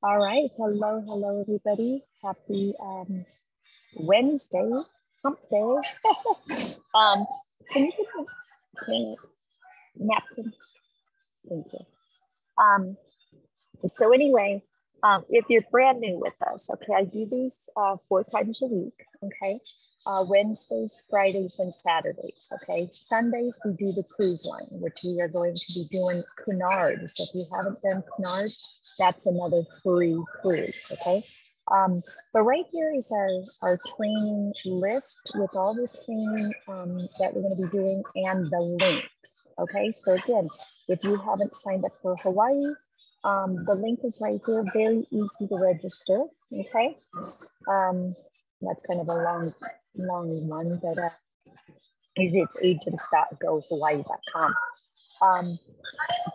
All right. Hello, everybody. Happy Wednesday, hump day. Can you put the napkin? Thank you. So anyway, if you're brand new with us, okay, I do these 4 times a week, okay? Wednesdays, Fridays, and Saturdays, okay? Sundays, we do the cruise line, which we are going to be doing Cunard. So if you haven't done Cunard, that's another free cruise, okay? But right here is our training list with all the training that we're going to be doing and the links, okay? So again, if you haven't signed up for Hawaii, the link is right here, very easy to register, okay? That's kind of a long one, but it's agents.gohawaii.com.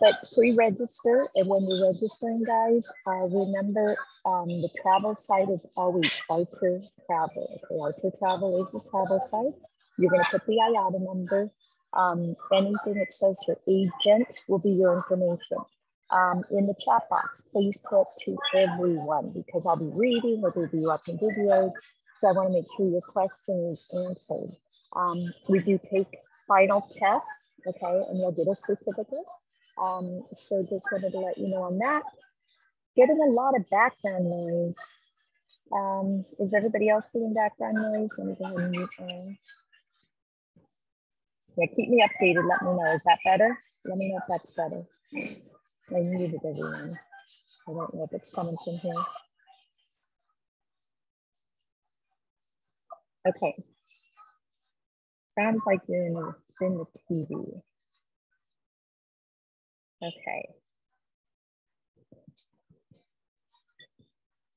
But pre-register, and when you're registering, guys, remember the travel site is always Archer Travel. Okay, Archer Travel is the travel site. You're going to put the IATA number. Anything that says your agent will be your information. In the chat box, please put to everyone because I'll be reading or we'll be watching videos. So I want to make sure your question is answered. We do take final tests, okay, and you'll get a certificate. So just wanted to let you know on that. Getting a lot of background noise. Is everybody else getting background noise? Let me go ahead and mute. Yeah, keep me updated. Let me know. Is that better? Let me know if that's better. I muted everyone. I don't know if it's coming from here. Okay. Sounds like you're it's in the TV. Okay.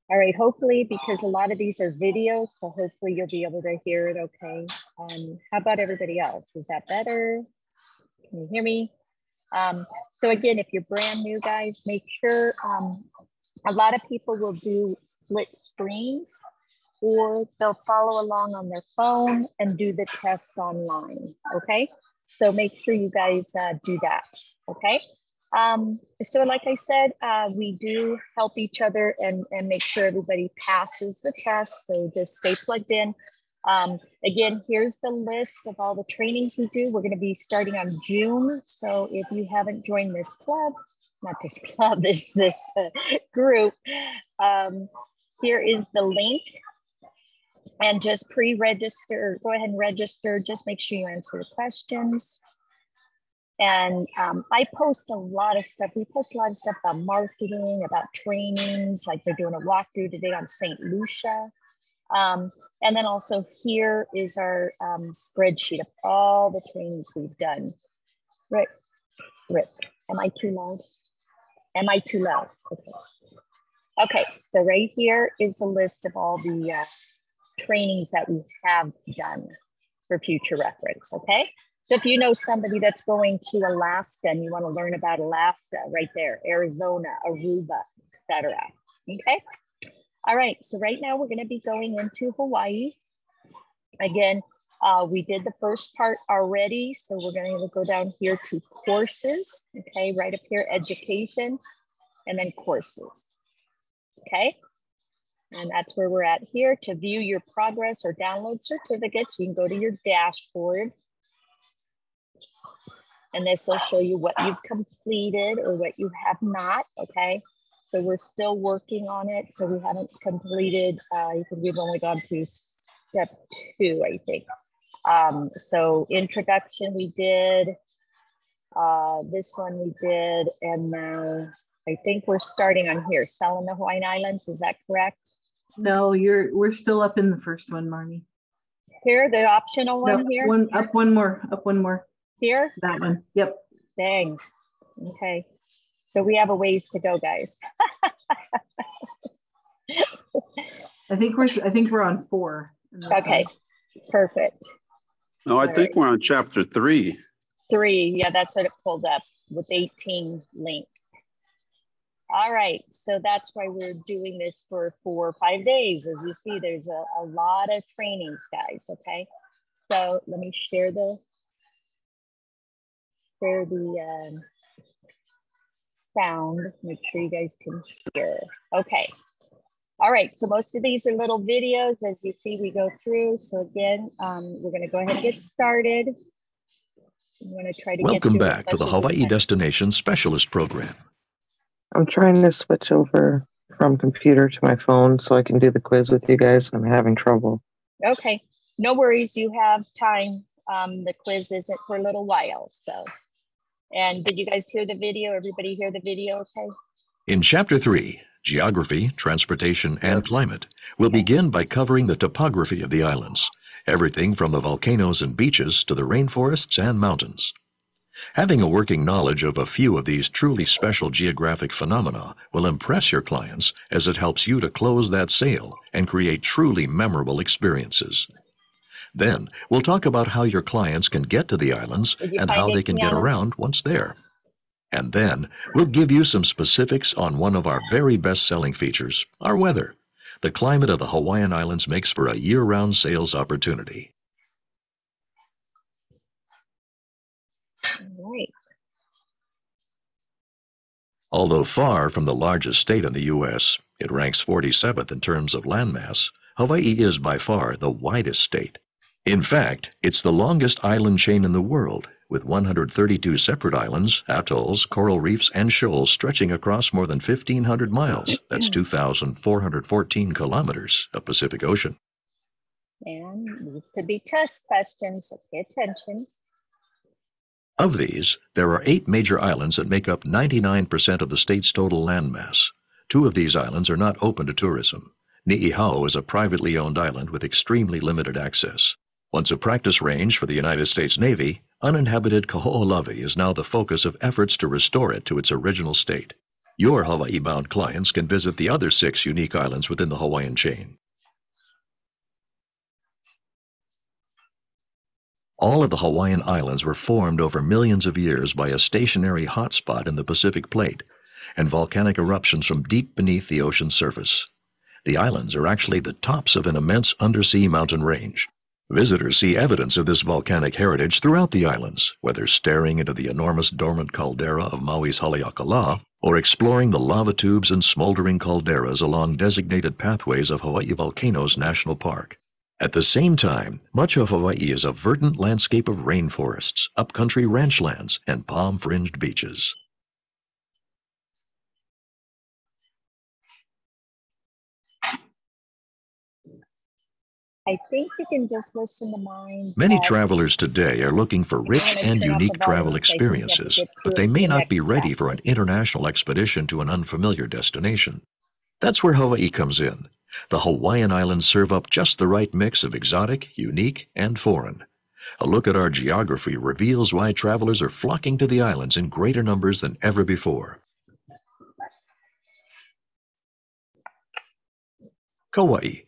All right, hopefully, because a lot of these are videos, so hopefully you'll be able to hear it okay. How about everybody else? Is that better? Can you hear me? So again, if you're brand new, guys, make sure a lot of people will do split screens or they'll follow along on their phone and do the test online, okay? So make sure you guys do that, okay? So like I said, we do help each other and make sure everybody passes the test, so just stay plugged in. Again, here's the list of all the trainings we do. We're going to be starting on June. So if you haven't joined this club, not this club, this group, here is the link. And just pre-register, go ahead and register. Just make sure you answer the questions. And I post a lot of stuff. We post a lot of stuff about marketing, about trainings, like we're doing a walkthrough today on St. Lucia. And then also here is our spreadsheet of all the trainings we've done. Rick, am I too loud? Am I too loud? Okay. Okay, so right here is a list of all the trainings that we have done for future reference, okay? So if you know somebody that's going to Alaska and you want to learn about Alaska, right there, Arizona, Aruba, etc. Okay? All right, so right now we're going to be going into Hawaii. Again, we did the first part already, so we're going to go down here to courses, okay? Right up here, education, and then courses, okay? And that's where we're at here. To view your progress or download certificates, you can go to your dashboard. And this will show you what you've completed or what you have not, okay? So we're still working on it. So we haven't completed, we've only gone through step 2, I think. So introduction we did, this one we did, and now I think we're starting on here, selling the Hawaiian Islands, is that correct? No, we're still up in the first one, Marnie. Here, the optional one here? Up one more. Here? That one, yep. Dang, okay. So we have a ways to go, guys. I think we're on 4. Okay, perfect. No, I think we're on chapter 3. 3, yeah, that's what it pulled up with 18 links. All right, so that's why we're doing this for 4 or 5 days. As you see, there's a lot of trainings, guys, okay? So let me share the sound. Make sure you guys can hear. Okay. All right, so most of these are little videos. As you see, we go through. So again, we're going to go ahead and get started. I'm going to try to Welcome get through back to the Hawaii Destination Specialist Program. I'm trying to switch over from computer to my phone so I can do the quiz with you guys. I'm having trouble. Okay, no worries. You have time. The quiz isn't for a little while. So, and did you guys hear the video? Everybody hear the video? Okay. In Chapter 3, Geography, Transportation, and Climate, we'll begin by covering the topography of the islands, everything from the volcanoes and beaches to the rainforests and mountains. Having a working knowledge of a few of these truly special geographic phenomena will impress your clients as it helps you to close that sale and create truly memorable experiences. Then, we'll talk about how your clients can get to the islands and how they can get around once there. And then, we'll give you some specifics on one of our very best-selling features, our weather. The climate of the Hawaiian Islands makes for a year-round sales opportunity. All right. Although far from the largest state in the U.S., it ranks 47th in terms of landmass, Hawaii is by far the widest state. In fact, it's the longest island chain in the world, with 132 separate islands, atolls, coral reefs, and shoals stretching across more than 1,500 miles. That's 2,414 kilometers of Pacific Ocean. And these could be test questions, so pay attention. Of these, there are 8 major islands that make up 99% of the state's total landmass. 2 of these islands are not open to tourism. Ni'ihau is a privately owned island with extremely limited access. Once a practice range for the United States Navy, uninhabited Kaho'olawe is now the focus of efforts to restore it to its original state. Your Hawaii-bound clients can visit the other 6 unique islands within the Hawaiian chain. All of the Hawaiian Islands were formed over millions of years by a stationary hotspot in the Pacific Plate and volcanic eruptions from deep beneath the ocean's surface. The islands are actually the tops of an immense undersea mountain range. Visitors see evidence of this volcanic heritage throughout the islands, whether staring into the enormous dormant caldera of Maui's Haleakala or exploring the lava tubes and smoldering calderas along designated pathways of Hawaii Volcanoes National Park. At the same time, much of Hawaii is a verdant landscape of rainforests, upcountry ranchlands, and palm-fringed beaches. I think you can just listen to mine. Many travelers today are looking for rich and unique travel experiences, but they may not be ready for an international expedition to an unfamiliar destination. That's where Hawaii comes in. The Hawaiian Islands serve up just the right mix of exotic, unique, and foreign. A look at our geography reveals why travelers are flocking to the islands in greater numbers than ever before. Kauai.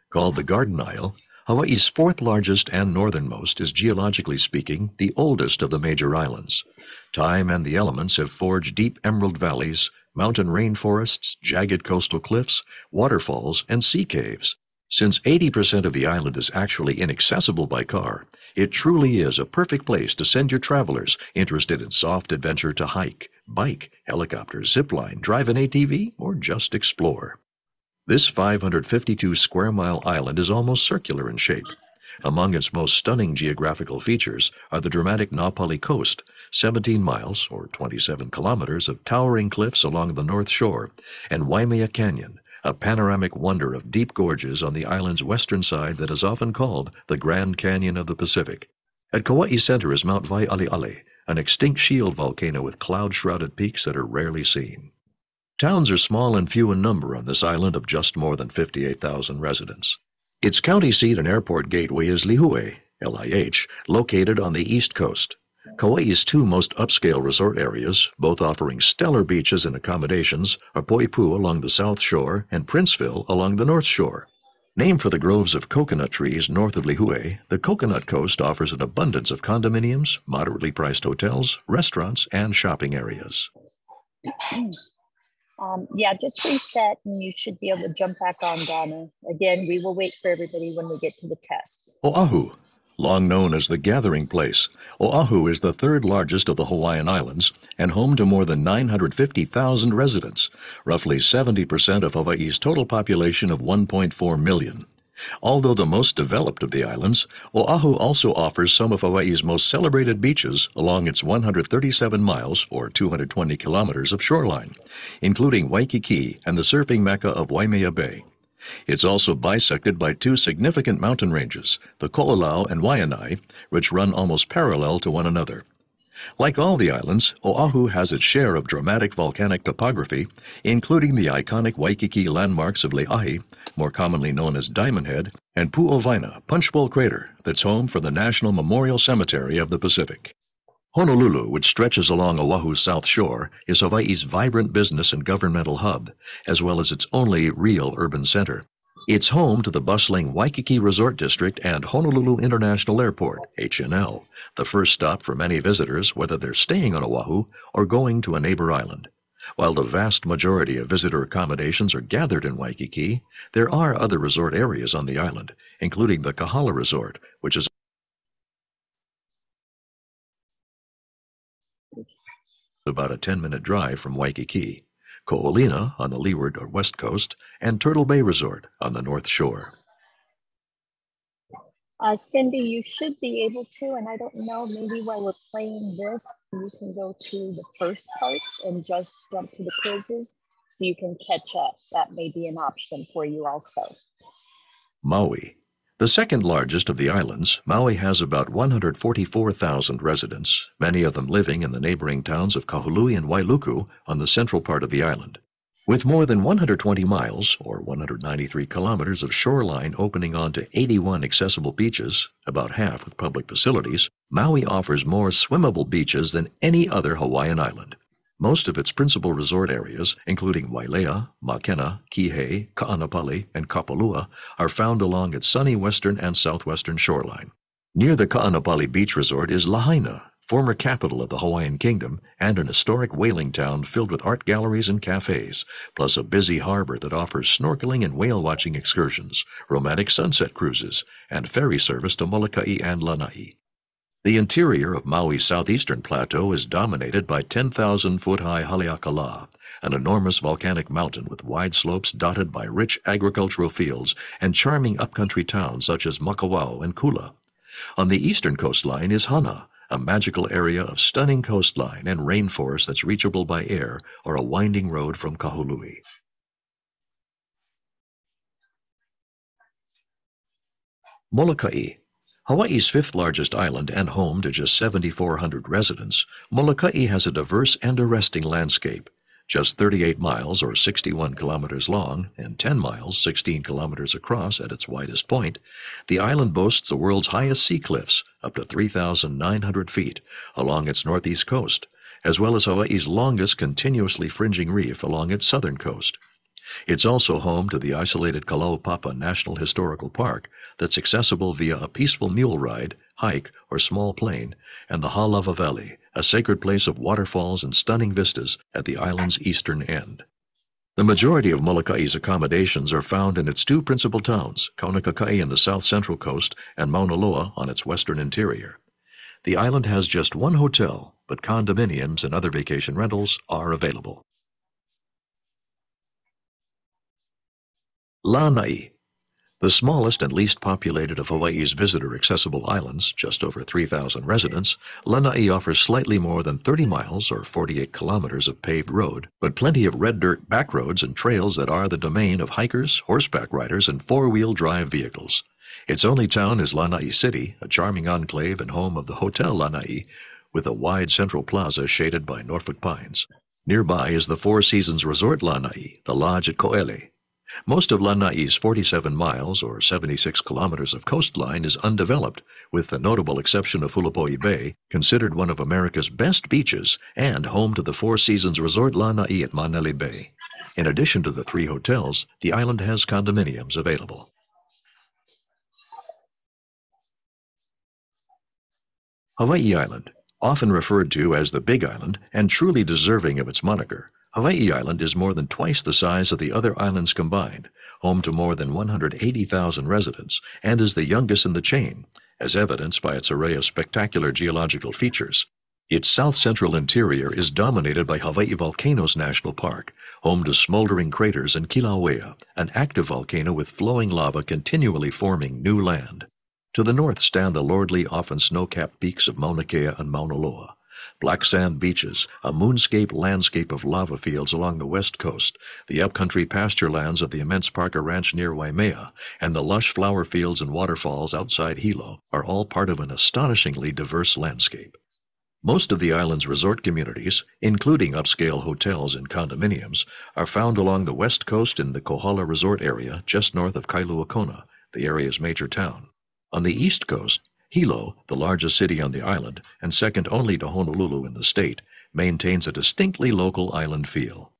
Called the Garden Isle, Hawaii's 4th largest and northernmost is, geologically speaking, the oldest of the major islands. Time and the elements have forged deep emerald valleys, mountain rainforests, jagged coastal cliffs, waterfalls, and sea caves. Since 80% of the island is actually inaccessible by car, it truly is a perfect place to send your travelers interested in soft adventure to hike, bike, helicopter, zipline, drive an ATV, or just explore. This 552 square mile island is almost circular in shape. Among its most stunning geographical features are the dramatic Naupali Coast, 17 miles or 27 kilometers of towering cliffs along the north shore, and Waimea Canyon, a panoramic wonder of deep gorges on the island's western side that is often called the Grand Canyon of the Pacific. At Kauai Center is Mount Waialeale, an extinct shield volcano with cloud-shrouded peaks that are rarely seen. Towns are small and few in number on this island of just more than 58,000 residents. Its county seat and airport gateway is Lihue, LIH, located on the east coast. Kauai's 2 most upscale resort areas, both offering stellar beaches and accommodations, are Poipu along the south shore and Princeville along the north shore. Named for the groves of coconut trees north of Lihue, the Coconut Coast offers an abundance of condominiums, moderately priced hotels, restaurants, and shopping areas. Yeah, just reset and you should be able to jump back on, Donna. Again, we will wait for everybody when we get to the test. Oahu. Long known as the gathering place, Oahu is the third largest of the Hawaiian Islands and home to more than 950,000 residents, roughly 70% of Hawaii's total population of 1.4 million. Although the most developed of the islands, Oahu also offers some of Hawaii's most celebrated beaches along its 137 miles, or 220 kilometers, of shoreline, including Waikiki and the surfing mecca of Waimea Bay. It's also bisected by two significant mountain ranges, the Ko'olau and Waianae, which run almost parallel to one another. Like all the islands, Oahu has its share of dramatic volcanic topography, including the iconic Waikiki landmarks of Le'ahi, more commonly known as Diamond Head, and Pu'ovaina, Punchbowl Crater, that's home for the National Memorial Cemetery of the Pacific. Honolulu, which stretches along Oahu's south shore, is Hawaii's vibrant business and governmental hub, as well as its only real urban center. It's home to the bustling Waikiki Resort District and Honolulu International Airport, HNL, the first stop for many visitors, whether they're staying on Oahu or going to a neighbor island. While the vast majority of visitor accommodations are gathered in Waikiki, there are other resort areas on the island, including the Kahala Resort, which is about a 10-minute drive from Waikiki, Ko'olina on the leeward or west coast, and Turtle Bay Resort on the north shore. Cindy, you should be able to, and I don't know, maybe while we're playing this, you can go to the first parts and just jump to the quizzes so you can catch up. That may be an option for you also. Maui. The second largest of the islands, Maui has about 144,000 residents, many of them living in the neighboring towns of Kahului and Wailuku on the central part of the island. With more than 120 miles, or 193 kilometers of shoreline opening onto 81 accessible beaches, about half with public facilities, Maui offers more swimmable beaches than any other Hawaiian island. Most of its principal resort areas, including Wailea, Makena, Kihei, Ka'anapali, and Kapalua, are found along its sunny western and southwestern shoreline. Near the Ka'anapali Beach Resort is Lahaina, former capital of the Hawaiian Kingdom, and an historic whaling town filled with art galleries and cafes, plus a busy harbor that offers snorkeling and whale-watching excursions, romantic sunset cruises, and ferry service to Molokai and Lanai. The interior of Maui's southeastern plateau is dominated by 10,000-foot-high Haleakala, an enormous volcanic mountain with wide slopes dotted by rich agricultural fields and charming upcountry towns such as Makawao and Kula. On the eastern coastline is Hana, a magical area of stunning coastline and rainforest that's reachable by air or a winding road from Kahului. Molokai. Hawaii's fifth largest island and home to just 7,400 residents, Molokai has a diverse and arresting landscape. Just 38 miles or 61 kilometers long and 10 miles, 16 kilometers across at its widest point, the island boasts the world's highest sea cliffs, up to 3,900 feet, along its northeast coast, as well as Hawaii's longest continuously fringing reef along its southern coast. It's also home to the isolated Kalaupapa National Historical Park that's accessible via a peaceful mule ride, hike, or small plane, and the Hālava Valley, a sacred place of waterfalls and stunning vistas at the island's eastern end. The majority of Molokai's accommodations are found in its two principal towns, Kaunakakai on the south-central coast and Mauna Loa on its western interior. The island has just one hotel, but condominiums and other vacation rentals are available. Lanai. The smallest and least populated of Hawaii's visitor-accessible islands, just over 3,000 residents, Lanai offers slightly more than 30 miles or 48 kilometers of paved road, but plenty of red dirt backroads and trails that are the domain of hikers, horseback riders, and four-wheel drive vehicles. Its only town is Lanai City, a charming enclave and home of the Hotel Lanai, with a wide central plaza shaded by Norfolk pines. Nearby is the Four Seasons Resort Lanai, the lodge at Ko'ele. Most of Lanai's 47 miles or 76 kilometers of coastline is undeveloped, with the notable exception of Hulapoi Bay, considered one of America's best beaches and home to the Four Seasons Resort Lanai at Manele Bay. In addition to the 3 hotels, the island has condominiums available. Hawaii Island, often referred to as the Big Island and truly deserving of its moniker, Hawaii Island is more than twice the size of the other islands combined, home to more than 180,000 residents, and is the youngest in the chain, as evidenced by its array of spectacular geological features. Its south-central interior is dominated by Hawaii Volcanoes National Park, home to smoldering craters and Kilauea, an active volcano with flowing lava continually forming new land. To the north stand the lordly, often snow-capped peaks of Mauna Kea and Mauna Loa, black sand beaches, a moonscape landscape of lava fields along the west coast, the upcountry pasture lands of the immense Parker Ranch near Waimea, and the lush flower fields and waterfalls outside Hilo are all part of an astonishingly diverse landscape. Most of the island's resort communities, including upscale hotels and condominiums, are found along the west coast in the Kohala Resort area just north of Kailua Kona, the area's major town. On the east coast, Hilo, the largest city on the island and second only to Honolulu in the state, maintains a distinctly local island feel.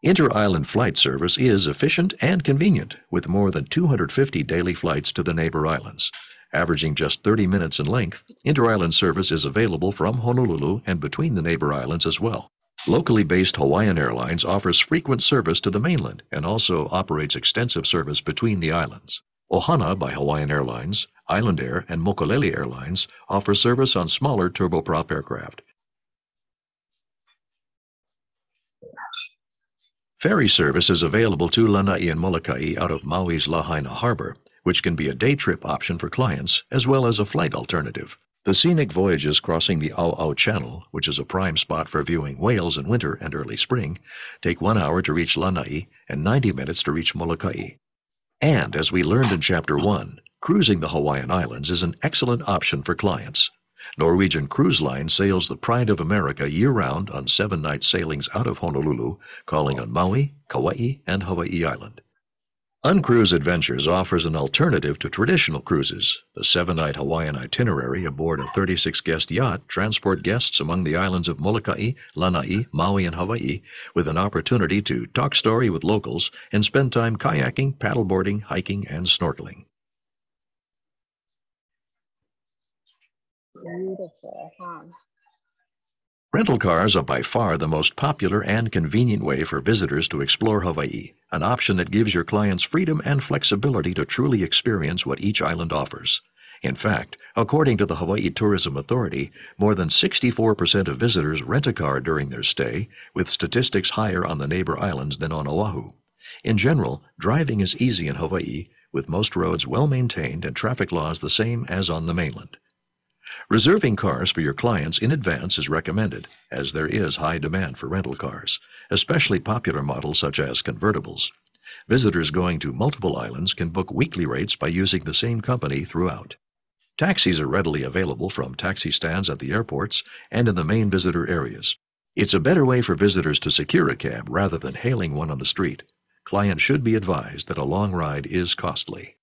Inter-island flight service is efficient and convenient, with more than 250 daily flights to the neighbor islands. Averaging just 30 minutes in length, inter-island service is available from Honolulu and between the neighbor islands as well. Locally based Hawaiian Airlines offers frequent service to the mainland and also operates extensive service between the islands. Ohana by Hawaiian Airlines, Island Air, and Mokulele Airlines offer service on smaller turboprop aircraft. Ferry service is available to Lanai and Molokai out of Maui's Lahaina Harbor, which can be a day trip option for clients as well as a flight alternative. The scenic voyages crossing the Au Channel, which is a prime spot for viewing whales in winter and early spring, take 1 hour to reach Lanai and 90 minutes to reach Molokai. And as we learned in Chapter 1, cruising the Hawaiian Islands is an excellent option for clients. Norwegian Cruise Line sails the Pride of America year-round on 7-night sailings out of Honolulu, calling on Maui, Kauai, and Hawaii Island. Uncruise Adventures offers an alternative to traditional cruises. The 7-night Hawaiian itinerary aboard a 36-guest yacht transport guests among the islands of Molokai, Lanai, Maui, and Hawaii, with an opportunity to talk story with locals and spend time kayaking, paddleboarding, hiking, and snorkeling. Beautiful, huh? Rental cars are by far the most popular and convenient way for visitors to explore Hawaii, an option that gives your clients freedom and flexibility to truly experience what each island offers. In fact, according to the Hawaii Tourism Authority, more than 64% of visitors rent a car during their stay, with statistics higher on the neighbor islands than on Oahu. In general, driving is easy in Hawaii, with most roads well maintained and traffic laws the same as on the mainland. Reserving cars for your clients in advance is recommended, as there is high demand for rental cars, especially popular models such as convertibles. Visitors going to multiple islands can book weekly rates by using the same company throughout. Taxis are readily available from taxi stands at the airports and in the main visitor areas. It's a better way for visitors to secure a cab rather than hailing one on the street. Clients should be advised that a long ride is costly.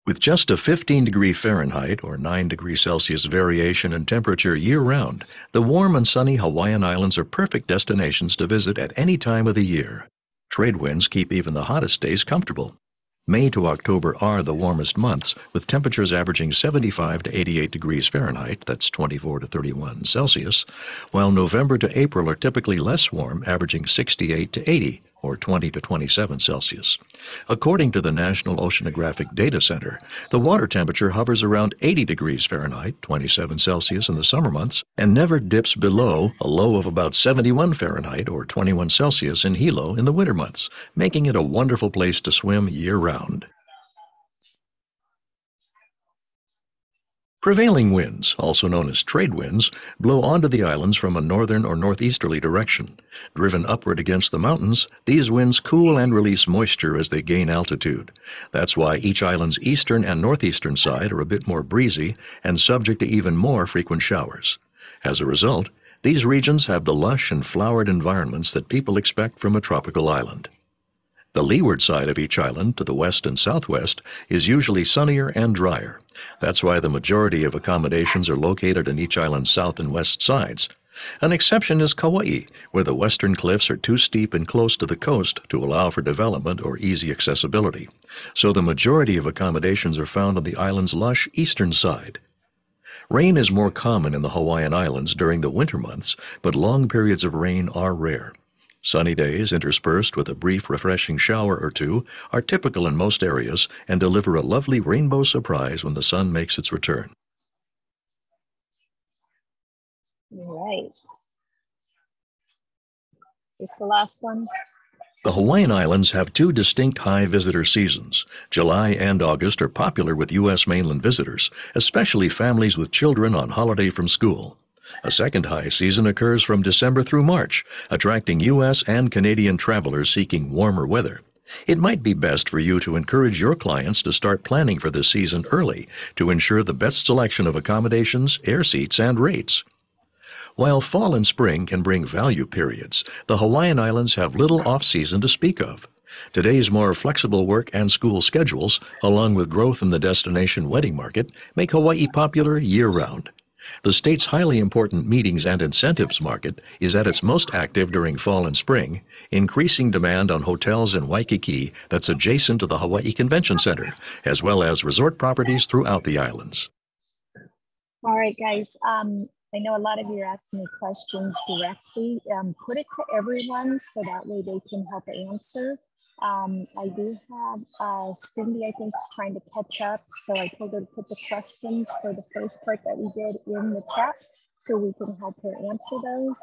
With just a 15-degree Fahrenheit or 9 degrees Celsius variation in temperature year-round, the warm and sunny Hawaiian Islands are perfect destinations to visit at any time of the year. Trade winds keep even the hottest days comfortable. May to October are the warmest months, with temperatures averaging 75 to 88 degrees Fahrenheit, that's 24 to 31 Celsius, while November to April are typically less warm, averaging 68 to 80, or 20 to 27 Celsius. According to the National Oceanographic Data Center, the water temperature hovers around 80 degrees Fahrenheit, 27 Celsius in the summer months, and never dips below a low of about 71 Fahrenheit, or 21 Celsius in Hilo in the winter months, making it a wonderful place to swim year-round. Prevailing winds, also known as trade winds, blow onto the islands from a northern or northeasterly direction. Driven upward against the mountains, these winds cool and release moisture as they gain altitude. That's why each island's eastern and northeastern side are a bit more breezy and subject to even more frequent showers. As a result, these regions have the lush and flowered environments that people expect from a tropical island. The leeward side of each island, to the west and southwest, is usually sunnier and drier. That's why the majority of accommodations are located on each island's south and west sides. An exception is Kauai, where the western cliffs are too steep and close to the coast to allow for development or easy accessibility. So the majority of accommodations are found on the island's lush eastern side. Rain is more common in the Hawaiian Islands during the winter months, but long periods of rain are rare. Sunny days interspersed with a brief refreshing shower or two are typical in most areas and deliver a lovely rainbow surprise when the sun makes its return. All right. Is this the last one? The Hawaiian Islands have two distinct high visitor seasons. July and August are popular with U.S. mainland visitors, especially families with children on holiday from school. A second high season occurs from December through March, attracting U.S. and Canadian travelers seeking warmer weather. It might be best for you to encourage your clients to start planning for this season early to ensure the best selection of accommodations, air seats, and rates. While fall and spring can bring value periods, the Hawaiian Islands have little off-season to speak of. Today's more flexible work and school schedules, along with growth in the destination wedding market, make Hawaii popular year-round. The state's highly important meetings and incentives market is at its most active during fall and spring, increasing demand on hotels in Waikiki that's adjacent to the Hawaii Convention Center, as well as resort properties throughout the islands. All right, guys. I know a lot of you are asking me questions directly. Put it to everyone so that way they can help answer. I do have Cindy, I think, is trying to catch up. So I told her to put the questions for the first part that we did in the chat so we can help her answer those.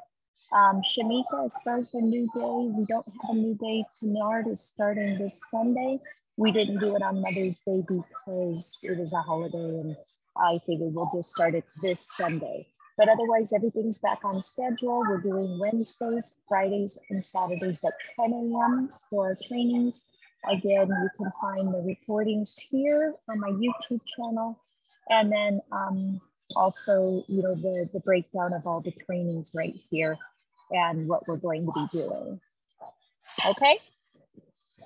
Shamika, as far as the new day, we don't have a new day. Canard is starting this Sunday. We didn't do it on Mother's Day because it was a holiday, and I figured we'll just start it this Sunday. But otherwise, everything's back on schedule. We're doing Wednesdays, Fridays, and Saturdays at 10 a.m. for our trainings. Again, you can find the recordings here on my YouTube channel. And then also, you know, the breakdown of all the trainings right here and what we're going to be doing. Okay,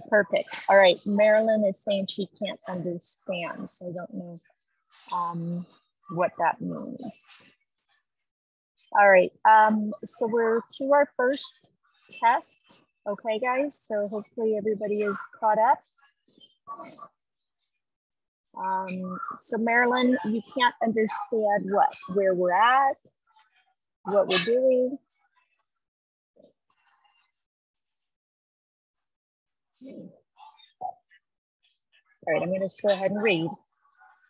perfect. All right, Marilyn is saying she can't understand, so I don't know what that means. All right, so we're to our first test. Okay, guys, so hopefully everybody is caught up. So Marilyn, you can't understand what? Where we're at, what we're doing. All right, I'm gonna just go ahead and read.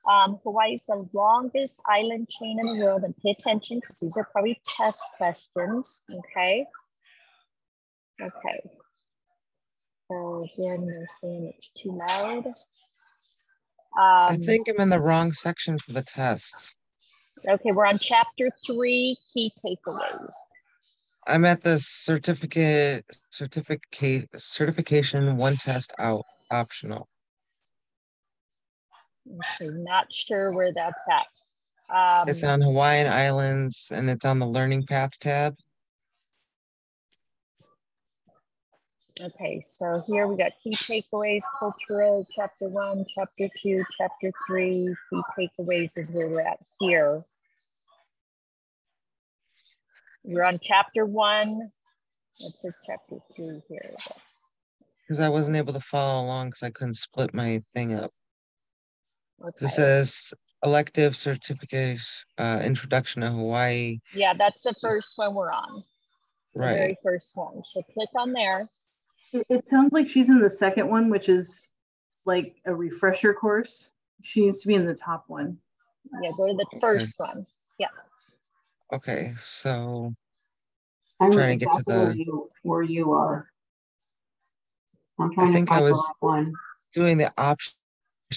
Hawaii is the longest island chain in the world, and pay attention because these are probably test questions, okay? Okay. So again, they're saying it's too loud. I think I'm in the wrong section for the tests. Okay, we're on chapter 3, key takeaways. I'm at the certification one test out optional. Okay, not sure where that's at. It's on Hawaiian Islands and it's on the learning path tab. Okay, so here we got key takeaways, cultural, chapter 1, chapter 2, chapter 3, key takeaways is where we're at here. We're on chapter 1. It says chapter 2 here. Because I wasn't able to follow along because I couldn't split my thing up. Okay. This says elective certificate, introduction to Hawaii. Yeah, that's the first one we're on. The Right. very first one. So click on there. It sounds like she's in the second one, which is like a refresher course. She needs to be in the top one. Yeah, go to the first one. Yeah. Okay, so I'm trying to get to exactly the where you are. I'm trying I to think I find the was right one. doing the options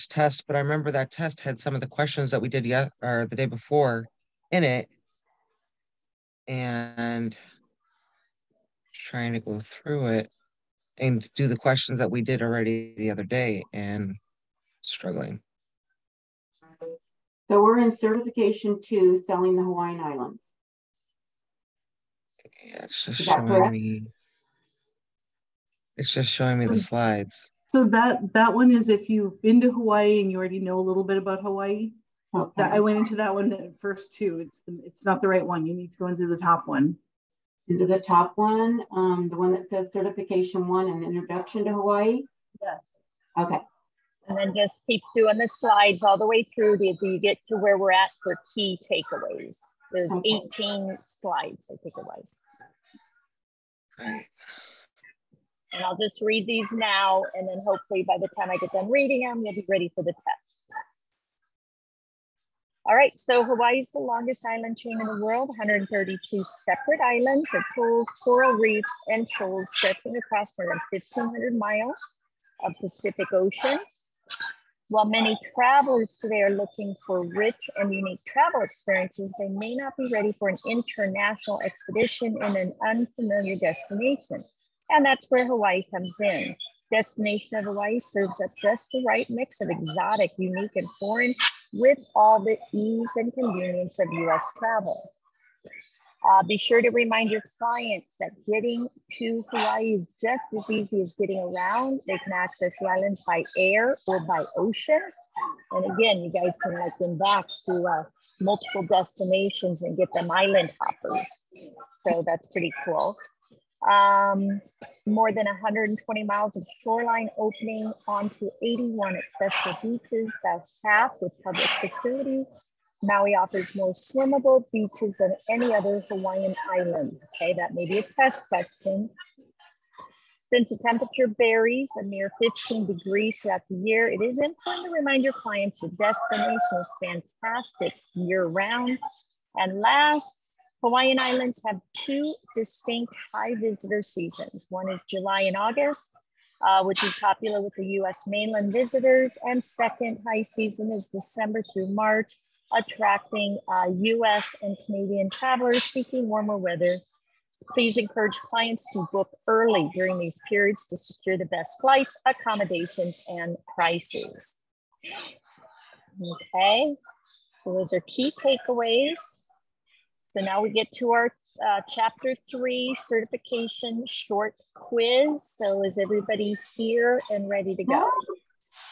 test, but I remember that test had some of the questions that we did the day before in it, and trying to go through it and do the questions that we did already the other day and struggling. So we're in certification 2, selling the Hawaiian Islands. Yeah, it's just Is that showing correct? me. It's just showing me the slides. So that one is if you've been to Hawaii and you already know a little bit about Hawaii. Okay. I went into that one at first too. It's not the right one. You need to go into the top one. Into the top one, the one that says certification 1 and introduction to Hawaii. Yes. Okay. And then just keep doing the slides all the way through till you get to where we're at for key takeaways. There's Okay. 18 slides, I think it was. Right. And I'll just read these now, and then hopefully by the time I get done reading them, you'll be ready for the test. All right, so Hawaii is the longest island chain in the world, 132 separate islands, atolls, coral reefs, and shoals stretching across more than 1,500 miles of Pacific Ocean. While many travelers today are looking for rich and unique travel experiences, they may not be ready for an international expedition in an unfamiliar destination. And that's where Hawaii comes in. Destination of Hawaii serves up just the right mix of exotic, unique, and foreign with all the ease and convenience of US travel. Be sure to remind your clients that getting to Hawaii is just as easy as getting around. They can access the islands by air or by ocean. And again, you guys can like them back to multiple destinations and get them island hoppers. So that's pretty cool. More than 120 miles of shoreline opening onto 81 accessible beaches, that's half with public facilities. Maui offers more swimmable beaches than any other Hawaiian island. Okay, that may be a test question. Since the temperature varies a mere 15 degrees throughout the year, it is important to remind your clients the destination is fantastic year-round. And last, Hawaiian Islands have two distinct high visitor seasons. One is July and August, which is popular with the US mainland visitors. And second high season is December through March, attracting US and Canadian travelers seeking warmer weather. Please encourage clients to book early during these periods to secure the best flights, accommodations, and prices. Okay, so those are key takeaways. So now we get to our chapter 3 certification short quiz. So is everybody here and ready to go?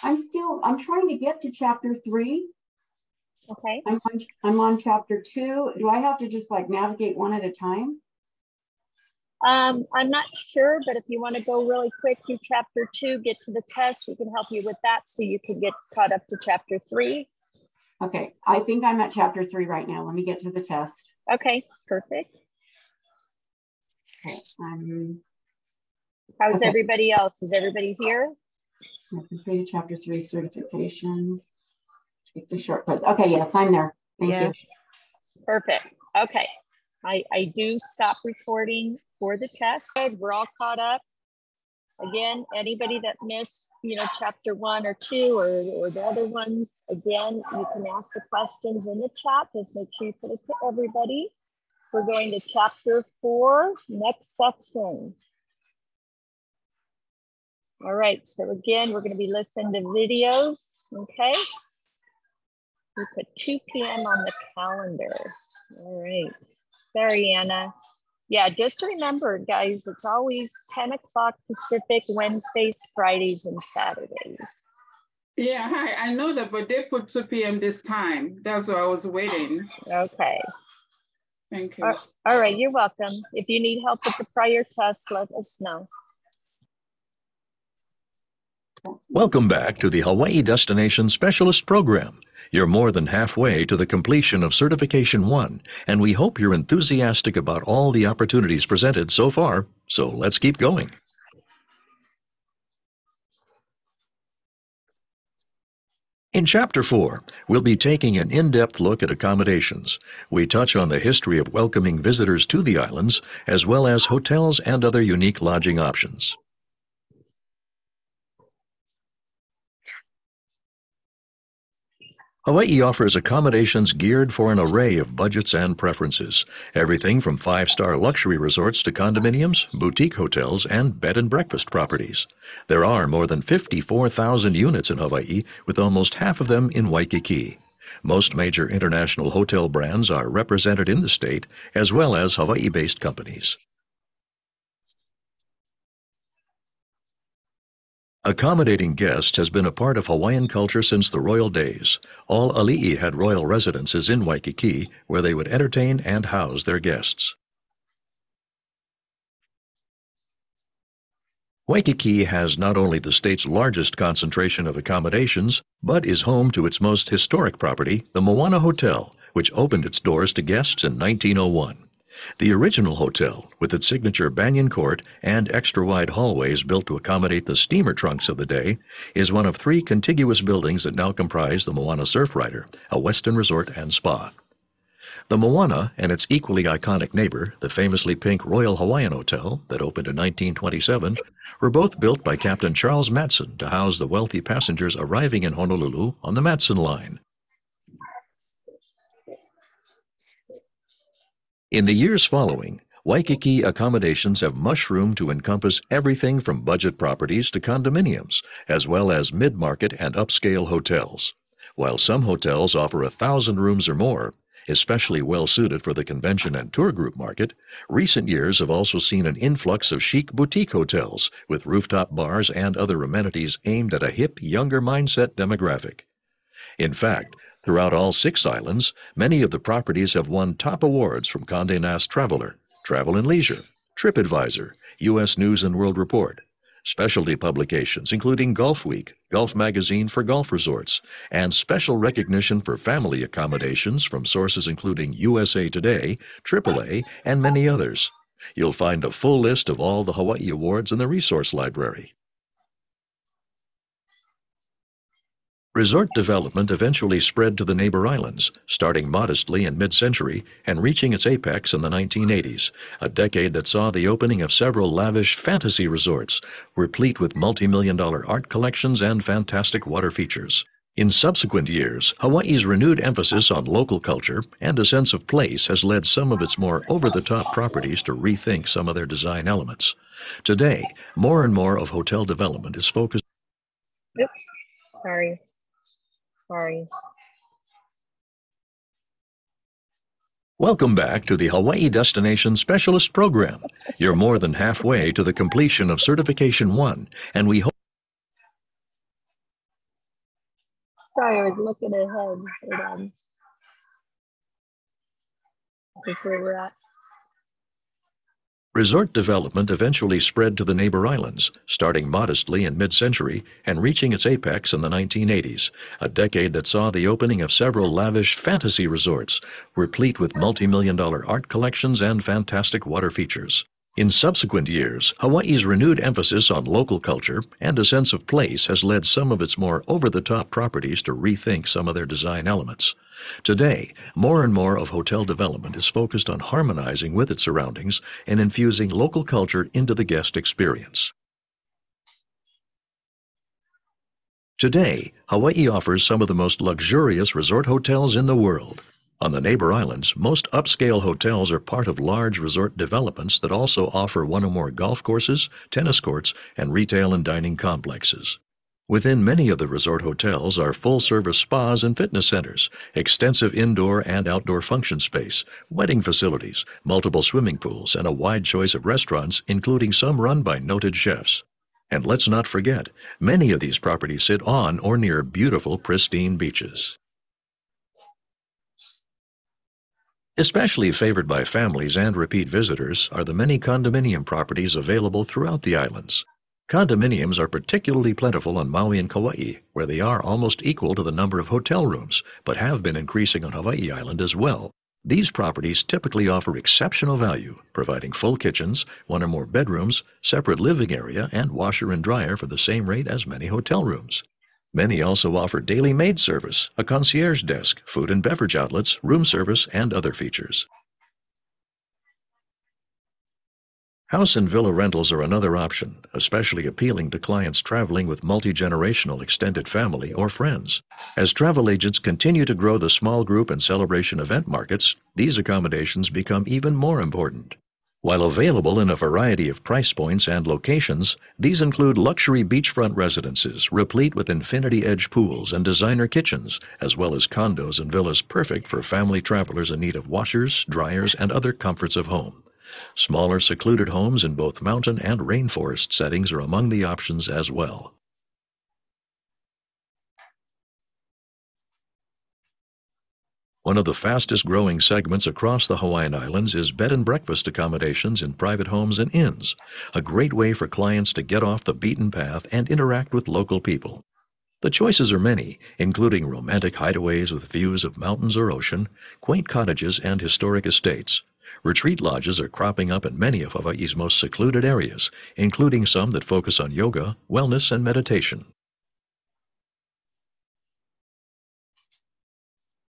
I'm trying to get to chapter 3. Okay. I'm on chapter 2. Do I have to just like navigate one at a time? I'm not sure, but if you want to go really quick through chapter 2, get to the test, we can help you with that so you can get caught up to chapter 3. Okay, I think I'm at chapter 3 right now. Let me get to the test. Okay, perfect. Okay, how's everybody else? Is everybody here? I completed chapter 3 certification. Take the short quiz. Okay, yes, I'm there. Thank you. Perfect. Okay, I do stop recording for the test. We're all caught up. Again, anybody that missed, chapter 1 or 2 or the other ones, again, you can ask the questions in the chat. Just make sure you put it to everybody. We're going to chapter 4, next section. All right, so again, we're going to be listening to videos, okay? We put 2 p.m. on the calendar. All right, sorry, Anna. Yeah, just remember, guys, it's always 10 o'clock Pacific, Wednesdays, Fridays, and Saturdays. Yeah, hi, I know that, but they put 2 p.m. this time. That's why I was waiting. Okay. Thank you. All right, you're welcome. If you need help with the prior test, let us know. Welcome back to the Hawaii Destination Specialist Program. You're more than halfway to the completion of Certification 1, and we hope you're enthusiastic about all the opportunities presented so far, so let's keep going. In Chapter 4, we'll be taking an in-depth look at accommodations. We touch on the history of welcoming visitors to the islands, as well as hotels and other unique lodging options. Hawaii offers accommodations geared for an array of budgets and preferences, everything from 5-star luxury resorts to condominiums, boutique hotels, and bed and breakfast properties. There are more than 54,000 units in Hawaii, with almost half of them in Waikiki. Most major international hotel brands are represented in the state, as well as Hawaii-based companies. Accommodating guests has been a part of Hawaiian culture since the royal days. All ali'i had royal residences in Waikiki, where they would entertain and house their guests. Waikiki has not only the state's largest concentration of accommodations, but is home to its most historic property, the Moana Hotel, which opened its doors to guests in 1901. The original hotel, with its signature banyan court and extra-wide hallways built to accommodate the steamer trunks of the day, is one of 3 contiguous buildings that now comprise the Moana Surfrider, a Westin resort and spa. The Moana and its equally iconic neighbor, the famously pink Royal Hawaiian Hotel that opened in 1927, were both built by Captain Charles Matson to house the wealthy passengers arriving in Honolulu on the Matson Line. In the years following, Waikiki accommodations have mushroomed to encompass everything from budget properties to condominiums, as well as mid-market and upscale hotels. While some hotels offer 1,000 rooms or more, especially well-suited for the convention and tour group market, recent years have also seen an influx of chic boutique hotels with rooftop bars and other amenities aimed at a hip, younger mindset demographic. In fact, throughout all 6 islands, many of the properties have won top awards from Condé Nast Traveler, Travel and Leisure, TripAdvisor, U.S. News and World Report, specialty publications including Golf Week, Golf Magazine for golf resorts, and special recognition for family accommodations from sources including USA Today, AAA, and many others. You'll find a full list of all the Hawaii awards in the resource library. Resort development eventually spread to the neighbor islands, starting modestly in mid-century and reaching its apex in the 1980s, a decade that saw the opening of several lavish fantasy resorts, replete with multi-million-dollar art collections and fantastic water features. In subsequent years, Hawaii's renewed emphasis on local culture and a sense of place has led some of its more over-the-top properties to rethink some of their design elements. Today, more and more of hotel development is focused. Oops, sorry. Welcome back to the Hawaii Destination Specialist Program. You're more than halfway to the completion of Certification 1, and we hope... Sorry, I was looking ahead. Hold on. This is where we're at. Resort development eventually spread to the neighbor islands, starting modestly in mid-century and reaching its apex in the 1980s, a decade that saw the opening of several lavish fantasy resorts, replete with multi-million-dollar art collections and fantastic water features. In subsequent years, Hawaii's renewed emphasis on local culture and a sense of place has led some of its more over-the-top properties to rethink some of their design elements. Today, more and more of hotel development is focused on harmonizing with its surroundings and infusing local culture into the guest experience. Today, Hawaii offers some of the most luxurious resort hotels in the world. On the neighbor islands, most upscale hotels are part of large resort developments that also offer one or more golf courses, tennis courts, and retail and dining complexes. Within many of the resort hotels are full-service spas and fitness centers, extensive indoor and outdoor function space, wedding facilities, multiple swimming pools, and a wide choice of restaurants, including some run by noted chefs. And let's not forget, many of these properties sit on or near beautiful, pristine beaches. Especially favored by families and repeat visitors are the many condominium properties available throughout the islands. Condominiums are particularly plentiful on Maui and Kauai, where they are almost equal to the number of hotel rooms, but have been increasing on Hawaii Island as well. These properties typically offer exceptional value, providing full kitchens, one or more bedrooms, separate living area, and washer and dryer for the same rate as many hotel rooms. Many also offer daily maid service, a concierge desk, food and beverage outlets, room service, and other features. House and villa rentals are another option, especially appealing to clients traveling with multi-generational extended family or friends. As travel agents continue to grow the small group and celebration event markets, these accommodations become even more important. While available in a variety of price points and locations, these include luxury beachfront residences replete with infinity edge pools and designer kitchens, as well as condos and villas perfect for family travelers in need of washers, dryers, and other comforts of home. Smaller, secluded homes in both mountain and rainforest settings are among the options as well. One of the fastest growing segments across the Hawaiian Islands is bed and breakfast accommodations in private homes and inns, a great way for clients to get off the beaten path and interact with local people. The choices are many, including romantic hideaways with views of mountains or ocean, quaint cottages and historic estates, Retreat lodges are cropping up in many of Hawaii's most secluded areas, including some that focus on yoga, wellness, and meditation.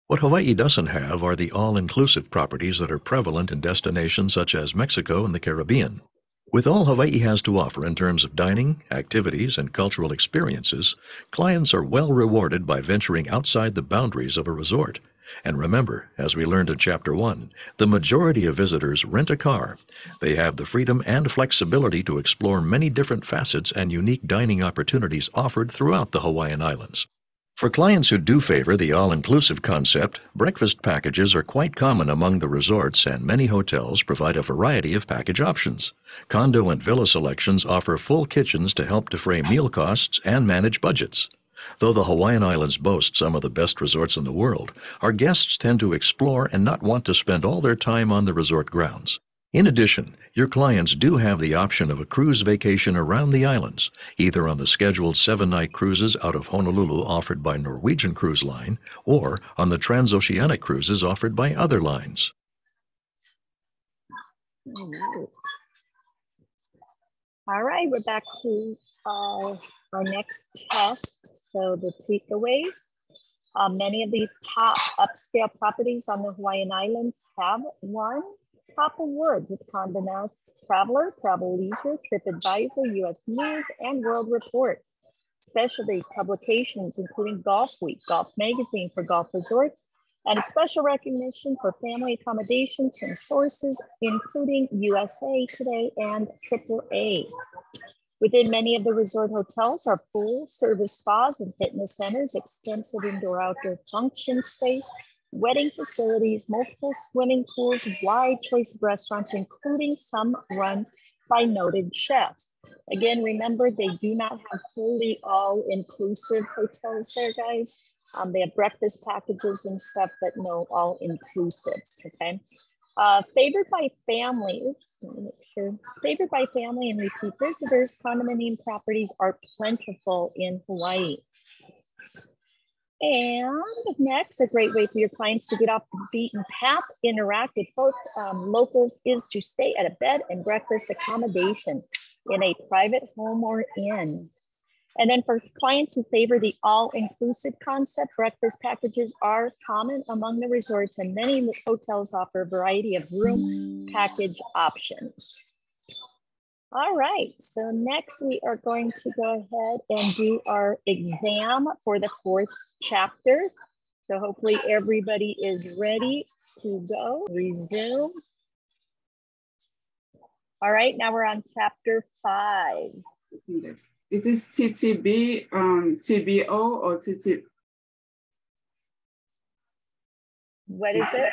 What Hawaii doesn't have are the all-inclusive properties that are prevalent in destinations such as Mexico and the Caribbean. With all Hawaii has to offer in terms of dining, activities, and cultural experiences, clients are well rewarded by venturing outside the boundaries of a resort. And remember, as we learned in Chapter 1, the majority of visitors rent a car. They have the freedom and flexibility to explore many different facets and unique dining opportunities offered throughout the Hawaiian Islands. For clients who do favor the all-inclusive concept, breakfast packages are quite common among the resorts, and many hotels provide a variety of package options. Condo and villa selections offer full kitchens to help defray meal costs and manage budgets. Though the Hawaiian Islands boast some of the best resorts in the world, our guests tend to explore and not want to spend all their time on the resort grounds. In addition, your clients do have the option of a cruise vacation around the islands, either on the scheduled 7-night cruises out of Honolulu offered by Norwegian Cruise Line, or on the transoceanic cruises offered by other lines. All right, we're back to our next test. So the takeaways. Many of these top upscale properties on the Hawaiian Islands have one top award with Condé Nast Traveler, Travel Leisure, TripAdvisor, U.S. News, and World Report. Specialty publications including Golf Week, Golf Magazine for golf resorts, and a special recognition for family accommodations from sources including USA Today and AAA. Within many of the resort hotels are pools, service spas, and fitness centers, extensive indoor-outdoor function space, wedding facilities, multiple swimming pools, wide choice of restaurants, including some run by noted chefs. Again, remember, they do not have fully all-inclusive hotels there, guys. They have breakfast packages and stuff, but no all-inclusives, okay? Favored by family, let me make sure. Favored by family and repeat visitors, condominium properties are plentiful in Hawaii. And next, a great way for your clients to get off the beaten path, interact with both locals, is to stay at a bed and breakfast accommodation in a private home or inn. And then for clients who favor the all-inclusive concept, breakfast packages are common among the resorts, and many hotels offer a variety of room package options. All right, so next we are going to go ahead and do our exam for the 4th chapter. So hopefully everybody is ready to go. Resume. All right, now we're on chapter 5. It is TTB, TBO, or TT? What is it?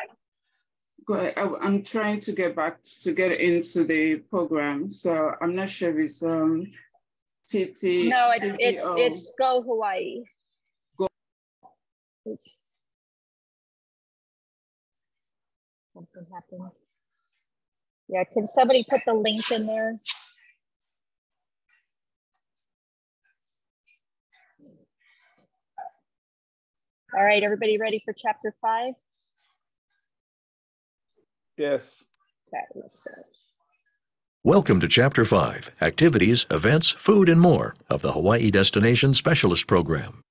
Go ahead. I'm trying to get into the program, so I'm not sure if it's TT. No, it's Go Hawaii. Go. Oops. Something happened. Yeah, can somebody put the link in there? All right, everybody ready for chapter 5? Yes. Okay, let's go. Welcome to Chapter 5, Activities, Events, Food, and More of the Hawaii Destination Specialist Program.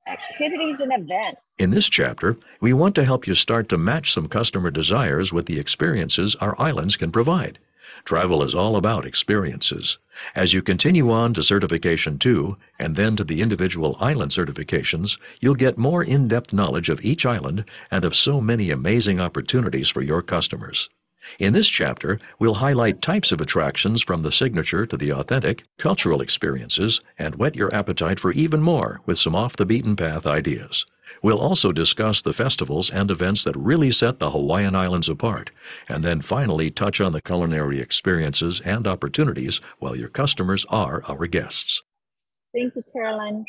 Activities and events. In this chapter, we want to help you start to match some customer desires with the experiences our islands can provide. Travel is all about experiences. As you continue on to Certification 2 and then to the individual island certifications, you'll get more in-depth knowledge of each island and of so many amazing opportunities for your customers. In this chapter, we'll highlight types of attractions from the signature to the authentic, cultural experiences, and whet your appetite for even more with some off-the-beaten-path ideas. We'll also discuss the festivals and events that really set the Hawaiian Islands apart, and then finally touch on the culinary experiences and opportunities while your customers are our guests. Thank you, Caroline.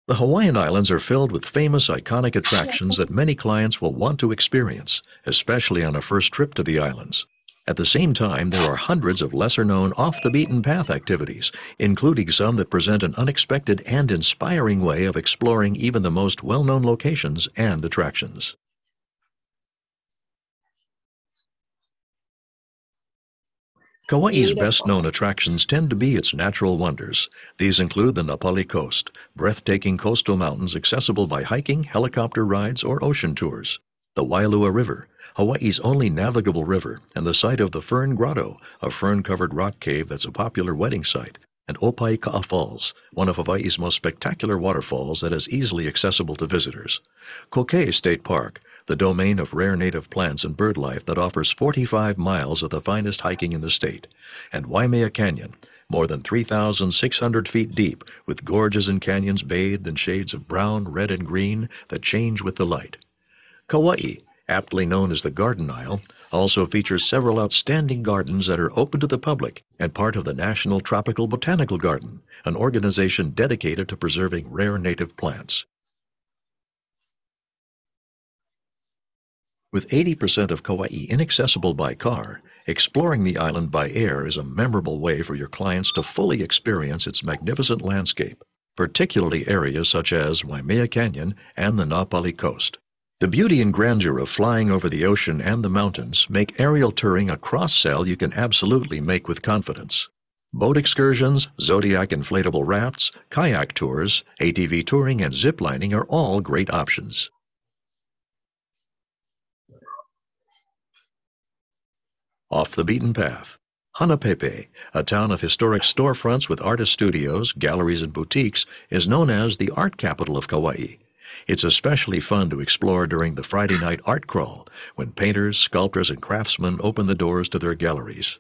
The Hawaiian Islands are filled with famous, iconic attractions that many clients will want to experience, especially on a first trip to the islands. At the same time, there are hundreds of lesser-known off-the-beaten-path activities, including some that present an unexpected and inspiring way of exploring even the most well-known locations and attractions. Kauai's best-known attractions tend to be its natural wonders. These include the Napali Coast, breathtaking coastal mountains accessible by hiking, helicopter rides, or ocean tours; the Wailua River, Hawaii's only navigable river, and the site of the Fern Grotto, a fern-covered rock cave that's a popular wedding site; and Opaikaa Falls, one of Hawaii's most spectacular waterfalls that is easily accessible to visitors; Kokei State Park, the domain of rare native plants and bird life that offers 45 miles of the finest hiking in the state; and Waimea Canyon, more than 3,600 feet deep, with gorges and canyons bathed in shades of brown, red, and green that change with the light. Kauai, aptly known as the Garden Isle, also features several outstanding gardens that are open to the public and part of the National Tropical Botanical Garden, an organization dedicated to preserving rare native plants. With 80% of Kauai inaccessible by car, exploring the island by air is a memorable way for your clients to fully experience its magnificent landscape, particularly areas such as Waimea Canyon and the Napali Coast. The beauty and grandeur of flying over the ocean and the mountains make aerial touring a cross-sell you can absolutely make with confidence. Boat excursions, Zodiac inflatable rafts, kayak tours, ATV touring, and ziplining are all great options. Off the beaten path. Hanapepe, a town of historic storefronts with artist studios, galleries, and boutiques, is known as the art capital of Kauai. It's especially fun to explore during the Friday night art crawl, when painters, sculptors, and craftsmen open the doors to their galleries.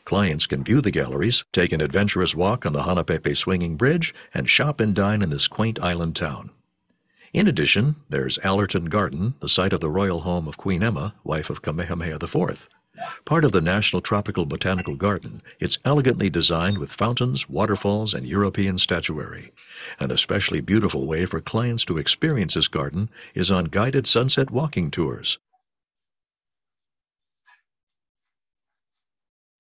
Clients can view the galleries, take an adventurous walk on the Hanapepe swinging bridge, and shop and dine in this quaint island town. In addition, there's Allerton Garden, the site of the royal home of Queen Emma, wife of Kamehameha IV. Part of the National Tropical Botanical Garden, it's elegantly designed with fountains, waterfalls, and European statuary. An especially beautiful way for clients to experience this garden is on guided sunset walking tours.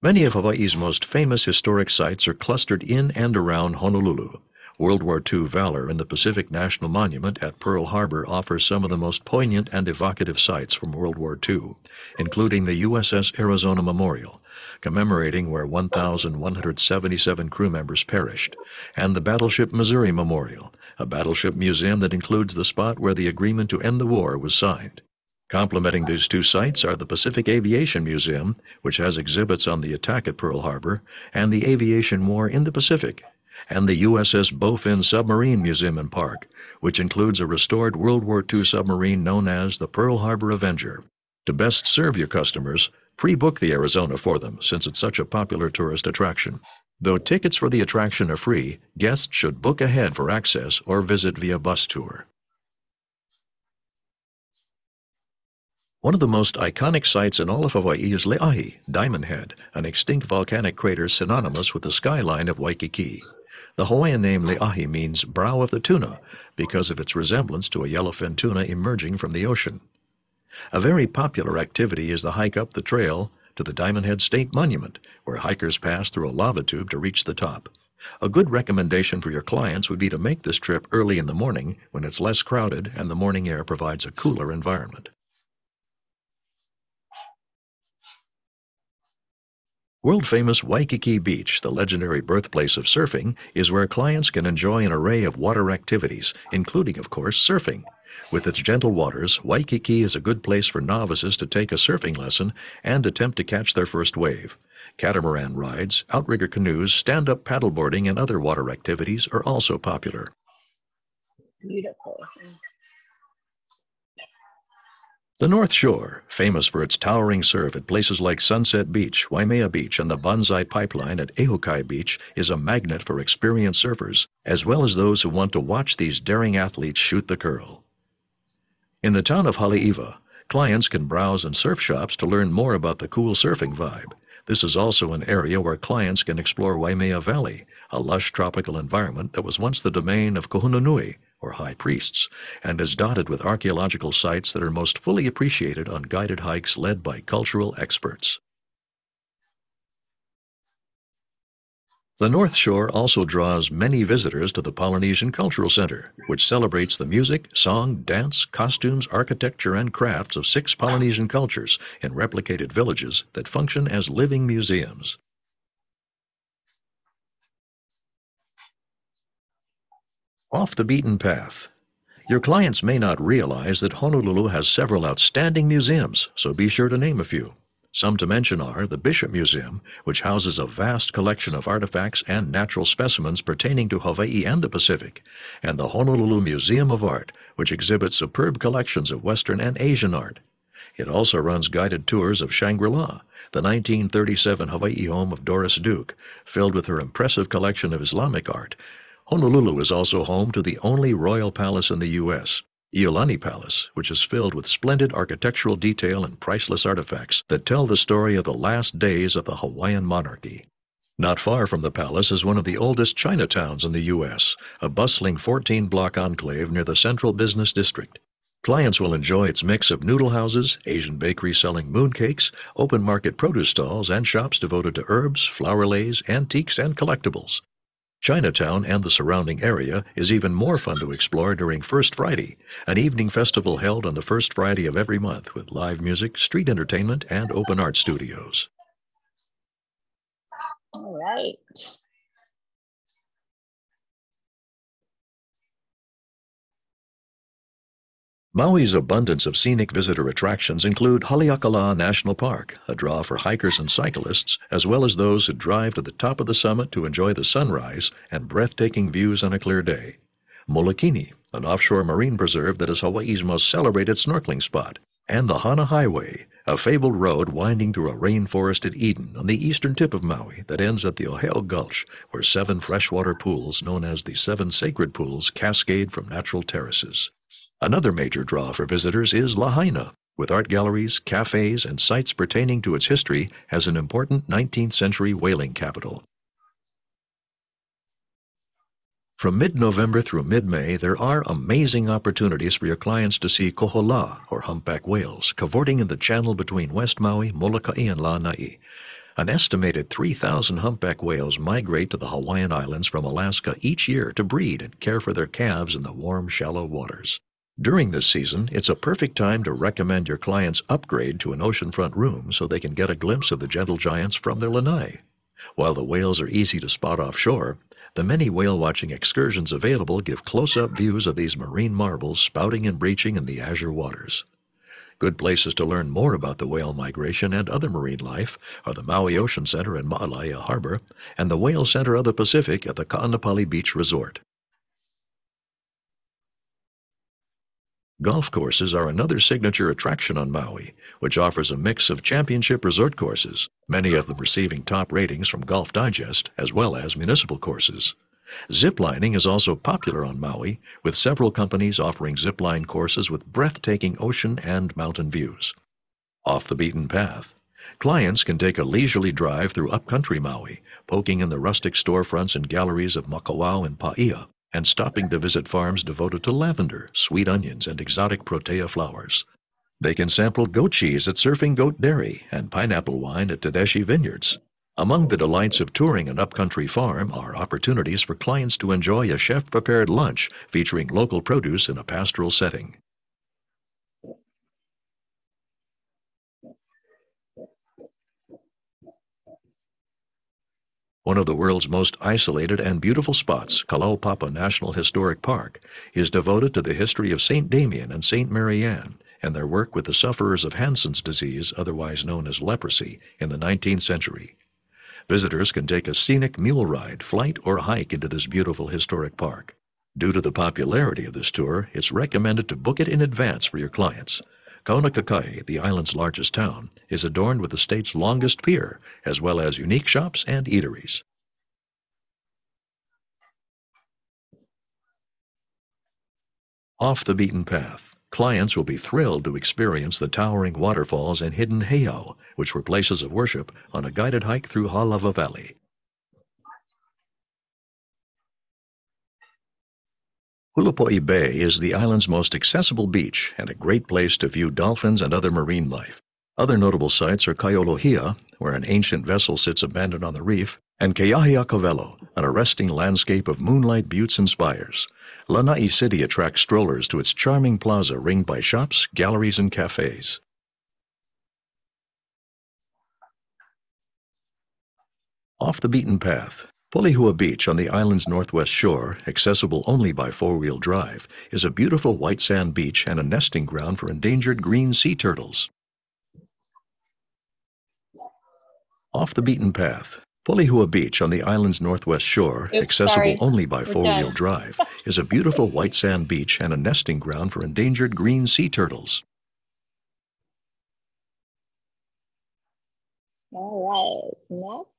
Many of Hawaii's most famous historic sites are clustered in and around Honolulu. World War II valor in the Pacific National Monument at Pearl Harbor offers some of the most poignant and evocative sites from World War II, including the USS Arizona Memorial, commemorating where 1,177 crew members perished, and the Battleship Missouri Memorial, a battleship museum that includes the spot where the agreement to end the war was signed. Complementing these two sites are the Pacific Aviation Museum, which has exhibits on the attack at Pearl Harbor and the aviation war in the Pacific, and the USS Bowfin Submarine Museum and Park, which includes a restored World War II submarine known as the Pearl Harbor Avenger. To best serve your customers, pre-book the Arizona for them, since it's such a popular tourist attraction. Though tickets for the attraction are free, guests should book ahead for access or visit via bus tour. One of the most iconic sites in all of Hawaii is Le'ahi, Diamond Head, an extinct volcanic crater synonymous with the skyline of Waikiki. The Hawaiian name Le'ahi means brow of the tuna because of its resemblance to a yellowfin tuna emerging from the ocean. A very popular activity is the hike up the trail to the Diamond Head State Monument, where hikers pass through a lava tube to reach the top. A good recommendation for your clients would be to make this trip early in the morning when it's less crowded and the morning air provides a cooler environment. World-famous Waikiki Beach, the legendary birthplace of surfing, is where clients can enjoy an array of water activities, including, of course, surfing. With its gentle waters, Waikiki is a good place for novices to take a surfing lesson and attempt to catch their first wave. Catamaran rides, outrigger canoes, stand-up paddleboarding, and other water activities are also popular. Beautiful. The North Shore, famous for its towering surf at places like Sunset Beach, Waimea Beach, and the Banzai Pipeline at Ehukai Beach, is a magnet for experienced surfers, as well as those who want to watch these daring athletes shoot the curl. In the town of Haleiwa, clients can browse in surf shops to learn more about the cool surfing vibe. This is also an area where clients can explore Waimea Valley, a lush tropical environment that was once the domain of Kohununui, or high priests, and is dotted with archaeological sites that are most fully appreciated on guided hikes led by cultural experts. The North Shore also draws many visitors to the Polynesian Cultural Center, which celebrates the music, song, dance, costumes, architecture, and crafts of 6 Polynesian cultures in replicated villages that function as living museums. Off the beaten path. Your clients may not realize that Honolulu has several outstanding museums, so be sure to name a few. Some to mention are the Bishop Museum, which houses a vast collection of artifacts and natural specimens pertaining to Hawaii and the Pacific, and the Honolulu Museum of Art, which exhibits superb collections of Western and Asian art. It also runs guided tours of Shangri-La, the 1937 Hawaii home of Doris Duke, filled with her impressive collection of Islamic art. Honolulu is also home to the only royal palace in the U.S., Iolani Palace, which is filled with splendid architectural detail and priceless artifacts that tell the story of the last days of the Hawaiian monarchy. Not far from the palace is one of the oldest Chinatowns in the U.S., a bustling 14-block enclave near the Central Business District. Clients will enjoy its mix of noodle houses, Asian bakeries selling mooncakes, open market produce stalls, and shops devoted to herbs, flower leis, antiques, and collectibles. Chinatown and the surrounding area is even more fun to explore during First Friday, an evening festival held on the first Friday of every month with live music, street entertainment, and open art studios. All right. Maui's abundance of scenic visitor attractions include Haleakala National Park, a draw for hikers and cyclists, as well as those who drive to the top of the summit to enjoy the sunrise and breathtaking views on a clear day. Molokini, an offshore marine preserve that is Hawaii's most celebrated snorkeling spot, and the Hana Highway, a fabled road winding through a rainforested Eden on the eastern tip of Maui that ends at the Oheo Gulch, where 7 freshwater pools known as the 7 Sacred Pools cascade from natural terraces. Another major draw for visitors is Lahaina, with art galleries, cafes, and sites pertaining to its history as an important 19th century whaling capital. From mid-November through mid-May, there are amazing opportunities for your clients to see kohola, or humpback whales, cavorting in the channel between West Maui, Molokai, and Lanai. An estimated 3,000 humpback whales migrate to the Hawaiian Islands from Alaska each year to breed and care for their calves in the warm, shallow waters. During this season, it's a perfect time to recommend your clients upgrade to an oceanfront room so they can get a glimpse of the gentle giants from their lanai. While the whales are easy to spot offshore, the many whale-watching excursions available give close-up views of these marine marvels spouting and breaching in the azure waters. Good places to learn more about the whale migration and other marine life are the Maui Ocean Center in Ma'alaia Harbor and the Whale Center of the Pacific at the Ka'anapali Beach Resort. Golf courses are another signature attraction on Maui, which offers a mix of championship resort courses, many of them receiving top ratings from Golf Digest, as well as municipal courses. Ziplining is also popular on Maui, with several companies offering zipline courses with breathtaking ocean and mountain views. Off the beaten path. Clients can take a leisurely drive through upcountry Maui, poking in the rustic storefronts and galleries of Makawao and Paia, and stopping to visit farms devoted to lavender, sweet onions, and exotic protea flowers. They can sample goat cheese at Surfing Goat Dairy and pineapple wine at Tedeschi Vineyards. Among the delights of touring an upcountry farm are opportunities for clients to enjoy a chef-prepared lunch featuring local produce in a pastoral setting. One of the world's most isolated and beautiful spots, Kalaupapa National Historic Park, is devoted to the history of St. Damien and St. Mary Ann and their work with the sufferers of Hansen's disease, otherwise known as leprosy, in the 19th century. Visitors can take a scenic mule ride, flight, or hike into this beautiful historic park. Due to the popularity of this tour, it's recommended to book it in advance for your clients. Kaunakakai, the island's largest town, is adorned with the state's longest pier, as well as unique shops and eateries. Off the beaten path, clients will be thrilled to experience the towering waterfalls and hidden heiau, which were places of worship, on a guided hike through Hālava Valley. Hulapo'i Bay is the island's most accessible beach and a great place to view dolphins and other marine life. Other notable sites are Kaiolohia, where an ancient vessel sits abandoned on the reef, and Keahiakavelo, an arresting landscape of moonlight buttes and spires. Lanai City attracts strollers to its charming plaza ringed by shops, galleries, and cafes. Off the beaten path, Polihua Beach on the island's northwest shore, accessible only by four-wheel drive, is a beautiful white sand beach and a nesting ground for endangered green sea turtles. Off the beaten path, Polihua Beach on the island's northwest shore, accessible only by four-wheel drive, is a beautiful white sand beach and a nesting ground for endangered green sea turtles. All right, next.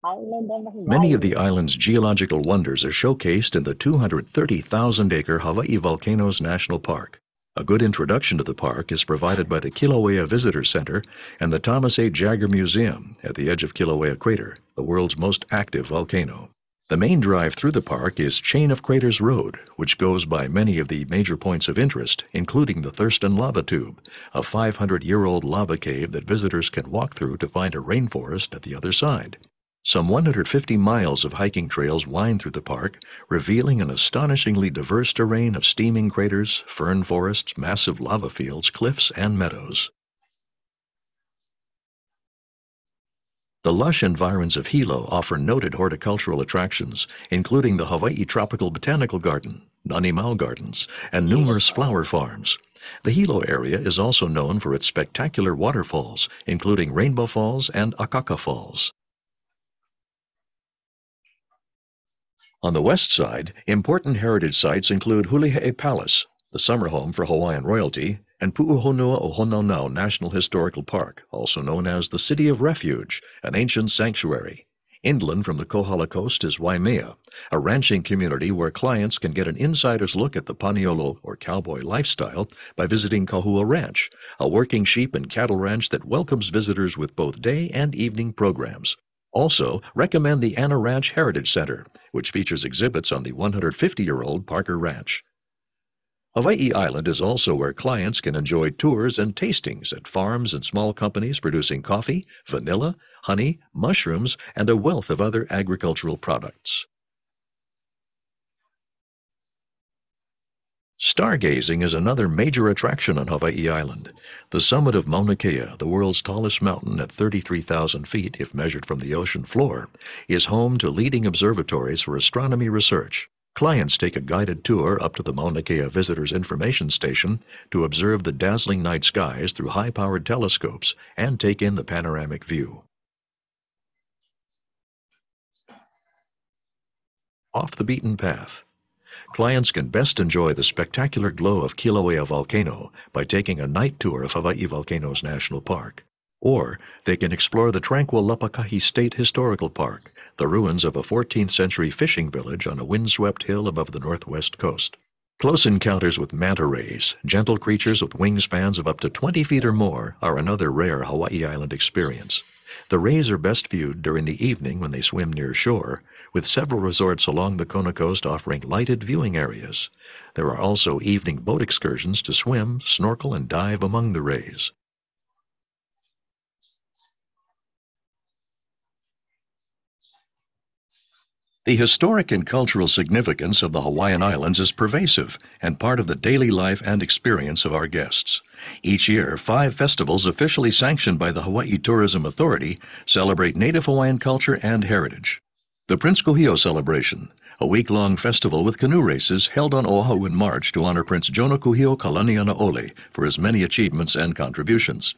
Island on the horizon. Many of the island's geological wonders are showcased in the 230,000-acre Hawaii Volcanoes National Park. A good introduction to the park is provided by the Kilauea Visitor Center and the Thomas A. Jagger Museum at the edge of Kilauea Crater, the world's most active volcano. The main drive through the park is Chain of Craters Road, which goes by many of the major points of interest, including the Thurston Lava Tube, a 500-year-old lava cave that visitors can walk through to find a rainforest at the other side. Some 150 miles of hiking trails wind through the park, revealing an astonishingly diverse terrain of steaming craters, fern forests, massive lava fields, cliffs, and meadows. The lush environs of Hilo offer noted horticultural attractions, including the Hawaii Tropical Botanical Garden, Nanimau Gardens, and numerous flower farms. The Hilo area is also known for its spectacular waterfalls, including Rainbow Falls and Akaka Falls. On the west side, important heritage sites include Hulihe'e Palace, the summer home for Hawaiian royalty, and Pu'uhonua o Honaunau National Historical Park, also known as the City of Refuge, an ancient sanctuary. Inland from the Kohala Coast is Waimea, a ranching community where clients can get an insider's look at the Paniolo or cowboy lifestyle by visiting Kahua Ranch, a working sheep and cattle ranch that welcomes visitors with both day and evening programs. Also, recommend the Anna Ranch Heritage Center, which features exhibits on the 150-year-old Parker Ranch. Hawaii Island is also where clients can enjoy tours and tastings at farms and small companies producing coffee, vanilla, honey, mushrooms, and a wealth of other agricultural products. Stargazing is another major attraction on Hawaii Island. The summit of Mauna Kea, the world's tallest mountain at 33,000 feet if measured from the ocean floor, is home to leading observatories for astronomy research. Clients take a guided tour up to the Mauna Kea Visitors Information Station to observe the dazzling night skies through high-powered telescopes and take in the panoramic view. Off the beaten path. Clients can best enjoy the spectacular glow of Kilauea Volcano by taking a night tour of Hawaii Volcanoes National Park. Or they can explore the tranquil Lapakahi State Historical Park, the ruins of a 14th-century fishing village on a windswept hill above the northwest coast. Close encounters with manta rays, gentle creatures with wingspans of up to 20 feet or more, are another rare Hawaii Island experience. The rays are best viewed during the evening when they swim near shore, with several resorts along the Kona coast offering lighted viewing areas. There are also evening boat excursions to swim, snorkel, and dive among the rays. The historic and cultural significance of the Hawaiian Islands is pervasive and part of the daily life and experience of our guests. Each year, 5 festivals officially sanctioned by the Hawaii Tourism Authority celebrate Native Hawaiian culture and heritage. The Prince Kuhio Celebration, a week-long festival with canoe races held on Oahu in March to honor Prince Jono Kuhio Kalanianaole for his many achievements and contributions.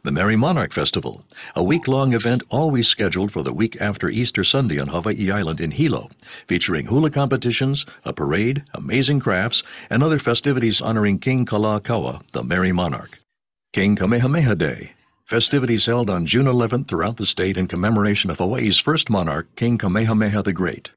The Merry Monarch Festival, a week-long event always scheduled for the week after Easter Sunday on Hawaii Island in Hilo, featuring hula competitions, a parade, amazing crafts, and other festivities honoring King Kalakaua, the Merry Monarch. King Kamehameha Day, festivities held on June 11th throughout the state in commemoration of Hawaii's first monarch, King Kamehameha the Great.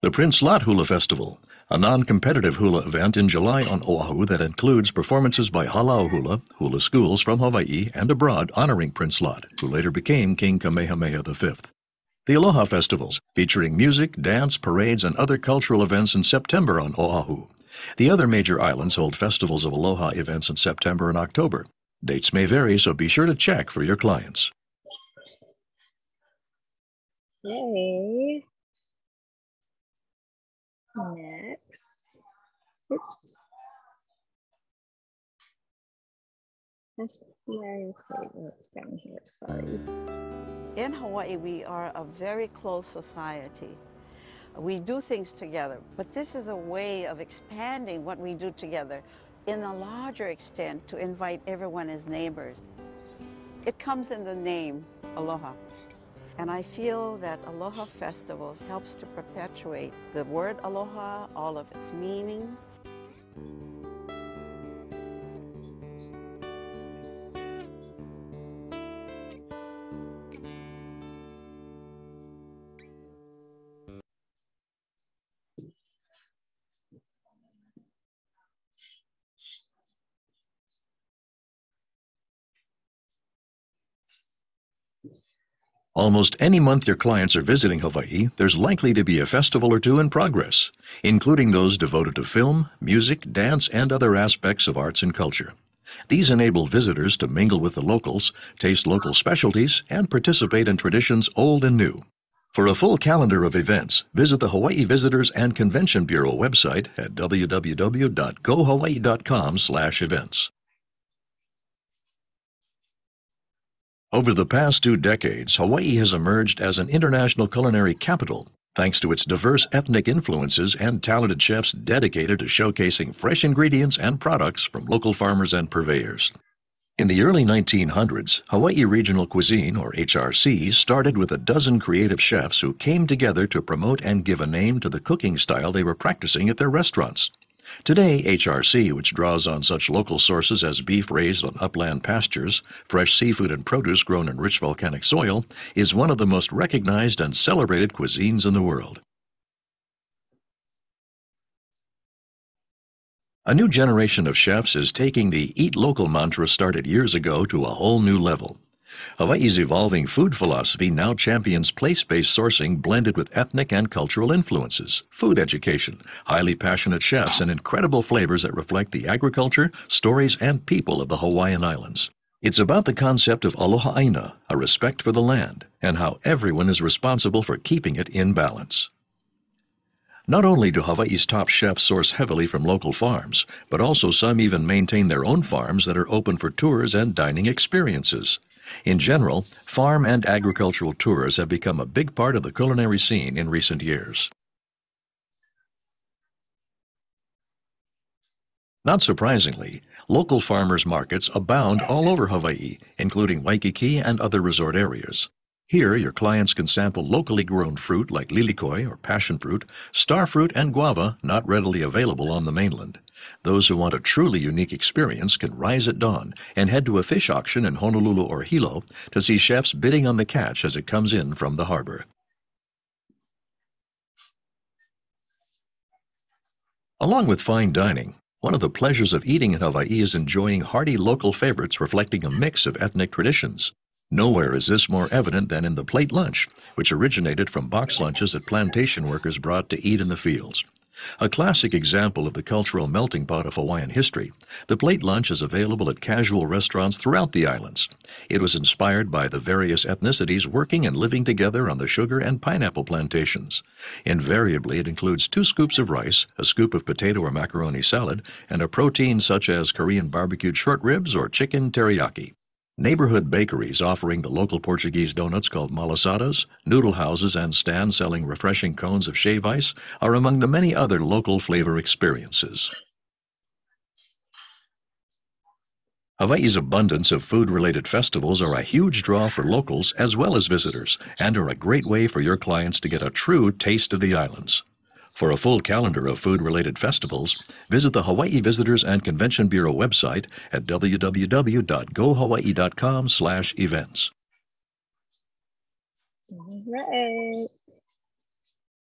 The Prince Lot Hula Festival, a non-competitive hula event in July on Oahu that includes performances by halau hula schools from Hawaii and abroad honoring Prince Lot, who later became King Kamehameha V. The Aloha Festivals, featuring music, dance, parades, and other cultural events in September on Oahu. The other major islands hold festivals of Aloha events in September and October. Dates may vary, so be sure to check for your clients. Okay. Next. Oops. SPI, what's down here? Sorry. In Hawaii, we are a very close society. We do things together, but this is a way of expanding what we do together in a larger extent to invite everyone as neighbors. It comes in the name, Aloha. And I feel that Aloha Festivals helps to perpetuate the word Aloha, all of its meaning. Almost any month your clients are visiting Hawaii, there's likely to be a festival or two in progress, including those devoted to film, music, dance, and other aspects of arts and culture. These enable visitors to mingle with the locals, taste local specialties, and participate in traditions old and new. For a full calendar of events, visit the Hawaii Visitors and Convention Bureau website at www.gohawaii.com/events. Over the past 2 decades, Hawaii has emerged as an international culinary capital thanks to its diverse ethnic influences and talented chefs dedicated to showcasing fresh ingredients and products from local farmers and purveyors. In the early 1900s, Hawaii Regional Cuisine, or HRC, started with a dozen creative chefs who came together to promote and give a name to the cooking style they were practicing at their restaurants. Today, HRC, which draws on such local sources as beef raised on upland pastures, fresh seafood and produce grown in rich volcanic soil, is one of the most recognized and celebrated cuisines in the world. A new generation of chefs is taking the Eat Local mantra started years ago to a whole new level. Hawaii's evolving food philosophy now champions place-based sourcing blended with ethnic and cultural influences, food education, highly passionate chefs, and incredible flavors that reflect the agriculture, stories, and people of the Hawaiian Islands. It's about the concept of aloha aina, a respect for the land, and how everyone is responsible for keeping it in balance. Not only do Hawaii's top chefs source heavily from local farms, but also some even maintain their own farms that are open for tours and dining experiences. In general, farm and agricultural tours have become a big part of the culinary scene in recent years. Not surprisingly, local farmers' markets abound all over Hawaii, including Waikiki and other resort areas. Here, your clients can sample locally grown fruit like lilikoi or passion fruit, star fruit, and guava not readily available on the mainland. Those who want a truly unique experience can rise at dawn and head to a fish auction in Honolulu or Hilo to see chefs bidding on the catch as it comes in from the harbor. Along with fine dining, one of the pleasures of eating in Hawaii is enjoying hearty local favorites reflecting a mix of ethnic traditions. Nowhere is this more evident than in the plate lunch, which originated from box lunches that plantation workers brought to eat in the fields. A classic example of the cultural melting pot of Hawaiian history, the plate lunch is available at casual restaurants throughout the islands. It was inspired by the various ethnicities working and living together on the sugar and pineapple plantations. Invariably, it includes 2 scoops of rice, a scoop of potato or macaroni salad, and a protein such as Korean barbecued short ribs or chicken teriyaki. Neighborhood bakeries offering the local Portuguese donuts called malasadas, noodle houses, and stands selling refreshing cones of shave ice are among the many other local flavor experiences. Hawaii's abundance of food-related festivals are a huge draw for locals as well as visitors, and are a great way for your clients to get a true taste of the islands. For a full calendar of food-related festivals, visit the Hawaii Visitors and Convention Bureau website at www.gohawaii.com/events. All right.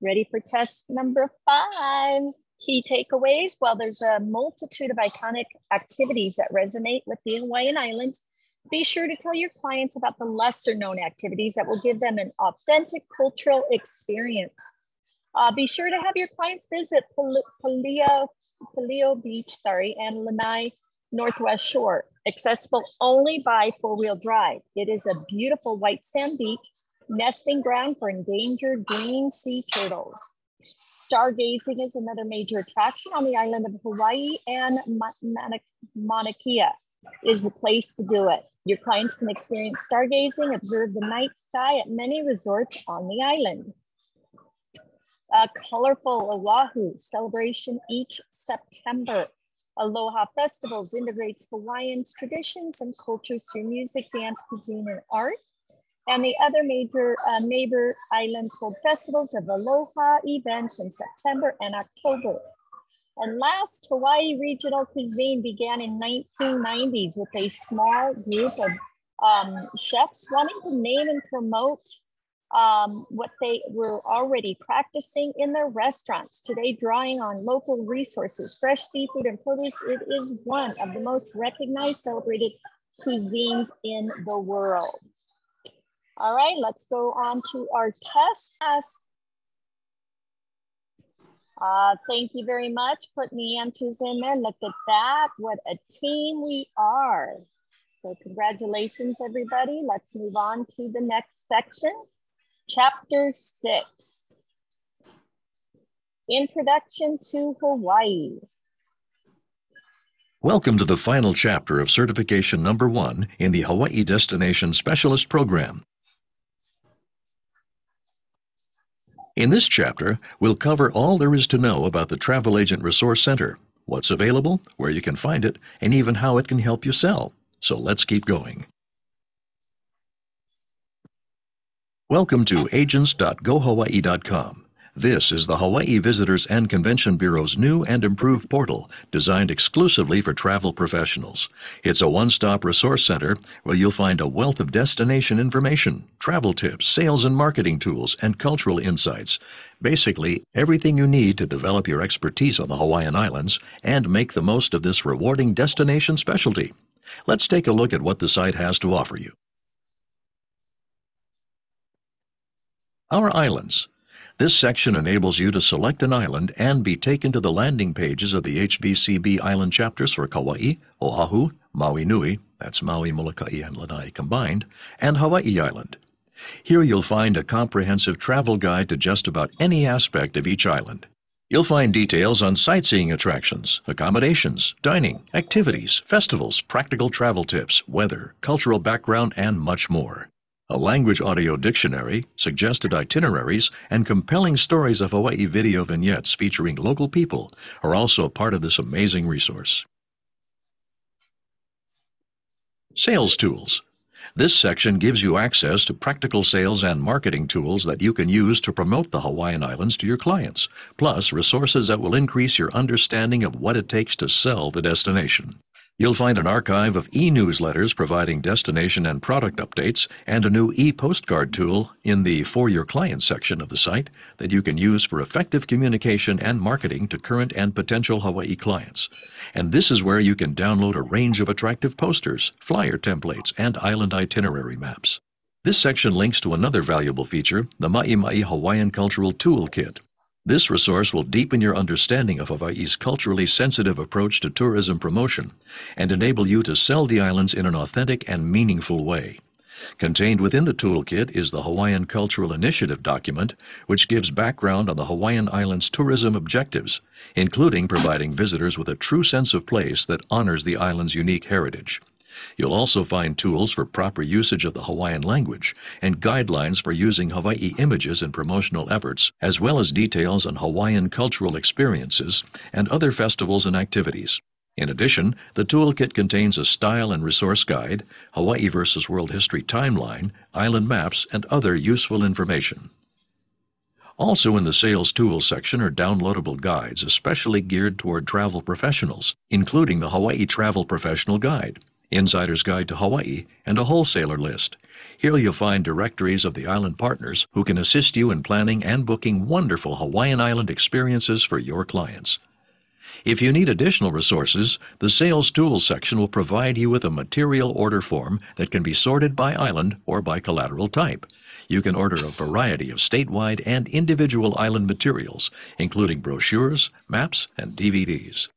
Ready for test number 5. Key takeaways. While there's a multitude of iconic activities that resonate with the Hawaiian Islands, be sure to tell your clients about the lesser known activities that will give them an authentic cultural experience. Be sure to have your clients visit Palio Beach, and Lanai Northwest Shore, accessible only by 4-wheel drive. It is a beautiful white sand beach nesting ground for endangered green sea turtles. Stargazing is another major attraction on the island of Hawaii, and Mauna Kea is the place to do it. Your clients can experience stargazing, observe the night sky at many resorts on the island. A colorful Oahu celebration each September. Aloha Festivals integrates Hawaiians' traditions and cultures through music, dance, cuisine, and art. And the other major neighbor islands hold festivals of Aloha events in September and October. And last, Hawaii regional cuisine began in 1990s with a small group of chefs wanting to name and promote what they were already practicing in their restaurants. Today, drawing on local resources, fresh seafood and produce, it is one of the most recognized, celebrated cuisines in the world. All right, let's go on to our test. Thank you very much. Putting the answers in there. Look at that. What a team we are. So congratulations, everybody. Let's move on to the next section. Chapter 6. Introduction to Hawaii. Welcome to the final chapter of Certification Number 1 in the Hawaii Destination Specialist Program. In this chapter, we'll cover all there is to know about the Travel Agent Resource Center, what's available, where you can find it, and even how it can help you sell. So let's keep going. Welcome to agents.gohawaii.com. This is the Hawaii Visitors and Convention Bureau's new and improved portal designed exclusively for travel professionals. It's a one-stop resource center where you'll find a wealth of destination information, travel tips, sales and marketing tools, and cultural insights. Basically, everything you need to develop your expertise on the Hawaiian Islands and make the most of this rewarding destination specialty. Let's take a look at what the site has to offer you. Our Islands. This section enables you to select an island and be taken to the landing pages of the HBCB island chapters for Kauai, Oahu, Maui Nui, that's Maui, Molokai, and Lanai combined, and Hawaii Island. Here you'll find a comprehensive travel guide to just about any aspect of each island. You'll find details on sightseeing attractions, accommodations, dining, activities, festivals, practical travel tips, weather, cultural background, and much more. A language audio dictionary, suggested itineraries, and compelling stories of Hawaii video vignettes featuring local people are also a part of this amazing resource. Sales Tools. This section gives you access to practical sales and marketing tools that you can use to promote the Hawaiian Islands to your clients, plus resources that will increase your understanding of what it takes to sell the destination. You'll find an archive of e-newsletters providing destination and product updates and a new e-postcard tool in the For Your Clients section of the site that you can use for effective communication and marketing to current and potential Hawaii clients. And this is where you can download a range of attractive posters, flyer templates, and island itinerary maps. This section links to another valuable feature, the Ma'i Hawaiian Cultural Toolkit. This resource will deepen your understanding of Hawaii's culturally sensitive approach to tourism promotion and enable you to sell the islands in an authentic and meaningful way. Contained within the toolkit is the Hawaiian Cultural Initiative document, which gives background on the Hawaiian Islands' tourism objectives, including providing visitors with a true sense of place that honors the island's unique heritage. You'll also find tools for proper usage of the Hawaiian language and guidelines for using Hawaii images in promotional efforts, as well as details on Hawaiian cultural experiences and other festivals and activities. In addition, the toolkit contains a style and resource guide, Hawaii versus World History timeline, island maps, and other useful information. Also in the Sales Tools section are downloadable guides especially geared toward travel professionals, including the Hawaii Travel Professional Guide, Insider's Guide to Hawaii, and a wholesaler list. Here you'll find directories of the island partners who can assist you in planning and booking wonderful Hawaiian Island experiences for your clients. If you need additional resources, the Sales Tools section will provide you with a material order form that can be sorted by island or by collateral type. You can order a variety of statewide and individual island materials, including brochures, maps, and DVDs.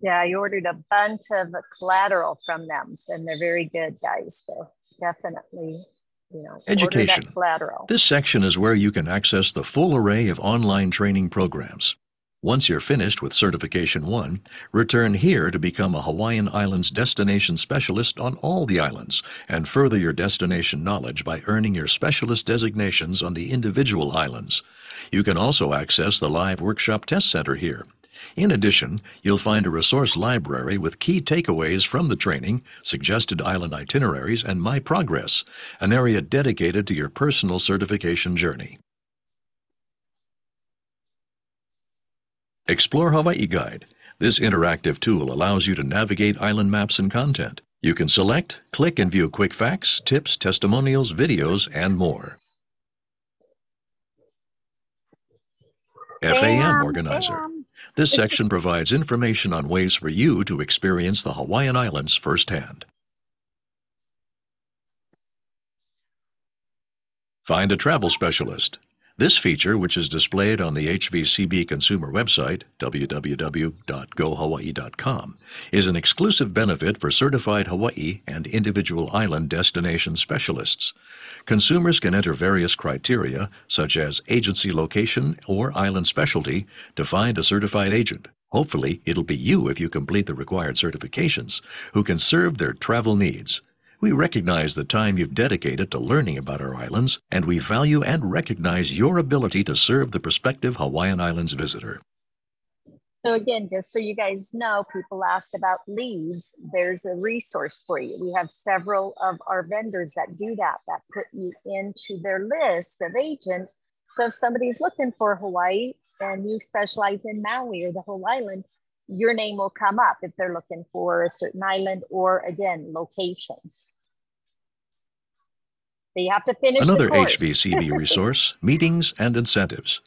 Yeah, I ordered a bunch of collateral from them, and they're very good, guys. So definitely you know, order Education. that collateral. This section is where you can access the full array of online training programs. Once you're finished with Certification 1, return here to become a Hawaiian Islands destination specialist on all the islands and further your destination knowledge by earning your specialist designations on the individual islands. You can also access the live workshop test center here. In addition, you'll find a resource library with key takeaways from the training, suggested island itineraries, and My Progress, an area dedicated to your personal certification journey. Explore Hawaii Guide. This interactive tool allows you to navigate island maps and content. You can select, click, and view quick facts, tips, testimonials, videos, and more. FAM Organizer. This section provides information on ways for you to experience the Hawaiian Islands firsthand. Find a travel specialist. This feature, which is displayed on the HVCB consumer website, www.gohawaii.com, is an exclusive benefit for certified Hawaii and individual island destination specialists. Consumers can enter various criteria, such as agency location or island specialty, to find a certified agent. Hopefully, it'll be you if you complete the required certifications, who can serve their travel needs. We recognize the time you've dedicated to learning about our islands, and we value and recognize your ability to serve the prospective Hawaiian Islands visitor. So again, just so you guys know, people asked about leads. There's a resource for you. We have several of our vendors that do that put you into their list of agents. So if somebody's looking for Hawaii and you specialize in Maui or the whole island, your name will come up if they're looking for a certain island or, again, locations. But you have to finish Another the course. HVCB resource, meetings and incentives.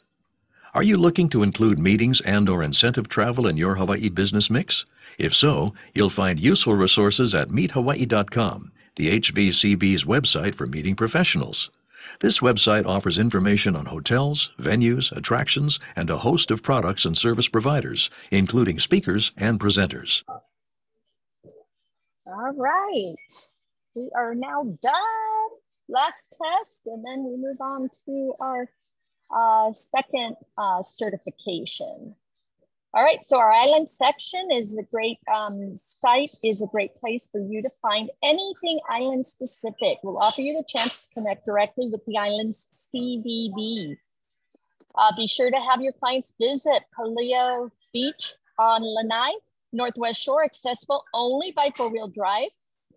Are you looking to include meetings and/or incentive travel in your Hawaii business mix? If so, you'll find useful resources at meethawaii.com, the HVCB's website for meeting professionals. This website offers information on hotels, venues, attractions, and a host of products and service providers, including speakers and presenters. All right, we are now done. Last test, and then we move on to our second certification. All right, so our island section is a great site, is a great place for you to find anything island specific. We'll offer you the chance to connect directly with the island's CVB. Be sure to have your clients visit Paleo Beach on Lanai, Northwest Shore, accessible only by 4-wheel drive.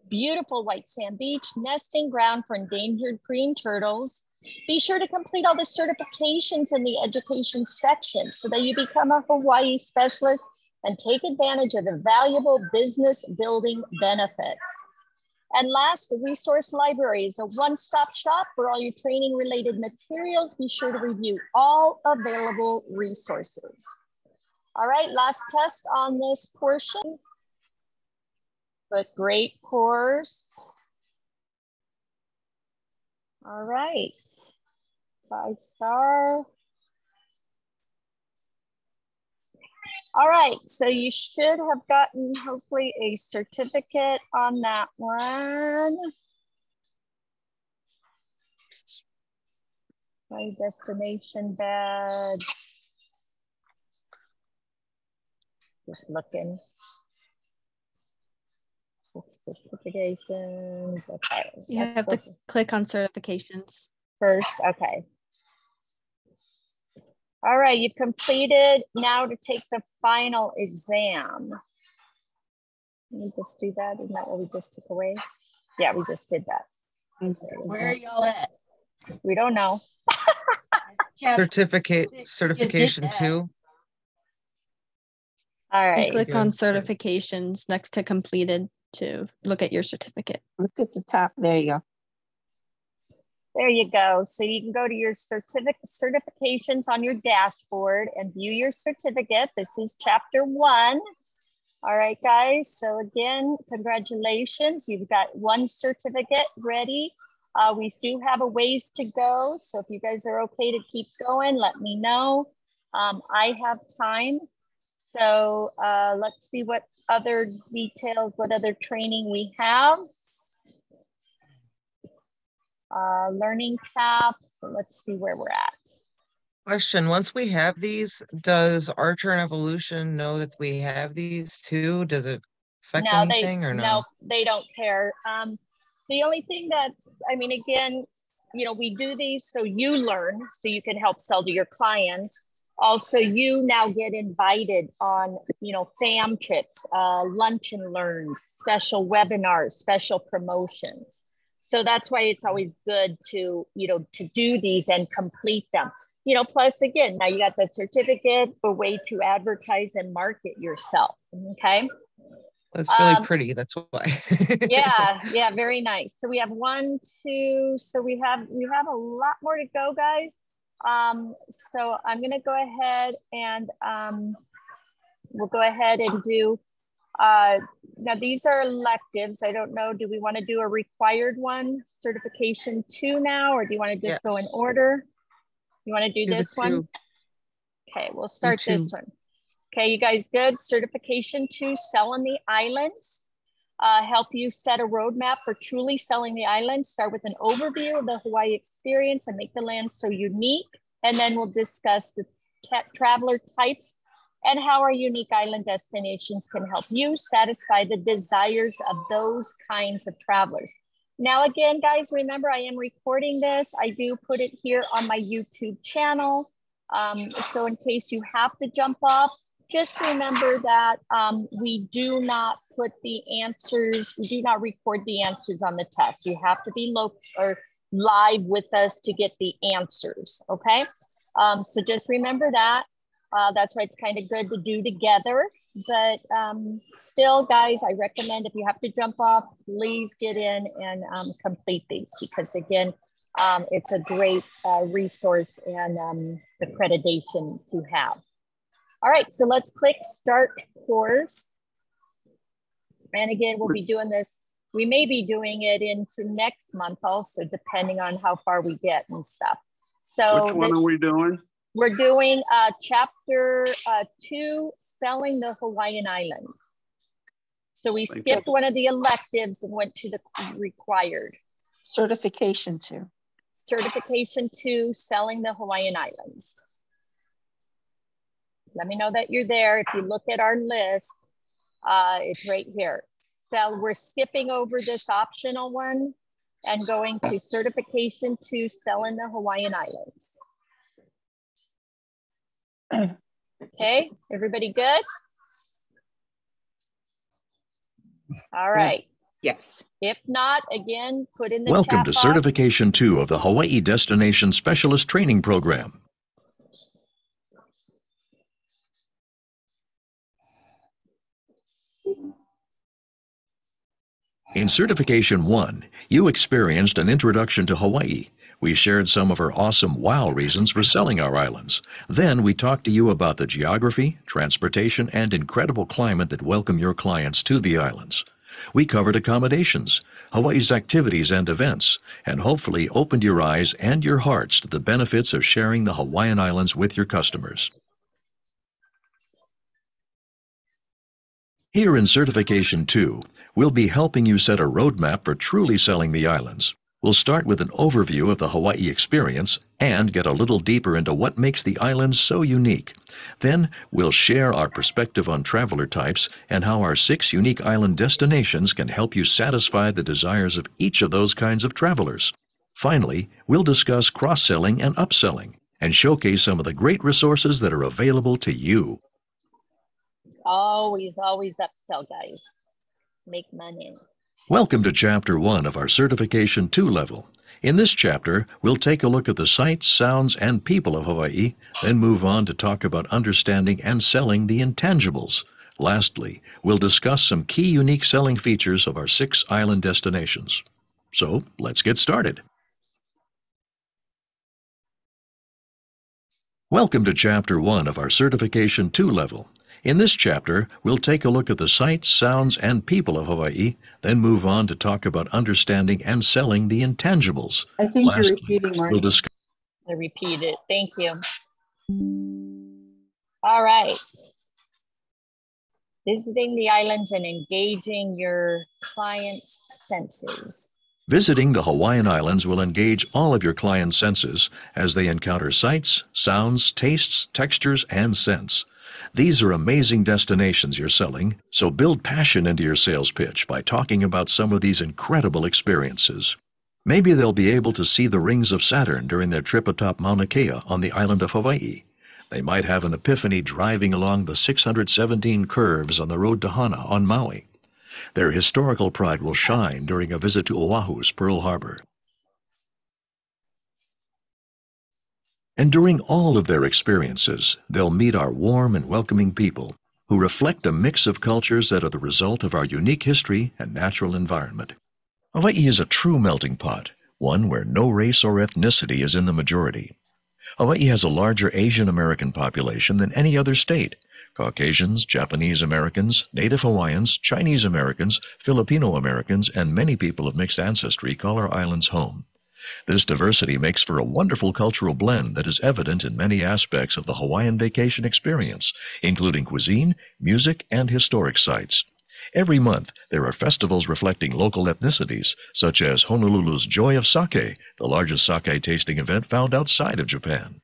Beautiful white sand beach, nesting ground for endangered green turtles. Be sure to complete all the certifications in the education section so that you become a Hawaii specialist and take advantage of the valuable business building benefits. And last, the resource library is a one-stop shop for all your training related materials. Be sure to review all available resources. All right, last test on this portion, but great course. All right, 5-star. All right, so you should have gotten hopefully a certificate on that one. My destination badge. Just looking. Certifications, okay. You have to click on certifications. First, okay. All right, you've completed. Now to take the final exam. Let me just do that. Isn't that what we just took away? Yeah, we just did that. Where are y'all at? We don't know. Certification 2. All right. You click on certifications next to completed to look at your certificate. Look at the top. There you go. There you go. So you can go to your certifications on your dashboard and view your certificate. This is chapter 1. All right, guys. So again, congratulations. You've got 1 certificate ready. We do have a ways to go. So if you guys are okay to keep going, let me know. I have time. So let's see what other details, what other training we have. learning path. So let's see where we're at. Question, once we have these, does Archer and Evolution know that we have these too? Does it affect anything or no? No, they don't care. The only thing that, I mean, again, you know, we do these so you learn, so you can help sell to your clients. Also, you now get invited on, you know, fam trips, lunch and learns, special webinars, special promotions. So that's why it's always good to, you know, to do these and complete them. You know, plus again, now you got the certificate, a way to advertise and market yourself. Okay. It's really pretty. That's why. yeah, very nice. So we have 1, 2. So we have a lot more to go, guys. So I'm gonna go ahead and we'll go ahead and do. Now these are electives. I don't know. Do we want to do a required one, certification 2 now, or do you want to just go in order? You want to do this one? Okay, we'll start this one. Okay, you guys good? Certification 2, selling the islands. Help you set a roadmap for truly selling the island. Start with an overview of the Hawaii experience and make the land so unique. And then we'll discuss the traveler types and how our unique island destinations can help you satisfy the desires of those kinds of travelers. Now, again, guys, remember I am recording this. I do put it here on my YouTube channel. So in case you have to jump off, just remember that we do not put the answers, we do not record the answers on the test. You have to be local or live with us to get the answers, okay? So just remember that. That's why it's kind of good to do together. But still, guys, I recommend if you have to jump off, please get in and complete these because again, it's a great resource and accreditation to have. All right, so let's click start course. And again, we'll be doing this. We may be doing it into next month also, depending on how far we get and stuff. So which one are we doing? We're doing chapter 2, selling the Hawaiian Islands. So we skipped one of the electives and went to the required. Certification 2. Certification 2, selling the Hawaiian Islands. Let me know that you're there. If you look at our list, it's right here. So we're skipping over this optional one and going to certification 2, selling the Hawaiian Islands. Okay, everybody good? All right. Yes. If not, again, put in the Welcome chat to box. Certification 2 of the Hawaii Destination Specialist Training Program. In Certification 1, you experienced an introduction to Hawaii. We shared some of our awesome wow reasons for selling our islands. Then we talked to you about the geography, transportation, and incredible climate that welcome your clients to the islands. We covered accommodations, Hawaii's activities and events, and hopefully opened your eyes and your hearts to the benefits of sharing the Hawaiian Islands with your customers. Here in Certification 2, we'll be helping you set a roadmap for truly selling the islands. We'll start with an overview of the Hawaii experience and get a little deeper into what makes the islands so unique. Then we'll share our perspective on traveler types and how our 6 unique island destinations can help you satisfy the desires of each of those kinds of travelers. Finally, we'll discuss cross-selling and upselling and showcase some of the great resources that are available to you. Always upsell, guys. Make money. Welcome to Chapter 1 of our Certification 2 level. In this chapter, we'll take a look at the sights, sounds, and people of Hawaii, then move on to talk about understanding and selling the intangibles. Lastly, we'll discuss some key unique selling features of our 6 island destinations. So, let's get started. Welcome to Chapter 1 of our Certification 2 level. In this chapter, we'll take a look at the sights, sounds, and people of Hawaii, then move on to talk about understanding and selling the intangibles. I think you're repeating, Mark. I repeat it. Thank you. All right. Visiting the islands and engaging your clients' senses. Visiting the Hawaiian Islands will engage all of your clients' senses as they encounter sights, sounds, tastes, textures, and scents. These are amazing destinations you're selling, so build passion into your sales pitch by talking about some of these incredible experiences. Maybe they'll be able to see the rings of Saturn during their trip atop Mauna Kea on the island of Hawaii. They might have an epiphany driving along the 617 curves on the road to Hana on Maui. Their historical pride will shine during a visit to Oahu's Pearl Harbor. And during all of their experiences, they'll meet our warm and welcoming people who reflect a mix of cultures that are the result of our unique history and natural environment. Hawaii is a true melting pot, one where no race or ethnicity is in the majority. Hawaii has a larger Asian American population than any other state. Caucasians, Japanese Americans, Native Hawaiians, Chinese Americans, Filipino Americans, and many people of mixed ancestry call our islands home. This diversity makes for a wonderful cultural blend that is evident in many aspects of the Hawaiian vacation experience, including cuisine, music, and historic sites. Every month, there are festivals reflecting local ethnicities, such as Honolulu's Joy of Sake, the largest sake tasting event found outside of Japan.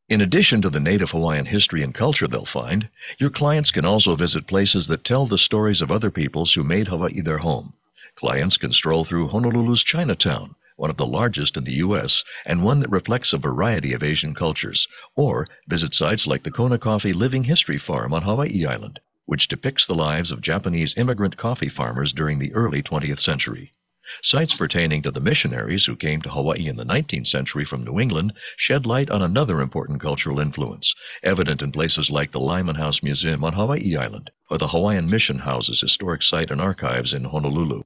In addition to the native Hawaiian history and culture they'll find, your clients can also visit places that tell the stories of other peoples who made Hawaii their home. Clients can stroll through Honolulu's Chinatown, one of the largest in the U.S., and one that reflects a variety of Asian cultures, or visit sites like the Kona Coffee Living History Farm on Hawaii Island, which depicts the lives of Japanese immigrant coffee farmers during the early 20th century. Sites pertaining to the missionaries who came to Hawaii in the 19th century from New England shed light on another important cultural influence, evident in places like the Lyman House Museum on Hawaii Island, or the Hawaiian Mission House's historic site and archives in Honolulu.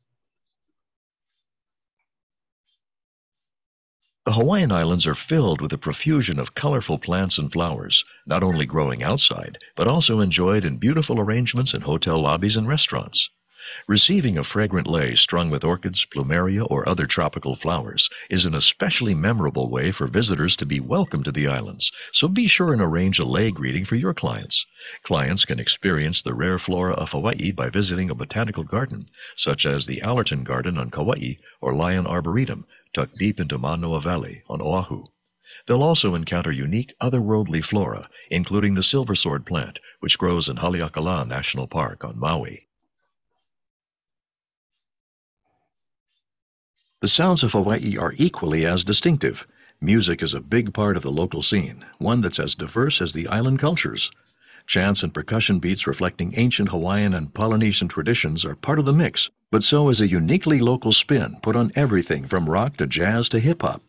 The Hawaiian Islands are filled with a profusion of colorful plants and flowers, not only growing outside, but also enjoyed in beautiful arrangements in hotel lobbies and restaurants. Receiving a fragrant lei strung with orchids, plumeria, or other tropical flowers is an especially memorable way for visitors to be welcomed to the islands, so be sure and arrange a lei greeting for your clients. Clients can experience the rare flora of Hawaii by visiting a botanical garden, such as the Allerton Garden on Kauai or Lion Arboretum, tucked deep into Manoa Valley on Oahu. They'll also encounter unique otherworldly flora, including the silver sword plant, which grows in Haleakala National Park on Maui. The sounds of Hawaii are equally as distinctive. Music is a big part of the local scene, one that's as diverse as the island cultures. Chants and percussion beats reflecting ancient Hawaiian and Polynesian traditions are part of the mix, but so is a uniquely local spin put on everything from rock to jazz to hip-hop.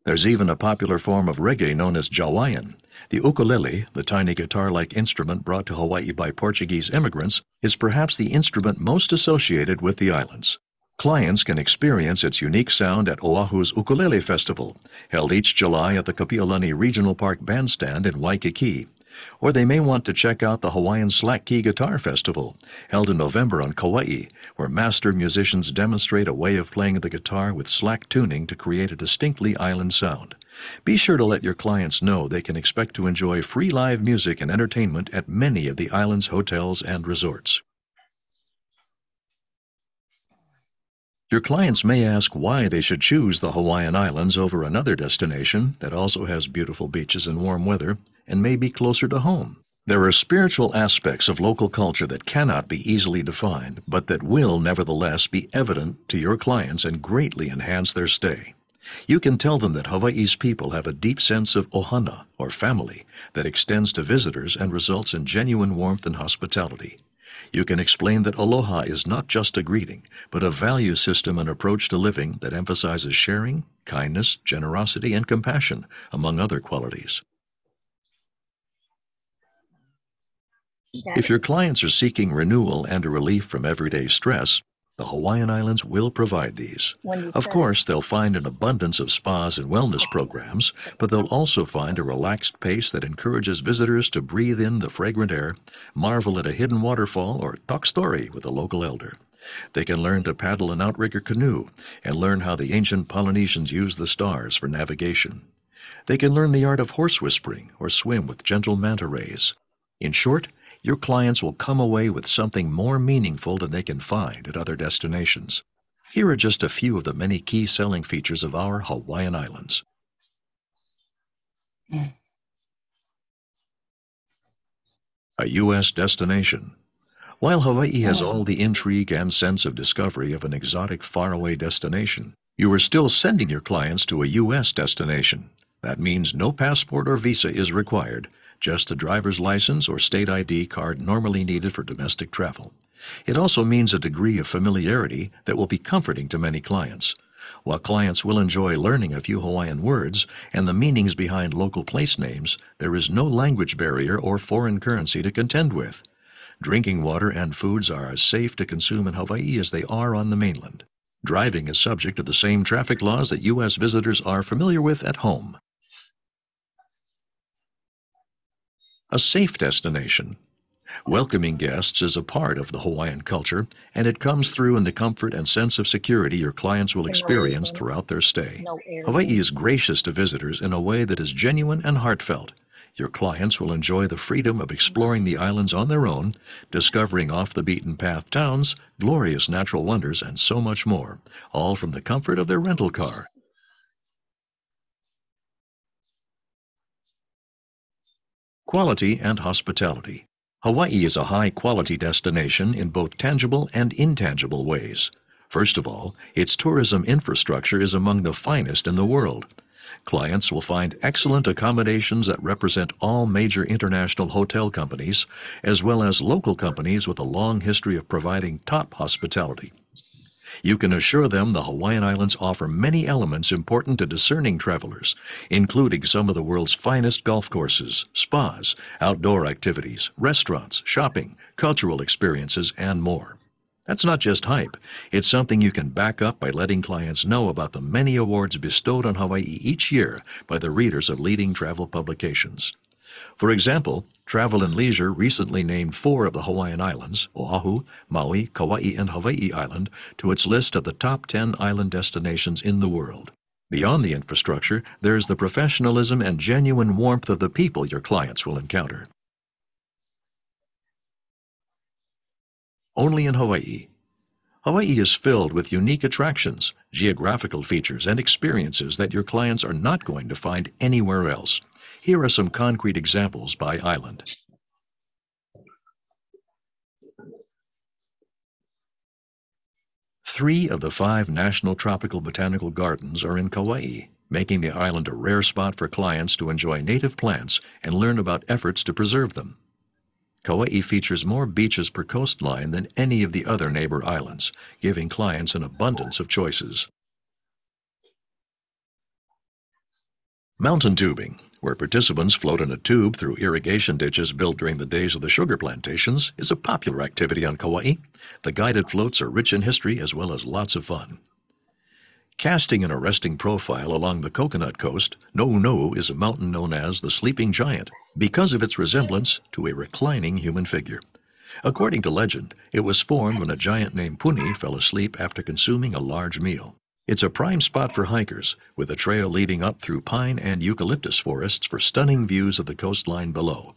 There's even a popular form of reggae known as Jawaiian. The ukulele, the tiny guitar-like instrument brought to Hawaii by Portuguese immigrants, is perhaps the instrument most associated with the islands. Clients can experience its unique sound at Oahu's Ukulele Festival, held each July at the Kapiolani Regional Park Bandstand in Waikiki. Or they may want to check out the Hawaiian Slack Key Guitar Festival, held in November on Kauai, where master musicians demonstrate a way of playing the guitar with slack tuning to create a distinctly island sound. Be sure to let your clients know they can expect to enjoy free live music and entertainment at many of the island's hotels and resorts. Your clients may ask why they should choose the Hawaiian Islands over another destination that also has beautiful beaches and warm weather and may be closer to home. There are spiritual aspects of local culture that cannot be easily defined, but that will nevertheless be evident to your clients and greatly enhance their stay. You can tell them that Hawaii's people have a deep sense of ohana, or family, that extends to visitors and results in genuine warmth and hospitality. You can explain that aloha is not just a greeting, but a value system and approach to living that emphasizes sharing, kindness, generosity, and compassion, among other qualities. If your clients are seeking renewal and a relief from everyday stress, the Hawaiian Islands will provide these. Of course, they'll find an abundance of spas and wellness programs, but they'll also find a relaxed pace that encourages visitors to breathe in the fragrant air, marvel at a hidden waterfall, or talk story with a local elder. They can learn to paddle an outrigger canoe and learn how the ancient Polynesians used the stars for navigation. They can learn the art of horse whispering or swim with gentle manta rays. In short, your clients will come away with something more meaningful than they can find at other destinations. Here are just a few of the many key selling features of our Hawaiian Islands. A U.S. destination. While Hawaii has all the intrigue and sense of discovery of an exotic faraway destination, you are still sending your clients to a U.S. destination. That means no passport or visa is required, just a driver's license or state ID card normally needed for domestic travel. It also means a degree of familiarity that will be comforting to many clients. While clients will enjoy learning a few Hawaiian words and the meanings behind local place names, there is no language barrier or foreign currency to contend with. Drinking water and foods are as safe to consume in Hawaii as they are on the mainland. Driving is subject to the same traffic laws that U.S. visitors are familiar with at home. A safe destination. Welcoming guests is a part of the Hawaiian culture, and it comes through in the comfort and sense of security your clients will experience throughout their stay. Hawaii is gracious to visitors in a way that is genuine and heartfelt. Your clients will enjoy the freedom of exploring the islands on their own, discovering off-the-beaten-path towns, glorious natural wonders, and so much more, all from the comfort of their rental car. Quality and hospitality. Hawaii is a high-quality destination in both tangible and intangible ways. First of all, its tourism infrastructure is among the finest in the world. Clients will find excellent accommodations that represent all major international hotel companies, as well as local companies with a long history of providing top hospitality. You can assure them the Hawaiian Islands offer many elements important to discerning travelers, including some of the world's finest golf courses, spas, outdoor activities, restaurants, shopping, cultural experiences, and more. That's not just hype. It's something you can back up by letting clients know about the many awards bestowed on Hawaii each year by the readers of leading travel publications. For example, Travel and Leisure recently named 4 of the Hawaiian Islands, Oahu, Maui, Kauai, and Hawaii Island, to its list of the top 10 island destinations in the world. Beyond the infrastructure, there's the professionalism and genuine warmth of the people your clients will encounter. Only in Hawaii. Hawaii is filled with unique attractions, geographical features, and experiences that your clients are not going to find anywhere else. Here are some concrete examples by island. Three of the 5 national tropical botanical gardens are in Kauai, making the island a rare spot for clients to enjoy native plants and learn about efforts to preserve them. Kauai features more beaches per coastline than any of the other neighbor islands, giving clients an abundance of choices. Mountain tubing, where participants float in a tube through irrigation ditches built during the days of the sugar plantations, is a popular activity on Kauai. The guided floats are rich in history as well as lots of fun. Casting an arresting profile along the Coconut Coast, No is a mountain known as the Sleeping Giant because of its resemblance to a reclining human figure. According to legend, it was formed when a giant named Puni fell asleep after consuming a large meal. It's a prime spot for hikers, with a trail leading up through pine and eucalyptus forests for stunning views of the coastline below.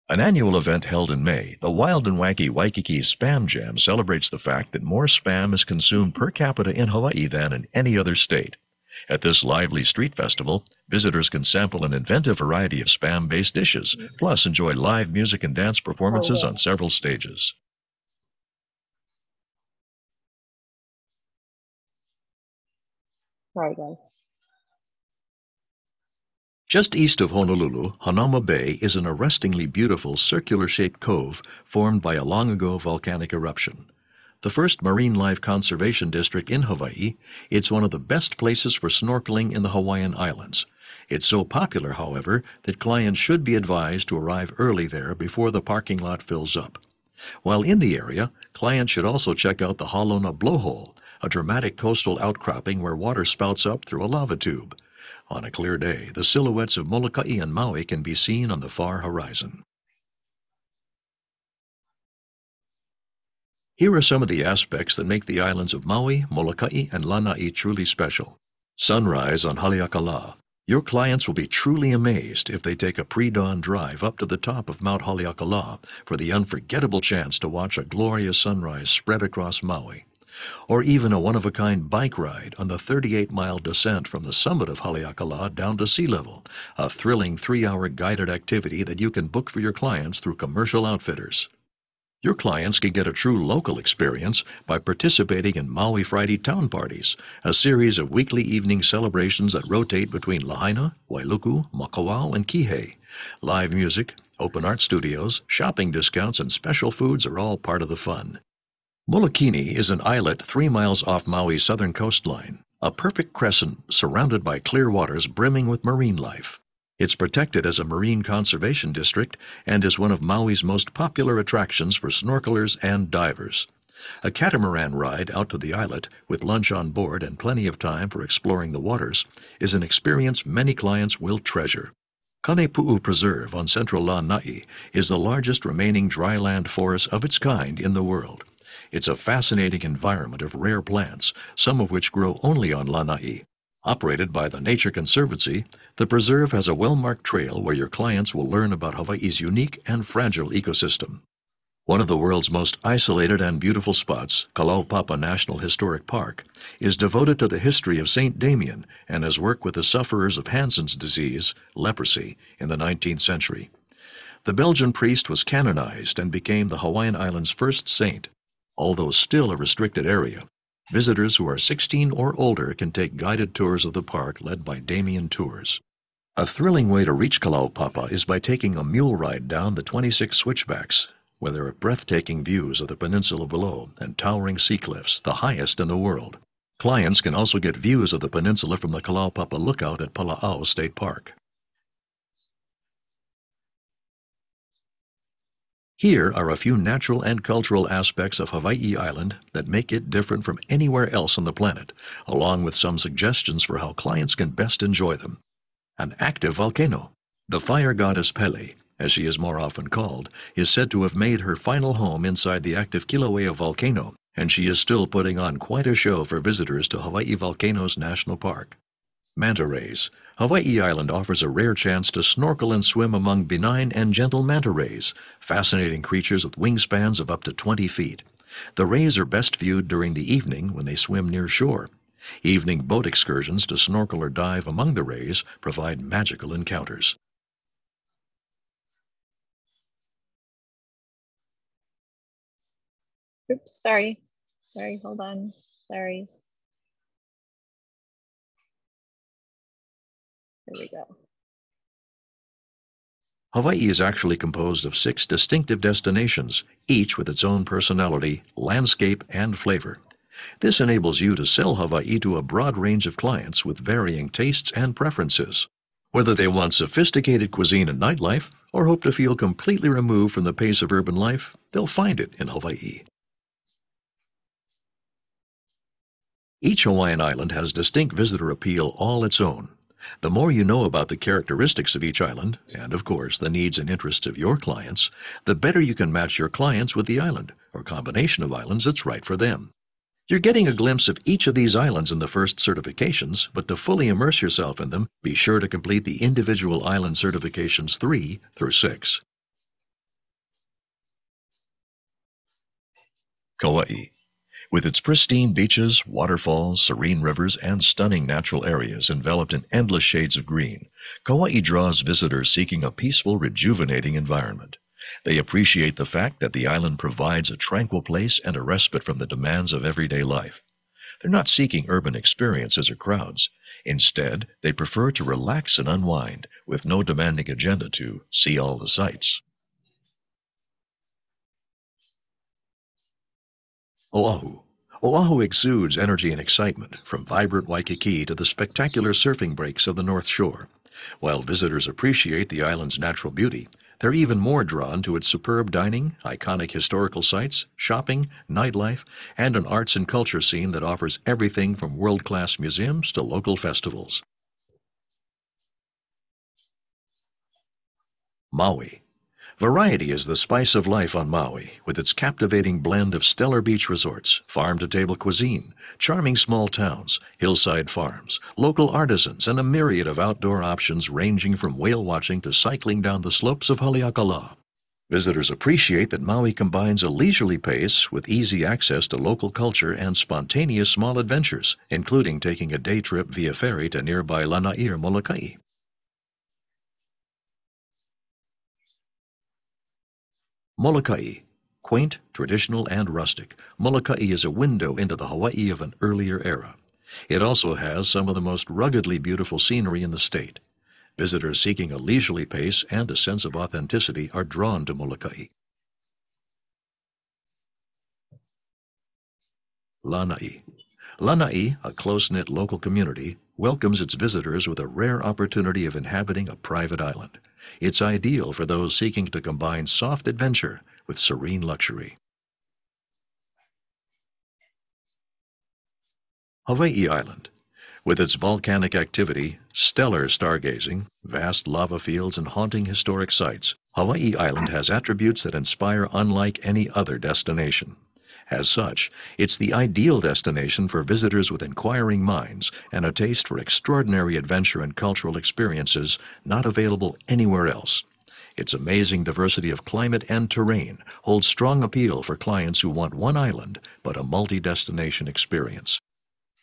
An annual event held in May, the Wild and Wacky Waikiki Spam Jam celebrates the fact that more spam is consumed per capita in Hawaii than in any other state. At this lively street festival, visitors can sample an inventive variety of spam-based dishes, plus enjoy live music and dance performances on several stages. Sorry, guys. Just east of Honolulu, Hanauma Bay is an arrestingly beautiful circular-shaped cove formed by a long-ago volcanic eruption. The first marine life conservation district in Hawaii, it's one of the best places for snorkeling in the Hawaiian Islands. It's so popular, however, that clients should be advised to arrive early there before the parking lot fills up. While in the area, clients should also check out the Halona Blowhole, a dramatic coastal outcropping where water spouts up through a lava tube. On a clear day, the silhouettes of Molokai and Maui can be seen on the far horizon. Here are some of the aspects that make the islands of Maui, Molokai, and Lanai truly special. Sunrise on Haleakala. Your clients will be truly amazed if they take a pre-dawn drive up to the top of Mount Haleakala for the unforgettable chance to watch a glorious sunrise spread across Maui, or even a one-of-a-kind bike ride on the 38-mile descent from the summit of Haleakala down to sea level, a thrilling 3-hour guided activity that you can book for your clients through commercial outfitters. Your clients can get a true local experience by participating in Maui Friday Town Parties, a series of weekly evening celebrations that rotate between Lahaina, Wailuku, Makawao, and Kihei. Live music, open art studios, shopping discounts, and special foods are all part of the fun. Molokini is an islet 3 miles off Maui's southern coastline, a perfect crescent surrounded by clear waters brimming with marine life. It's protected as a marine conservation district and is one of Maui's most popular attractions for snorkelers and divers. A catamaran ride out to the islet, with lunch on board and plenty of time for exploring the waters, is an experience many clients will treasure. Kanepu'u Preserve on central Lanai is the largest remaining dryland forest of its kind in the world. It's a fascinating environment of rare plants, some of which grow only on Lanai. Operated by the Nature Conservancy, the preserve has a well-marked trail where your clients will learn about Hawaii's unique and fragile ecosystem. One of the world's most isolated and beautiful spots, Kalaupapa National Historic Park, is devoted to the history of St. Damien and has worked with the sufferers of Hansen's disease, leprosy, in the 19th century. The Belgian priest was canonized and became the Hawaiian Islands' first saint. Although still a restricted area, visitors who are 16 or older can take guided tours of the park led by Damien Tours. A thrilling way to reach Kalaupapa is by taking a mule ride down the 26 switchbacks, where there are breathtaking views of the peninsula below and towering sea cliffs, the highest in the world. Clients can also get views of the peninsula from the Kalaupapa Lookout at Pala'au State Park. Here are a few natural and cultural aspects of Hawaii Island that make it different from anywhere else on the planet, along with some suggestions for how clients can best enjoy them. An active volcano. The fire goddess Pele, as she is more often called, is said to have made her final home inside the active Kilauea volcano, and she is still putting on quite a show for visitors to Hawaii Volcanoes National Park. Manta rays. Hawaii Island offers a rare chance to snorkel and swim among benign and gentle manta rays, fascinating creatures with wingspans of up to 20 feet. The rays are best viewed during the evening when they swim near shore. Evening boat excursions to snorkel or dive among the rays provide magical encounters. Oops, sorry, hold on, sorry. There we go. Hawaii is actually composed of 6 distinctive destinations, each with its own personality, landscape, and flavor. This enables you to sell Hawaii to a broad range of clients with varying tastes and preferences. Whether they want sophisticated cuisine and nightlife, or hope to feel completely removed from the pace of urban life, they'll find it in Hawaii. Each Hawaiian island has distinct visitor appeal all its own. The more you know about the characteristics of each island, and of course the needs and interests of your clients, the better you can match your clients with the island, or combination of islands that's right for them. You're getting a glimpse of each of these islands in the first certifications, but to fully immerse yourself in them, be sure to complete the individual island certifications 3 through 6. Kauai. With its pristine beaches, waterfalls, serene rivers, and stunning natural areas enveloped in endless shades of green, Kauai draws visitors seeking a peaceful, rejuvenating environment. They appreciate the fact that the island provides a tranquil place and a respite from the demands of everyday life. They're not seeking urban experiences or crowds. Instead, they prefer to relax and unwind, with no demanding agenda to see all the sights. Oahu. Oahu exudes energy and excitement, from vibrant Waikiki to the spectacular surfing breaks of the North Shore. While visitors appreciate the island's natural beauty, they're even more drawn to its superb dining, iconic historical sites, shopping, nightlife, and an arts and culture scene that offers everything from world-class museums to local festivals. Maui. Variety is the spice of life on Maui, with its captivating blend of stellar beach resorts, farm-to-table cuisine, charming small towns, hillside farms, local artisans, and a myriad of outdoor options ranging from whale watching to cycling down the slopes of Haleakala. Visitors appreciate that Maui combines a leisurely pace with easy access to local culture and spontaneous small adventures, including taking a day trip via ferry to nearby Lanai or Molokai. Molokai. Quaint, traditional, and rustic, Molokai is a window into the Hawaii of an earlier era. It also has some of the most ruggedly beautiful scenery in the state. Visitors seeking a leisurely pace and a sense of authenticity are drawn to Molokai. Lanai. Lanai, a close-knit local community, welcomes its visitors with a rare opportunity of inhabiting a private island. It's ideal for those seeking to combine soft adventure with serene luxury. Hawaii Island. With its volcanic activity, stellar stargazing, vast lava fields, and haunting historic sites, Hawaii Island has attributes that inspire unlike any other destination. As such, it's the ideal destination for visitors with inquiring minds and a taste for extraordinary adventure and cultural experiences not available anywhere else. Its amazing diversity of climate and terrain holds strong appeal for clients who want one island but a multi-destination experience.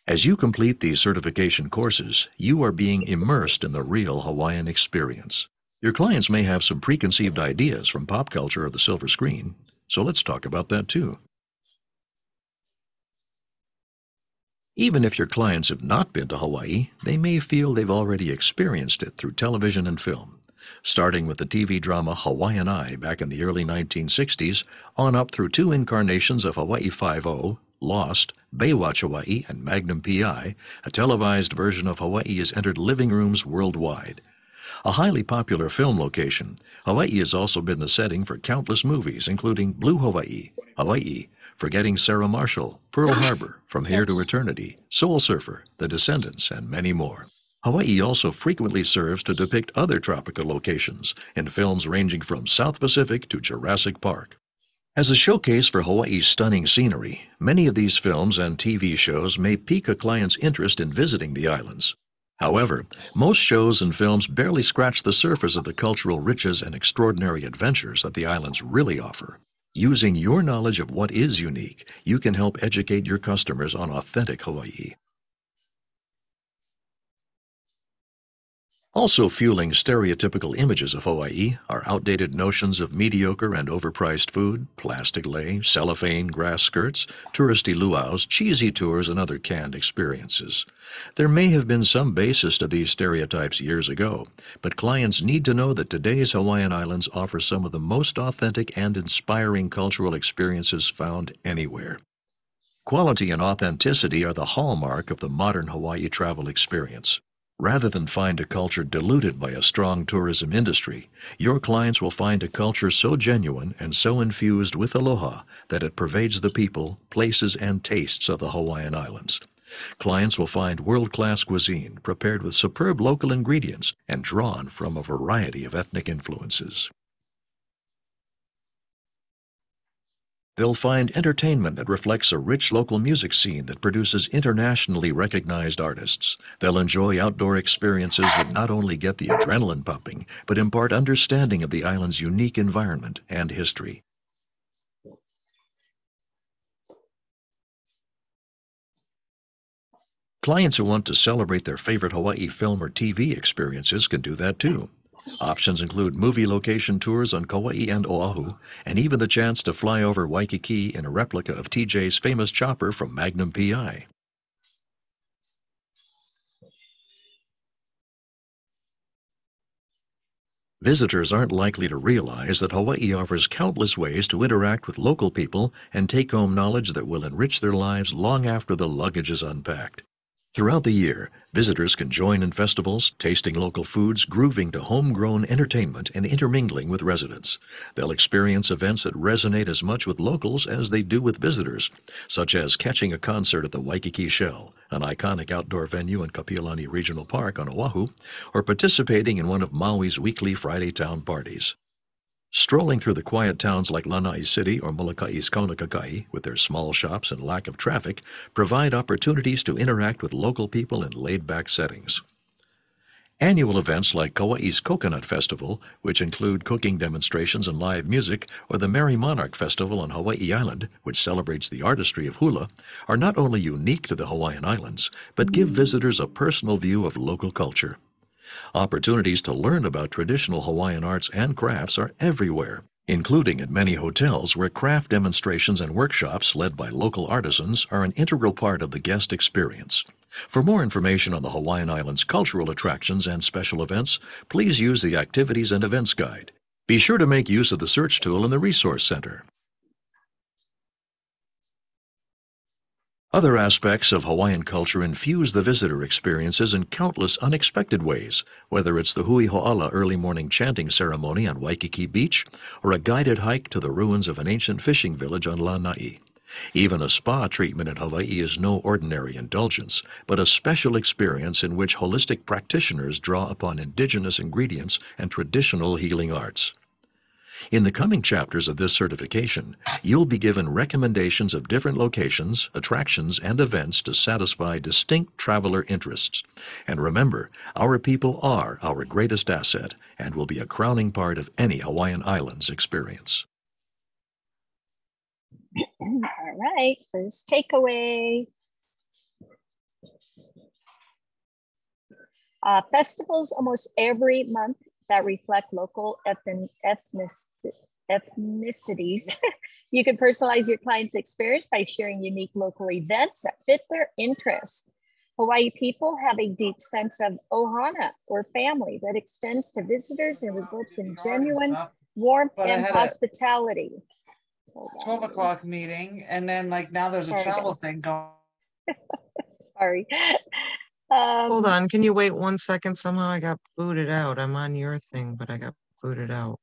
As you complete these certification courses, you are being immersed in the real Hawaiian experience. Your clients may have some preconceived ideas from pop culture or the silver screen, so let's talk about that too. Even if your clients have not been to Hawaii, they may feel they've already experienced it through television and film. Starting with the TV drama Hawaiian Eye back in the early 1960s, on up through 2 incarnations of Hawaii Five-0, Lost, Baywatch Hawaii, and Magnum P.I., a televised version of Hawaii has entered living rooms worldwide. A highly popular film location, Hawaii has also been the setting for countless movies, including Blue Hawaii, Hawaii, Forgetting Sarah Marshall, Pearl Harbor, From Here to Eternity, Soul Surfer, The Descendants, and many more. Hawaii also frequently serves to depict other tropical locations in films ranging from South Pacific to Jurassic Park. As a showcase for Hawaii's stunning scenery, many of these films and TV shows may pique a client's interest in visiting the islands. However, most shows and films barely scratch the surface of the cultural riches and extraordinary adventures that the islands really offer. Using your knowledge of what is unique, you can help educate your customers on authentic Hawaii. Also fueling stereotypical images of Hawaii are outdated notions of mediocre and overpriced food, plastic lei, cellophane grass skirts, touristy luau's, cheesy tours, and other canned experiences. There may have been some basis to these stereotypes years ago, but clients need to know that today's Hawaiian Islands offer some of the most authentic and inspiring cultural experiences found anywhere. Quality and authenticity are the hallmark of the modern Hawaii travel experience. Rather than find a culture diluted by a strong tourism industry, your clients will find a culture so genuine and so infused with aloha that it pervades the people, places, and tastes of the Hawaiian Islands. Clients will find world-class cuisine prepared with superb local ingredients and drawn from a variety of ethnic influences. They'll find entertainment that reflects a rich local music scene that produces internationally recognized artists. They'll enjoy outdoor experiences that not only get the adrenaline pumping, but impart understanding of the island's unique environment and history. Clients who want to celebrate their favorite Hawaii film or TV experiences can do that too. Options include movie location tours on Kauai and Oahu, and even the chance to fly over Waikiki in a replica of TJ's famous chopper from Magnum P.I. Visitors aren't likely to realize that Hawaii offers countless ways to interact with local people and take home knowledge that will enrich their lives long after the luggage is unpacked. Throughout the year, visitors can join in festivals, tasting local foods, grooving to homegrown entertainment, and intermingling with residents. They'll experience events that resonate as much with locals as they do with visitors, such as catching a concert at the Waikiki Shell, an iconic outdoor venue in Kapiolani Regional Park on Oahu, or participating in one of Maui's weekly Friday town parties. Strolling through the quiet towns like Lanai City or Molokai's Kaunakakai, with their small shops and lack of traffic, provide opportunities to interact with local people in laid-back settings. Annual events like Kauai's Coconut Festival, which include cooking demonstrations and live music, or the Merry Monarch Festival on Hawaii Island, which celebrates the artistry of hula, are not only unique to the Hawaiian Islands, but give visitors a personal view of local culture. Opportunities to learn about traditional Hawaiian arts and crafts are everywhere, including at many hotels where craft demonstrations and workshops led by local artisans are an integral part of the guest experience. For more information on the Hawaiian Islands' cultural attractions and special events, please use the Activities and Events Guide. Be sure to make use of the search tool in the Resource Center. Other aspects of Hawaiian culture infuse the visitor experiences in countless unexpected ways, whether it's the Hui Ho'ala early morning chanting ceremony on Waikiki Beach or a guided hike to the ruins of an ancient fishing village on Lanai. Even a spa treatment in Hawaii is no ordinary indulgence, but a special experience in which holistic practitioners draw upon indigenous ingredients and traditional healing arts. In the coming chapters of this certification, you'll be given recommendations of different locations, attractions, and events to satisfy distinct traveler interests. And remember, our people are our greatest asset and will be a crowning part of any Hawaiian Islands experience. All right, first takeaway. Festivals almost every month that reflect local ethnicities. You can personalize your client's experience by sharing unique local events that fit their interests. Hawaii people have a deep sense of ohana, or family, that extends to visitors and results in genuine warmth and hospitality. 12 o'clock meeting, and then like now there's a travel thing going. Sorry. Hold on, can you wait 1 second? Somehow I got booted out. I'm on your thing, but I got booted out.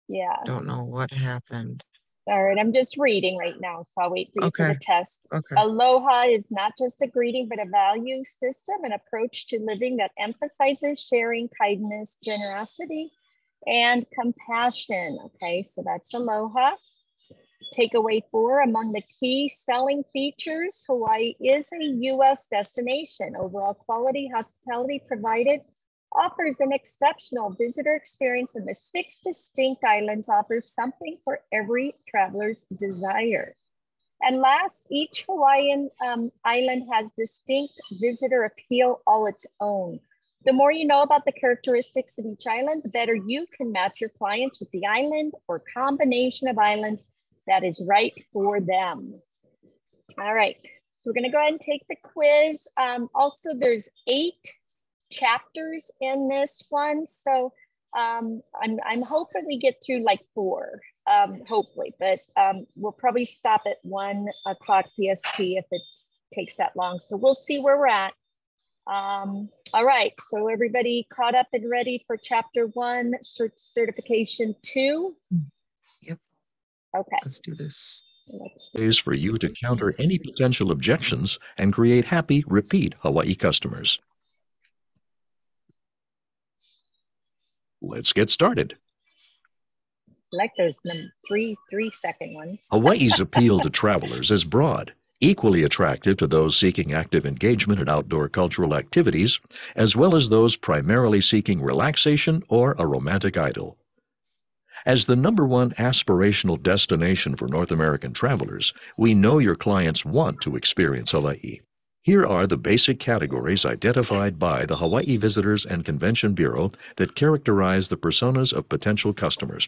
Yeah. Don't know what happened. All right, I'm just reading right now, so I'll wait for you for the test. Okay. Aloha is not just a greeting, but a value system, an approach to living that emphasizes sharing, kindness, generosity, and compassion. Okay, so that's aloha. Takeaway 4, among the key selling features, Hawaii is a U.S. destination. Overall quality hospitality provided offers an exceptional visitor experience, and the 6 distinct islands offers something for every traveler's desire. And last, each Hawaiian island has distinct visitor appeal all its own. The more you know about the characteristics of each island, the better you can match your clients with the island or combination of islands that is right for them. All right, so we're gonna go ahead and take the quiz. Also, there's 8 chapters in this one. So I'm hoping we get through like 4, hopefully, but we'll probably stop at 1 o'clock PST if it takes that long. So we'll see where we're at. All right, so everybody caught up and ready for chapter 1, certification 2? Yep. Okay. Let's do this. Ways for you to counter any potential objections and create happy, repeat Hawaii customers. Let's get started. I like those 3-second ones. Hawaii's appeal to travelers is broad, equally attractive to those seeking active engagement in outdoor cultural activities, as well as those primarily seeking relaxation or a romantic idyll. As the #1 aspirational destination for North American travelers, we know your clients want to experience Hawaii. Here are the basic categories identified by the Hawaii Visitors and Convention Bureau that characterize the personas of potential customers.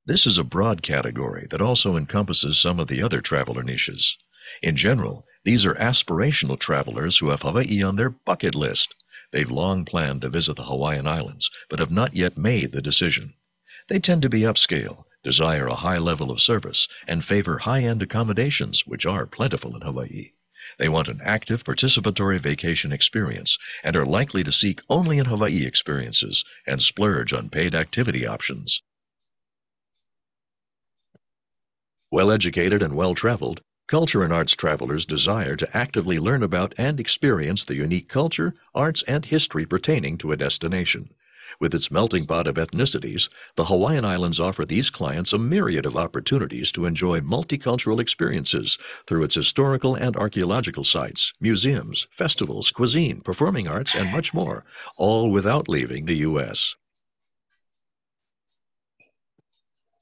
This is a broad category that also encompasses some of the other traveler niches. In general, these are aspirational travelers who have Hawaii on their bucket list. They've long planned to visit the Hawaiian Islands, but have not yet made the decision. They tend to be upscale, desire a high level of service, and favor high-end accommodations, which are plentiful in Hawaii. They want an active, participatory vacation experience and are likely to seek only in Hawaii experiences and splurge on paid activity options. Well-educated and well-traveled, culture and arts travelers desire to actively learn about and experience the unique culture, arts, and history pertaining to a destination. With its melting pot of ethnicities, the Hawaiian Islands offer these clients a myriad of opportunities to enjoy multicultural experiences through its historical and archaeological sites, museums, festivals, cuisine, performing arts, and much more, all without leaving the U.S.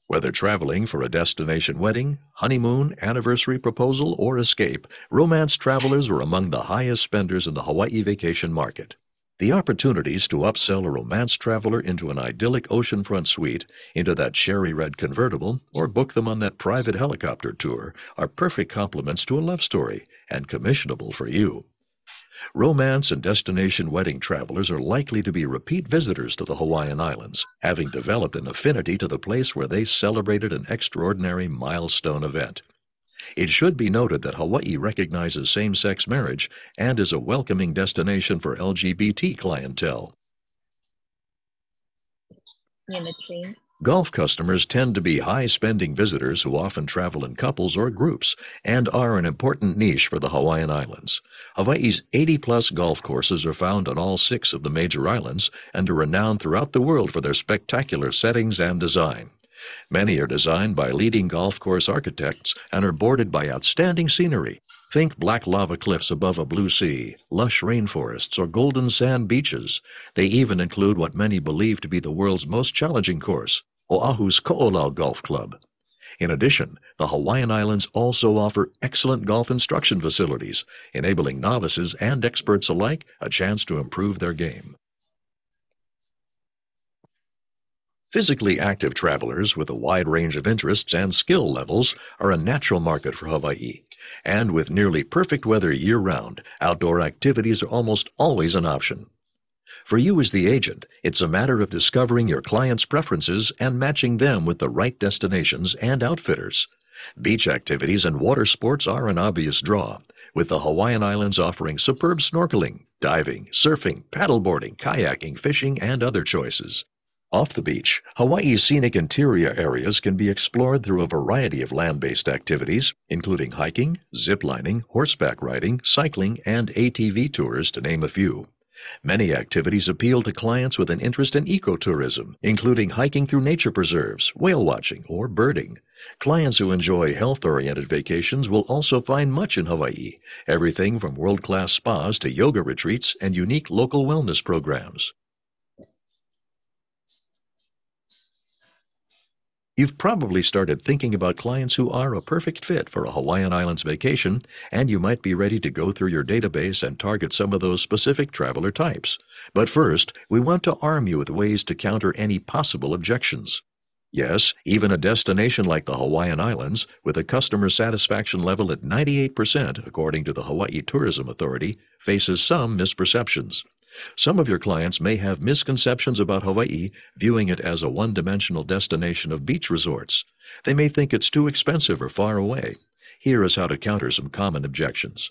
Whether traveling for a destination wedding, honeymoon, anniversary proposal, or escape, romance travelers are among the highest spenders in the Hawaii vacation market. The opportunities to upsell a romance traveler into an idyllic oceanfront suite, into that cherry red convertible, or book them on that private helicopter tour are perfect complements to a love story and commissionable for you. Romance and destination wedding travelers are likely to be repeat visitors to the Hawaiian Islands, having developed an affinity to the place where they celebrated an extraordinary milestone event. It should be noted that Hawaii recognizes same-sex marriage and is a welcoming destination for LGBT clientele. Golf customers tend to be high-spending visitors who often travel in couples or groups and are an important niche for the Hawaiian Islands. Hawaii's 80-plus golf courses are found on all 6 of the major islands and are renowned throughout the world for their spectacular settings and design. Many are designed by leading golf course architects and are bordered by outstanding scenery. Think black lava cliffs above a blue sea, lush rainforests, or golden sand beaches. They even include what many believe to be the world's most challenging course, Oahu's Ko'olau Golf Club. In addition, the Hawaiian Islands also offer excellent golf instruction facilities, enabling novices and experts alike a chance to improve their game. Physically active travelers with a wide range of interests and skill levels are a natural market for Hawaii. And with nearly perfect weather year-round, outdoor activities are almost always an option. For you as the agent, it's a matter of discovering your clients' preferences and matching them with the right destinations and outfitters. Beach activities and water sports are an obvious draw, with the Hawaiian Islands offering superb snorkeling, diving, surfing, paddleboarding, kayaking, fishing, and other choices. Off the beach, Hawaii's scenic interior areas can be explored through a variety of land-based activities, including hiking, zip-lining, horseback riding, cycling, and ATV tours, to name a few. Many activities appeal to clients with an interest in ecotourism, including hiking through nature preserves, whale watching, or birding. Clients who enjoy health-oriented vacations will also find much in Hawaii, everything from world-class spas to yoga retreats and unique local wellness programs. You've probably started thinking about clients who are a perfect fit for a Hawaiian Islands vacation, and you might be ready to go through your database and target some of those specific traveler types. But first, we want to arm you with ways to counter any possible objections. Yes, even a destination like the Hawaiian Islands, with a customer satisfaction level at 98%, according to the Hawaii Tourism Authority, faces some misperceptions. Some of your clients may have misconceptions about Hawaii, viewing it as a one-dimensional destination of beach resorts. They may think it's too expensive or far away. Here is how to counter some common objections.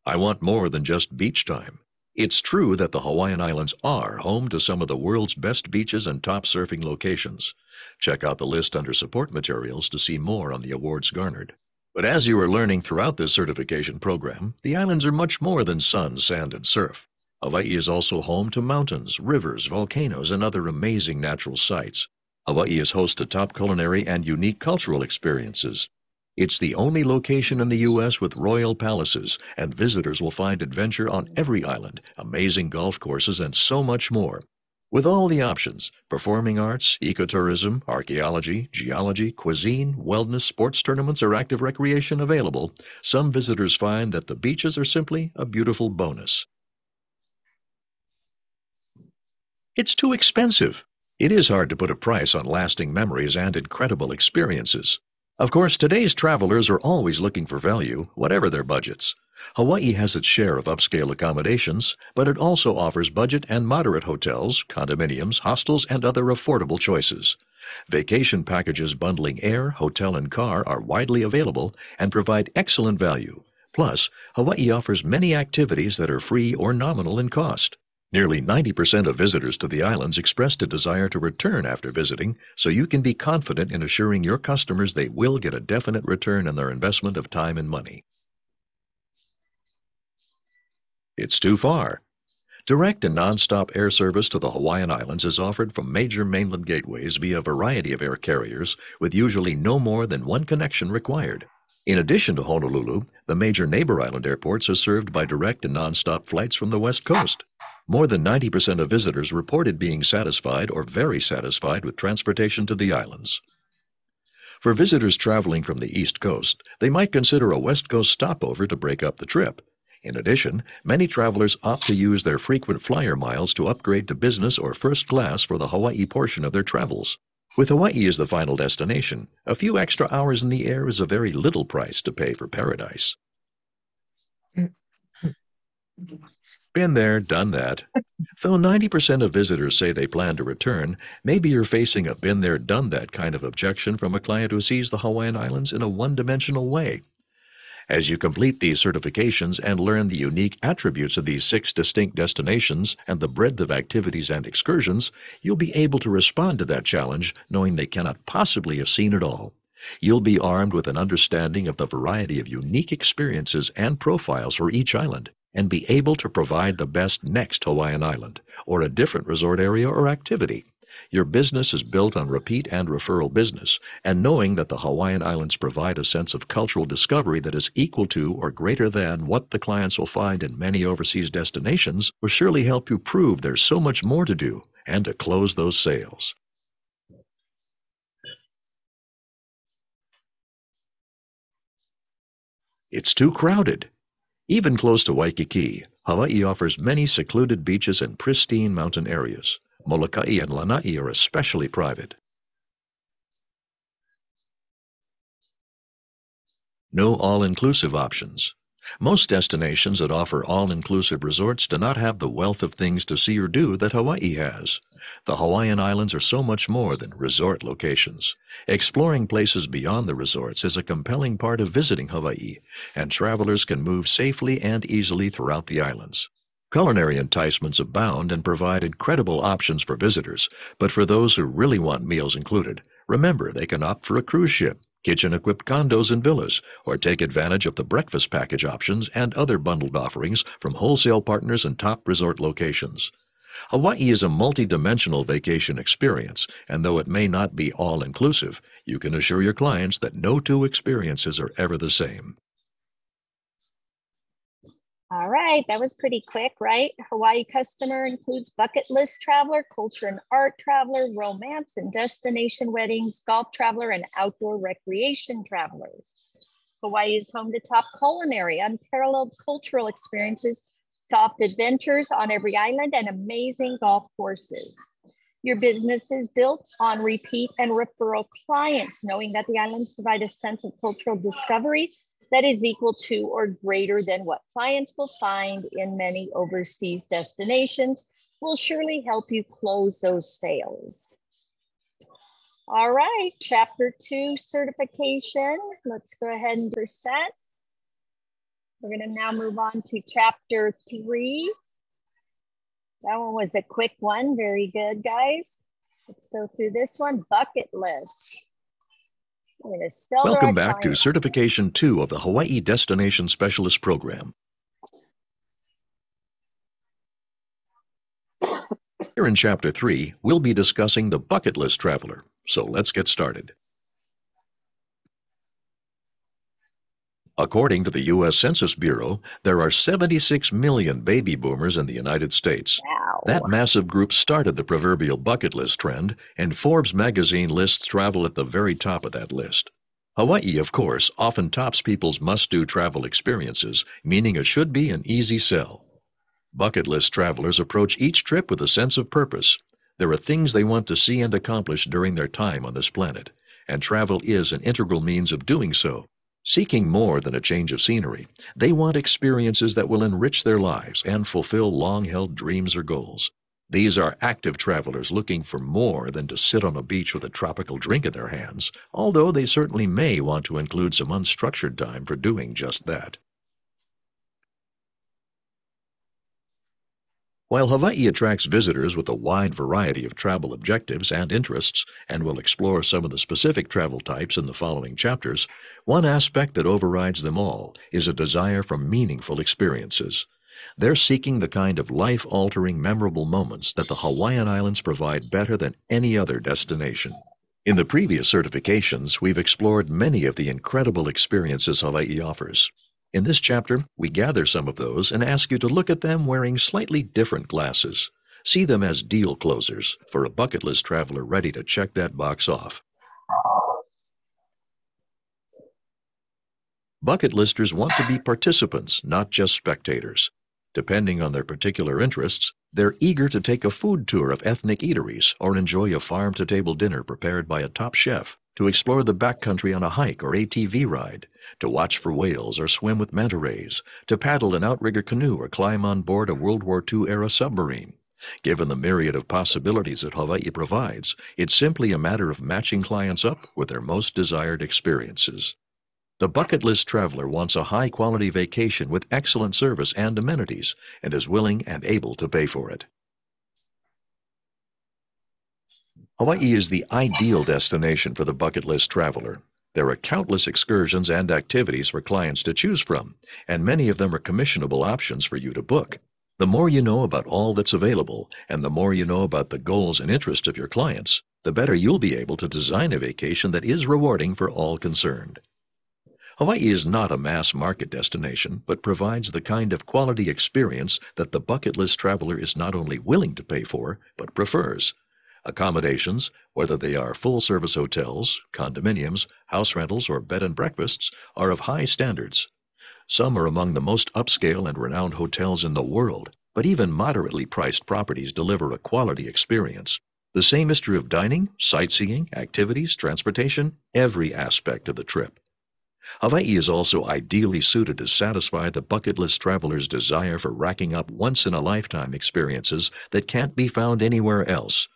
I want more than just beach time. It's true that the Hawaiian Islands are home to some of the world's best beaches and top surfing locations. Check out the list under support materials to see more on the awards garnered. But as you are learning throughout this certification program, the islands are much more than sun, sand, and surf. Hawaii is also home to mountains, rivers, volcanoes, and other amazing natural sights. Hawaii is host to top culinary and unique cultural experiences. It's the only location in the U.S. with royal palaces, and visitors will find adventure on every island, amazing golf courses, and so much more. With all the options, performing arts, ecotourism, archaeology, geology, cuisine, wellness, sports tournaments, or active recreation available, some visitors find that the beaches are simply a beautiful bonus. It's too expensive. It is hard to put a price on lasting memories and incredible experiences. Of course, today's travelers are always looking for value, whatever their budgets. Hawaii has its share of upscale accommodations, but it also offers budget and moderate hotels, condominiums, hostels, and other affordable choices. Vacation packages bundling air, hotel, and car are widely available and provide excellent value. Plus, Hawaii offers many activities that are free or nominal in cost. Nearly 90% of visitors to the islands expressed a desire to return after visiting, so you can be confident in assuring your customers they will get a definite return on their investment of time and money. It's too far. Direct and non-stop air service to the Hawaiian Islands is offered from major mainland gateways via a variety of air carriers, with usually no more than one connection required. In addition to Honolulu, the major neighbor island airports are served by direct and non-stop flights from the West Coast. More than 90% of visitors reported being satisfied or very satisfied with transportation to the islands. For visitors traveling from the East Coast, they might consider a West Coast stopover to break up the trip. In addition, many travelers opt to use their frequent flyer miles to upgrade to business or first class for the Hawaii portion of their travels. With Hawaii as the final destination, a few extra hours in the air is a very little price to pay for paradise. Been there, done that. Though 90% of visitors say they plan to return, maybe you're facing a been there, done that kind of objection from a client who sees the Hawaiian Islands in a one-dimensional way. As you complete these certifications and learn the unique attributes of these 6 distinct destinations and the breadth of activities and excursions, you'll be able to respond to that challenge knowing they cannot possibly have seen it all. You'll be armed with an understanding of the variety of unique experiences and profiles for each island, and be able to provide the best next Hawaiian island, or a different resort area or activity. Your business is built on repeat and referral business, and knowing that the Hawaiian Islands provide a sense of cultural discovery that is equal to or greater than what the clients will find in many overseas destinations will surely help you prove there's so much more to do and to close those sales. It's too crowded. Even close to Waikiki, Hawaii offers many secluded beaches and pristine mountain areas. Molokai and Lanai are especially private. No all-inclusive options. Most destinations that offer all-inclusive resorts do not have the wealth of things to see or do that Hawaii has. The Hawaiian Islands are so much more than resort locations. Exploring places beyond the resorts is a compelling part of visiting Hawaii, and travelers can move safely and easily throughout the islands. Culinary enticements abound and provide incredible options for visitors, but for those who really want meals included, remember they can opt for a cruise ship, kitchen-equipped condos and villas, or take advantage of the breakfast package options and other bundled offerings from wholesale partners and top resort locations. Hawaii is a multi-dimensional vacation experience, and though it may not be all-inclusive, you can assure your clients that no 2 experiences are ever the same. All right, that was pretty quick, right? Hawaii customer includes bucket list traveler, culture and art traveler, romance and destination weddings, golf traveler, and outdoor recreation travelers. Hawaii is home to top culinary, unparalleled cultural experiences, soft adventures on every island, and amazing golf courses. Your business is built on repeat and referral clients, knowing that the islands provide a sense of cultural discovery that is equal to or greater than what clients will find in many overseas destinations will surely help you close those sales. All right, chapter 2 certification. Let's go ahead and present. We're going to now move on to chapter 3. That one was a quick one. Very good, guys. Let's go through this one. Bucket list. Welcome back to Certification 2 of the Hawaii Destination Specialist Program. Here in Chapter 3, we'll be discussing the bucket list traveler. So let's get started. According to the U.S. Census Bureau, there are 76 million baby boomers in the United States. Wow. That massive group started the proverbial bucket list trend, and Forbes magazine lists travel at the very top of that list. Hawaii, of course, often tops people's must-do travel experiences, meaning it should be an easy sell. Bucket list travelers approach each trip with a sense of purpose. There are things they want to see and accomplish during their time on this planet, and travel is an integral means of doing so. Seeking more than a change of scenery, they want experiences that will enrich their lives and fulfill long-held dreams or goals. These are active travelers looking for more than to sit on a beach with a tropical drink in their hands, although they certainly may want to include some unstructured time for doing just that. While Hawaii attracts visitors with a wide variety of travel objectives and interests, and will explore some of the specific travel types in the following chapters, one aspect that overrides them all is a desire for meaningful experiences. They're seeking the kind of life-altering, memorable moments that the Hawaiian Islands provide better than any other destination. In the previous certifications, we've explored many of the incredible experiences Hawaii offers. In this chapter, we gather some of those and ask you to look at them wearing slightly different glasses. See them as deal closers for a bucket list traveler ready to check that box off. Bucket listers want to be participants, not just spectators. Depending on their particular interests, they're eager to take a food tour of ethnic eateries or enjoy a farm-to-table dinner prepared by a top chef, to explore the backcountry on a hike or ATV ride, to watch for whales or swim with manta rays, to paddle an outrigger canoe or climb on board a World War II-era submarine. Given the myriad of possibilities that Hawaii provides, it's simply a matter of matching clients up with their most desired experiences. The bucket list traveler wants a high-quality vacation with excellent service and amenities and is willing and able to pay for it. Hawaii is the ideal destination for the bucket list traveler. There are countless excursions and activities for clients to choose from, and many of them are commissionable options for you to book. The more you know about all that's available, and the more you know about the goals and interests of your clients, the better you'll be able to design a vacation that is rewarding for all concerned. Hawaii is not a mass market destination, but provides the kind of quality experience that the bucket list traveler is not only willing to pay for, but prefers. Accommodations, whether they are full-service hotels, condominiums, house rentals, or bed and breakfasts, are of high standards. Some are among the most upscale and renowned hotels in the world, but even moderately priced properties deliver a quality experience. The same is true of dining, sightseeing, activities, transportation, every aspect of the trip. Hawaii is also ideally suited to satisfy the bucket list traveler's desire for racking up once-in-a-lifetime experiences that can't be found anywhere else.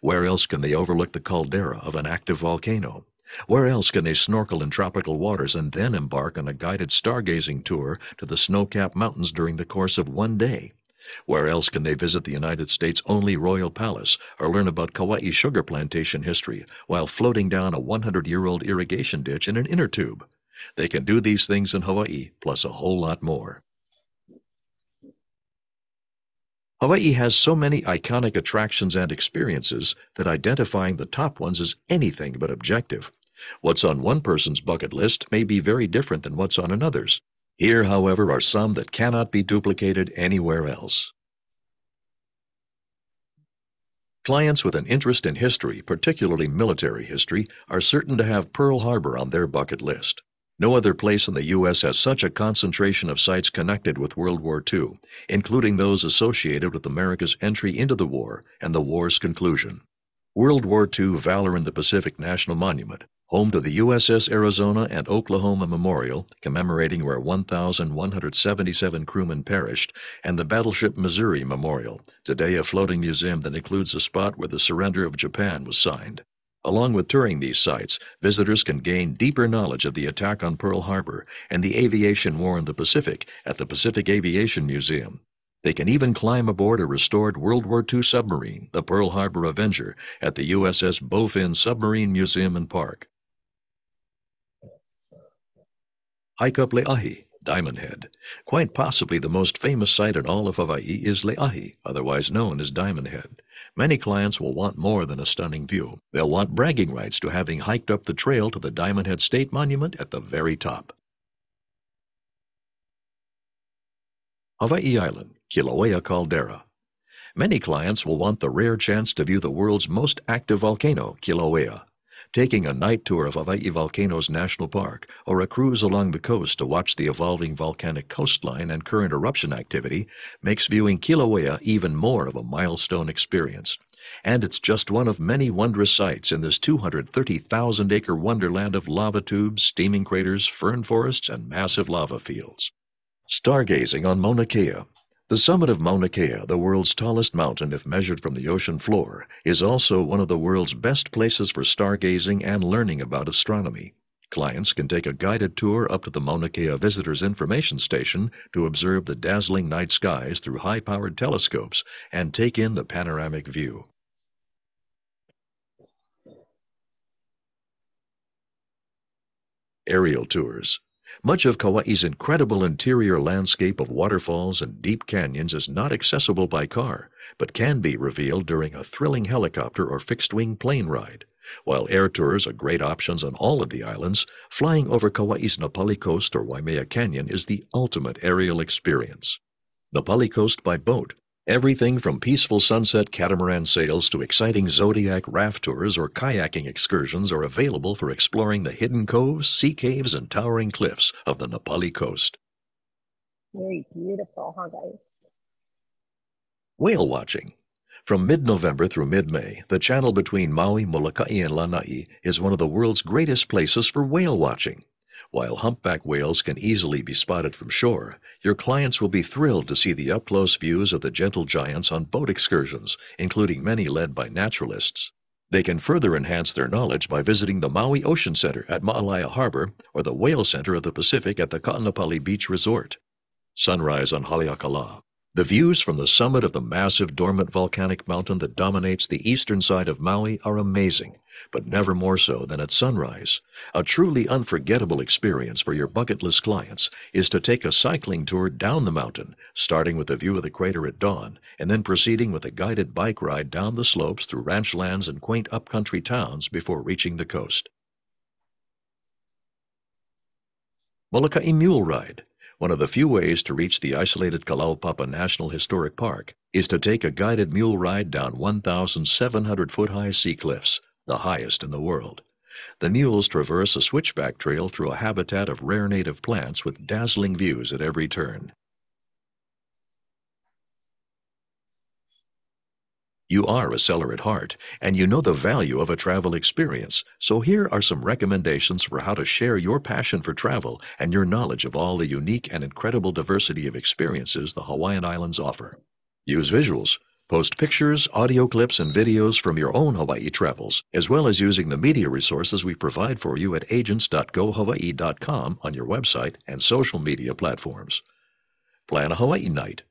Where else can they overlook the caldera of an active volcano? Where else can they snorkel in tropical waters and then embark on a guided stargazing tour to the snow-capped mountains during the course of one day? Where else can they visit the United States' only royal palace or learn about Kauai sugar plantation history while floating down a 100-year-old irrigation ditch in an inner tube? They can do these things in Hawaii, plus a whole lot more. Hawaii has so many iconic attractions and experiences that identifying the top ones is anything but objective. What's on one person's bucket list may be very different than what's on another's. Here, however, are some that cannot be duplicated anywhere else. Clients with an interest in history, particularly military history, are certain to have Pearl Harbor on their bucket list. No other place in the U.S. has such a concentration of sites connected with World War II, including those associated with America's entry into the war and the war's conclusion. World War II Valor in the Pacific National Monument, home to the USS Arizona and Oklahoma Memorial, commemorating where 1,177 crewmen perished, and the Battleship Missouri Memorial, today a floating museum that includes a spot where the surrender of Japan was signed. Along with touring these sites, visitors can gain deeper knowledge of the attack on Pearl Harbor and the aviation war in the Pacific at the Pacific Aviation Museum. They can even climb aboard a restored World War II submarine, the Pearl Harbor Avenger, at the USS Bowfin Submarine Museum and Park. Hike up Leahi, Diamond Head. Quite possibly the most famous site in all of Hawaii is Leahi, otherwise known as Diamond Head. Many clients will want more than a stunning view. They'll want bragging rights to having hiked up the trail to the Diamond Head State Monument at the very top. Hawaii Island, Kilauea Caldera. Many clients will want the rare chance to view the world's most active volcano, Kilauea. Taking a night tour of Hawaii Volcanoes National Park or a cruise along the coast to watch the evolving volcanic coastline and current eruption activity makes viewing Kilauea even more of a milestone experience. And it's just one of many wondrous sights in this 230,000-acre wonderland of lava tubes, steaming craters, fern forests, and massive lava fields. Stargazing on Mauna Kea. The summit of Mauna Kea, the world's tallest mountain if measured from the ocean floor, is also one of the world's best places for stargazing and learning about astronomy. Clients can take a guided tour up to the Mauna Kea Visitors Information Station to observe the dazzling night skies through high-powered telescopes and take in the panoramic view. Aerial tours. Much of Kauai's incredible interior landscape of waterfalls and deep canyons is not accessible by car, but can be revealed during a thrilling helicopter or fixed-wing plane ride. While air tours are great options on all of the islands, flying over Kauai's Napali Coast or Waimea Canyon is the ultimate aerial experience. Napali Coast by boat. Everything from peaceful sunset catamaran sails to exciting zodiac raft tours or kayaking excursions are available for exploring the hidden coves, sea caves, and towering cliffs of the Napali Coast. Very beautiful, huh, guys? Whale watching. From mid-November through mid-May, the channel between Maui, Molokai, and Lanai is one of the world's greatest places for whale watching. While humpback whales can easily be spotted from shore, your clients will be thrilled to see the up-close views of the gentle giants on boat excursions, including many led by naturalists. They can further enhance their knowledge by visiting the Maui Ocean Center at Ma'alaia Harbor or the Whale Center of the Pacific at the Ka'anapali Beach Resort. Sunrise on Haleakala. The views from the summit of the massive dormant volcanic mountain that dominates the eastern side of Maui are amazing, but never more so than at sunrise. A truly unforgettable experience for your bucket list clients is to take a cycling tour down the mountain, starting with a view of the crater at dawn, and then proceeding with a guided bike ride down the slopes through ranch lands and quaint upcountry towns before reaching the coast. Molokai Mule Ride. One of the few ways to reach the isolated Kalaupapa National Historic Park is to take a guided mule ride down 1,700-foot-high sea cliffs, the highest in the world. The mules traverse a switchback trail through a habitat of rare native plants with dazzling views at every turn. You are a seller at heart, and you know the value of a travel experience, so here are some recommendations for how to share your passion for travel and your knowledge of all the unique and incredible diversity of experiences the Hawaiian Islands offer. Use visuals. Post pictures, audio clips, and videos from your own Hawaii travels, as well as using the media resources we provide for you at agents.gohawaii.com on your website and social media platforms. Plan a Hawaii night.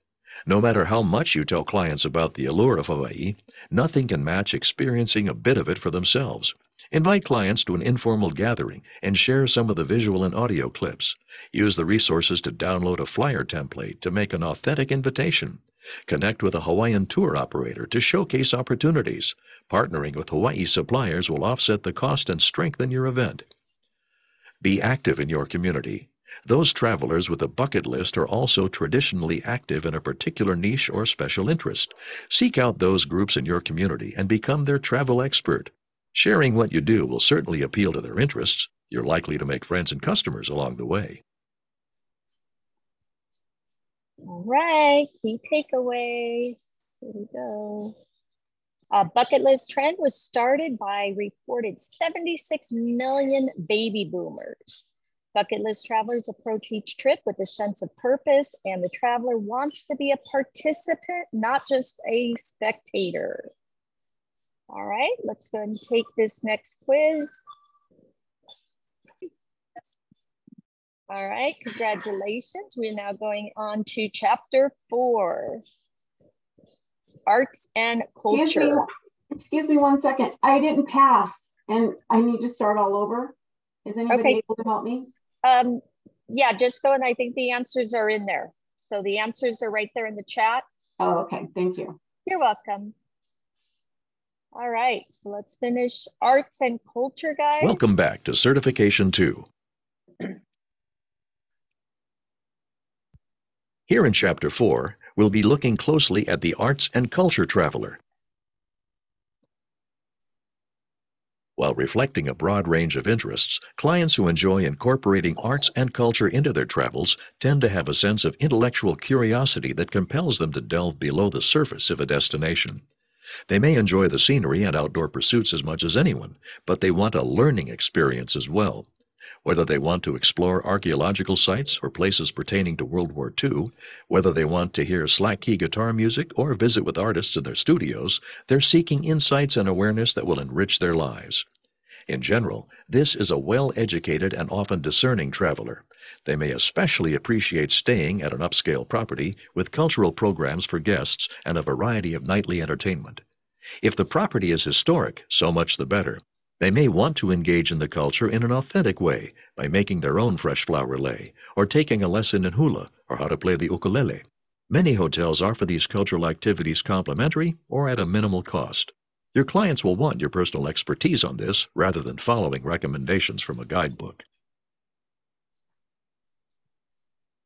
No matter how much you tell clients about the allure of Hawaii, nothing can match experiencing a bit of it for themselves. Invite clients to an informal gathering and share some of the visual and audio clips. Use the resources to download a flyer template to make an authentic invitation. Connect with a Hawaiian tour operator to showcase opportunities. Partnering with Hawaii suppliers will offset the cost and strengthen your event. Be active in your community. Those travelers with a bucket list are also traditionally active in a particular niche or special interest. Seek out those groups in your community and become their travel expert. Sharing what you do will certainly appeal to their interests. You're likely to make friends and customers along the way. All right, key takeaways. Here we go. Bucket list trend was started by reported 76 million baby boomers. Bucket list travelers approach each trip with a sense of purpose, and the traveler wants to be a participant, not just a spectator. All right, let's go ahead and take this next quiz. All right, congratulations. We're now going on to chapter 4, Arts and Culture. Excuse me 1 second. I didn't pass and I need to start all over. Is anybody able to help me? Yeah, just go, and I think the answers are in there. So the answers are right there in the chat. Oh, okay, thank you. You're welcome. All right, so let's finish arts and culture, guys. Welcome back to Certification 2. Here in Chapter 4, we'll be looking closely at the arts and culture traveler. While reflecting a broad range of interests, clients who enjoy incorporating arts and culture into their travels tend to have a sense of intellectual curiosity that compels them to delve below the surface of a destination. They may enjoy the scenery and outdoor pursuits as much as anyone, but they want a learning experience as well. Whether they want to explore archaeological sites or places pertaining to World War II, whether they want to hear slack key guitar music or visit with artists in their studios, they're seeking insights and awareness that will enrich their lives. In general, this is a well-educated and often discerning traveler. They may especially appreciate staying at an upscale property with cultural programs for guests and a variety of nightly entertainment. If the property is historic, so much the better. They may want to engage in the culture in an authentic way by making their own fresh flower lei, or taking a lesson in hula or how to play the ukulele. Many hotels offer these cultural activities complimentary or at a minimal cost. Your clients will want your personal expertise on this rather than following recommendations from a guidebook.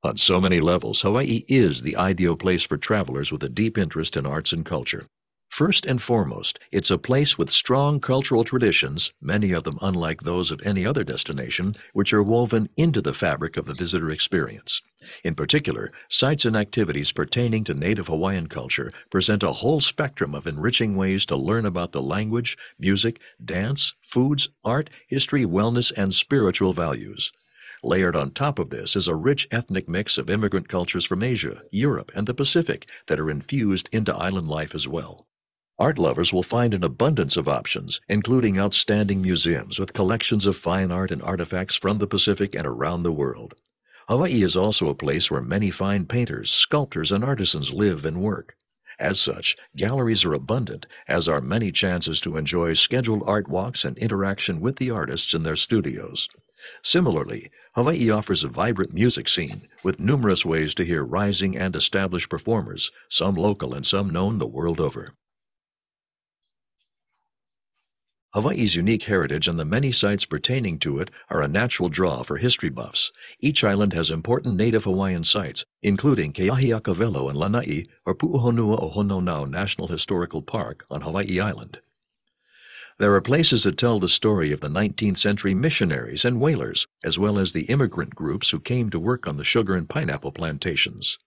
On so many levels, Hawaii is the ideal place for travelers with a deep interest in arts and culture. First and foremost, it's a place with strong cultural traditions, many of them unlike those of any other destination, which are woven into the fabric of the visitor experience. In particular, sites and activities pertaining to Native Hawaiian culture present a whole spectrum of enriching ways to learn about the language, music, dance, foods, art, history, wellness, and spiritual values. Layered on top of this is a rich ethnic mix of immigrant cultures from Asia, Europe, and the Pacific that are infused into island life as well. Art lovers will find an abundance of options, including outstanding museums with collections of fine art and artifacts from the Pacific and around the world. Hawaii is also a place where many fine painters, sculptors, and artisans live and work. As such, galleries are abundant, as are many chances to enjoy scheduled art walks and interaction with the artists in their studios. Similarly, Hawaii offers a vibrant music scene, with numerous ways to hear rising and established performers, some local and some known the world over. Hawaii's unique heritage and the many sites pertaining to it are a natural draw for history buffs. Each island has important Native Hawaiian sites, including Keahiakavelo and Lanai, or Pu'uhonua o Hononau National Historical Park on Hawaii Island. There are places that tell the story of the 19th century missionaries and whalers, as well as the immigrant groups who came to work on the sugar and pineapple plantations.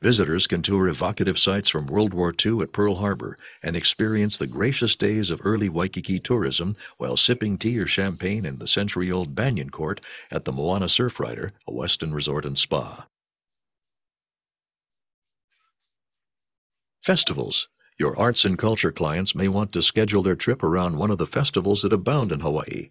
Visitors can tour evocative sites from World War II at Pearl Harbor and experience the gracious days of early Waikiki tourism while sipping tea or champagne in the century-old Banyan Court at the Moana Surfrider, a Westin resort and spa. Festivals. Your arts and culture clients may want to schedule their trip around one of the festivals that abound in Hawaii.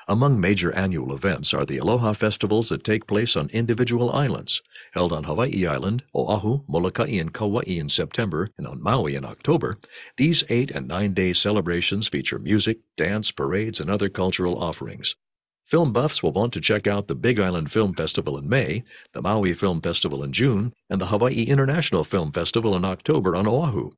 Among major annual events are the Aloha festivals that take place on individual islands, held on Hawaii Island, Oahu, Molokai, and Kauai in September, and on Maui in October. These 8- and 9-day celebrations feature music, dance, parades, and other cultural offerings. Film buffs will want to check out the Big Island Film Festival in May, the Maui Film Festival in June, and the Hawaii International Film Festival in October on Oahu.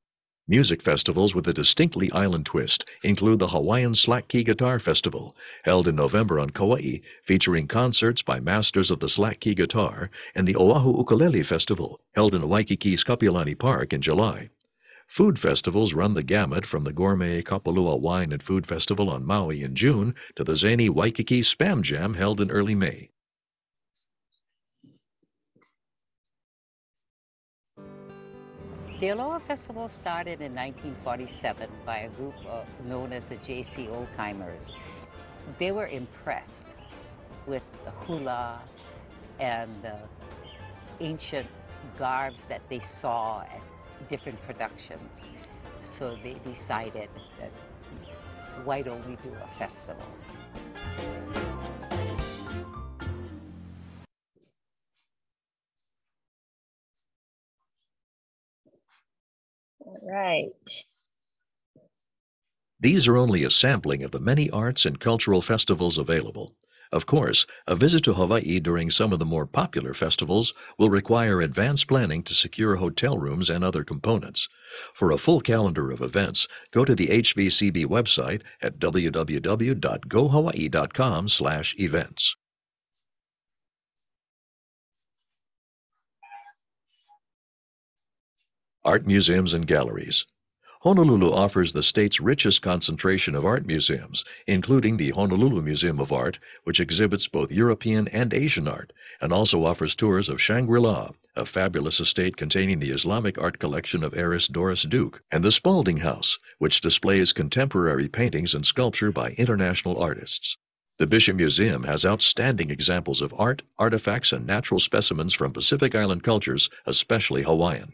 Music festivals with a distinctly island twist include the Hawaiian Slack Key Guitar Festival, held in November on Kauai, featuring concerts by masters of the slack key guitar, and the Oahu Ukulele Festival, held in Waikiki's Kapiolani Park in July. Food festivals run the gamut from the gourmet Kapalua Wine and Food Festival on Maui in June to the zany Waikiki Spam Jam held in early May. The Aloha Festival started in 1947 by a group known as the JC Old Timers. They were impressed with the hula and the ancient garbs that they saw at different productions. So they decided that why don't we do a festival? All right. These are only a sampling of the many arts and cultural festivals available. Of course, a visit to Hawaii during some of the more popular festivals will require advanced planning to secure hotel rooms and other components. For a full calendar of events, go to the HVCB website at www.gohawaii.com/events. Art museums and galleries. Honolulu offers the state's richest concentration of art museums, including the Honolulu Museum of Art, which exhibits both European and Asian art, and also offers tours of Shangri-La, a fabulous estate containing the Islamic art collection of heiress Doris Duke, and the Spalding House, which displays contemporary paintings and sculpture by international artists. The Bishop Museum has outstanding examples of art, artifacts, and natural specimens from Pacific Island cultures, especially Hawaiian.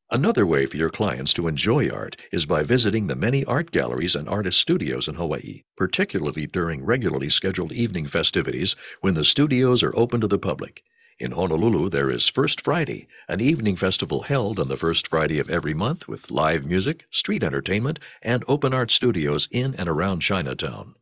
Another way for your clients to enjoy art is by visiting the many art galleries and artist studios in Hawaii, particularly during regularly scheduled evening festivities when the studios are open to the public. In Honolulu, there is First Friday, an evening festival held on the first Friday of every month with live music, street entertainment, and open art studios in and around Chinatown.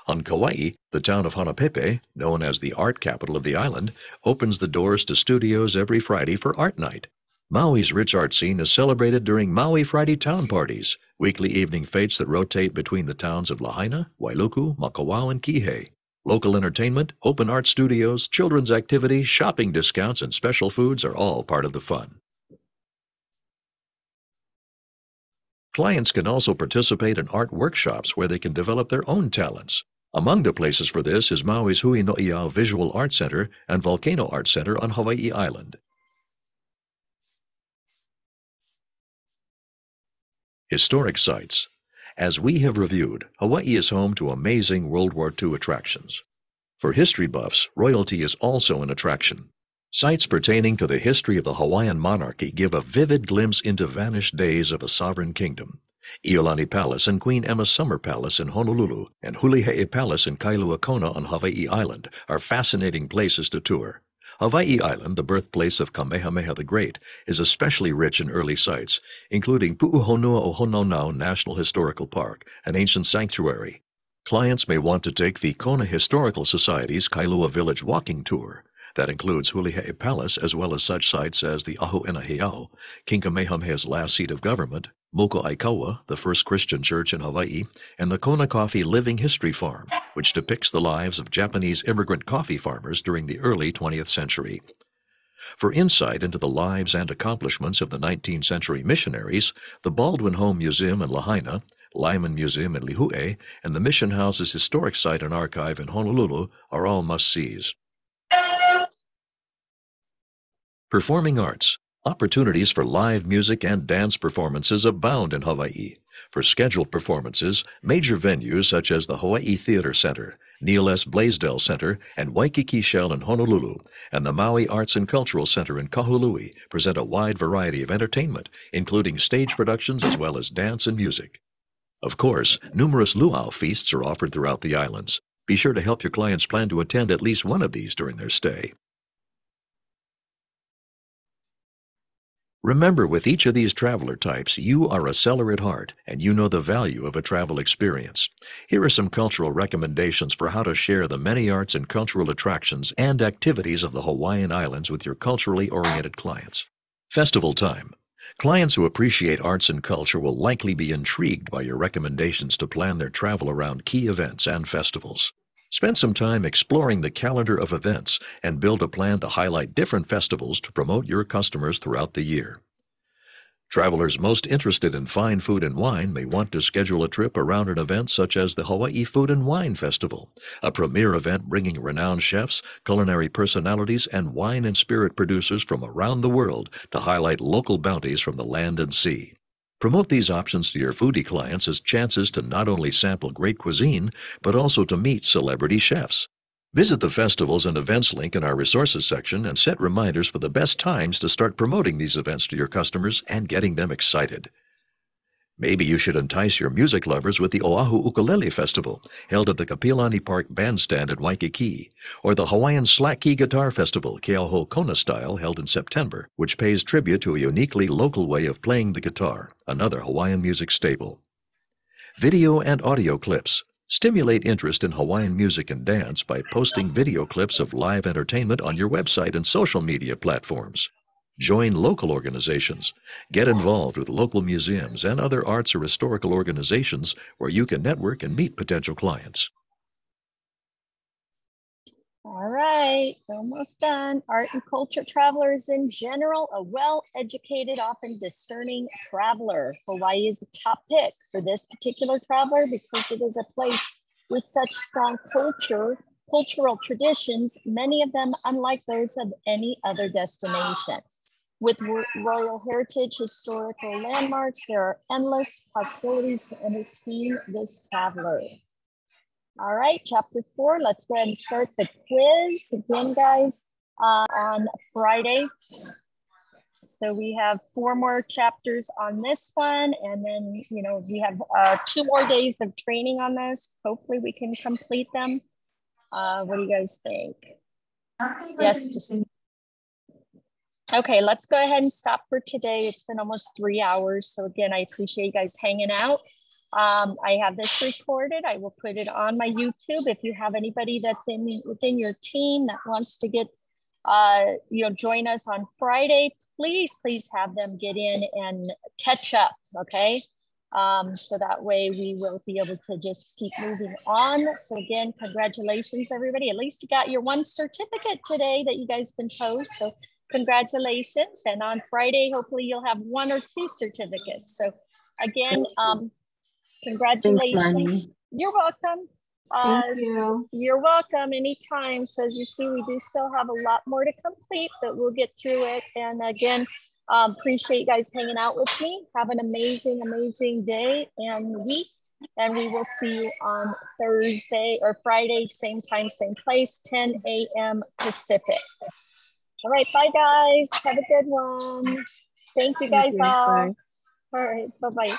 On Kauai, the town of Honopepe, known as the art capital of the island, opens the doors to studios every Friday for Art Night. Maui's rich art scene is celebrated during Maui Friday Town Parties, weekly evening fetes that rotate between the towns of Lahaina, Wailuku, Makawao, and Kihei. Local entertainment, open art studios, children's activities, shopping discounts, and special foods are all part of the fun. Clients can also participate in art workshops where they can develop their own talents. Among the places for this is Maui's Hui no Iao Visual Art Center and Volcano Art Center on Hawaii Island. Historic sites. As we have reviewed, Hawaii is home to amazing World War II attractions. For history buffs, royalty is also an attraction. Sites pertaining to the history of the Hawaiian monarchy give a vivid glimpse into vanished days of a sovereign kingdom. Iolani Palace and Queen Emma Summer Palace in Honolulu and Hulihe'e Palace in Kailua Kona on Hawaii Island are fascinating places to tour. Hawaii Island, the birthplace of Kamehameha the Great, is especially rich in early sites, including Pu'uhonua o Honaunau National Historical Park, an ancient sanctuary. Clients may want to take the Kona Historical Society's Kailua Village walking tour. That includes Hulihe'e Palace as well as such sites as the Ahu'ena Heiau, King Kamehameha's last seat of government, Moko Aikawa, the first Christian church in Hawaii, and the Kona Coffee Living History Farm, which depicts the lives of Japanese immigrant coffee farmers during the early 20th century. For insight into the lives and accomplishments of the 19th century missionaries, the Baldwin Home Museum in Lahaina, Lyman Museum in Lihue, and the Mission House's historic site and archive in Honolulu are all must-sees. Performing arts. Opportunities for live music and dance performances abound in Hawaii. For scheduled performances, major venues such as the Hawaii Theater Center, Neil S. Blaisdell Center, and Waikiki Shell in Honolulu, and the Maui Arts and Cultural Center in Kahului present a wide variety of entertainment, including stage productions as well as dance and music. Of course, numerous luau feasts are offered throughout the islands. Be sure to help your clients plan to attend at least one of these during their stay. Remember, with each of these traveler types, you are a seller at heart, and you know the value of a travel experience. Here are some cultural recommendations for how to share the many arts and cultural attractions and activities of the Hawaiian Islands with your culturally oriented clients. Festival time. Clients who appreciate arts and culture will likely be intrigued by your recommendations to plan their travel around key events and festivals. Spend some time exploring the calendar of events and build a plan to highlight different festivals to promote your customers throughout the year. Travelers most interested in fine food and wine may want to schedule a trip around an event such as the Hawaii Food and Wine Festival, a premier event bringing renowned chefs, culinary personalities, and wine and spirit producers from around the world to highlight local bounties from the land and sea. Promote these options to your foodie clients as chances to not only sample great cuisine, but also to meet celebrity chefs. Visit the festivals and events link in our resources section and set reminders for the best times to start promoting these events to your customers and getting them excited. Maybe you should entice your music lovers with the Oahu Ukulele Festival, held at the Kapilani Park Bandstand in Waikiki, or the Hawaiian Slack Key Guitar Festival, Keauhou Kona style, held in September, which pays tribute to a uniquely local way of playing the guitar, another Hawaiian music staple. Video and audio clips. Stimulate interest in Hawaiian music and dance by posting video clips of live entertainment on your website and social media platforms. Join local organizations. Get involved with local museums and other arts or historical organizations where you can network and meet potential clients. All right, almost done. Art and culture travelers in general, a well-educated, often discerning traveler. Hawaii is a top pick for this particular traveler because it is a place with such strong cultural traditions, many of them unlike those of any other destination. With royal heritage, historical landmarks, there are endless possibilities to entertain this traveler. All right, chapter 4, let's go ahead and start the quiz. Again, guys, on Friday. So we have 4 more chapters on this one. And then, you know, we have 2 more days of training on this. Hopefully we can complete them. What do you guys think? Yes, just Okay, let's go ahead and stop for today. It's been almost 3 hours. So again, I appreciate you guys hanging out. I have this recorded. I will put it on my YouTube. If you have anybody that's within your team that wants to get, join us on Friday, please have them get in and catch up, okay? So that way we will be able to just keep moving on. So again, congratulations, everybody. At least you got your one certificate today that you guys can post. So congratulations. And on Friday, hopefully you'll have 1 or 2 certificates. So again, congratulations. Thanks, you're welcome. Thank you. You're welcome anytime. So as you see, we do still have a lot more to complete, but we'll get through it. And again, appreciate you guys hanging out with me. Have an amazing, amazing day and week. And we will see you on Thursday or Friday, same time, same place, 10 a.m. Pacific. All right, bye guys. Have a good one. Thank you guys all. Bye. All right, bye-bye.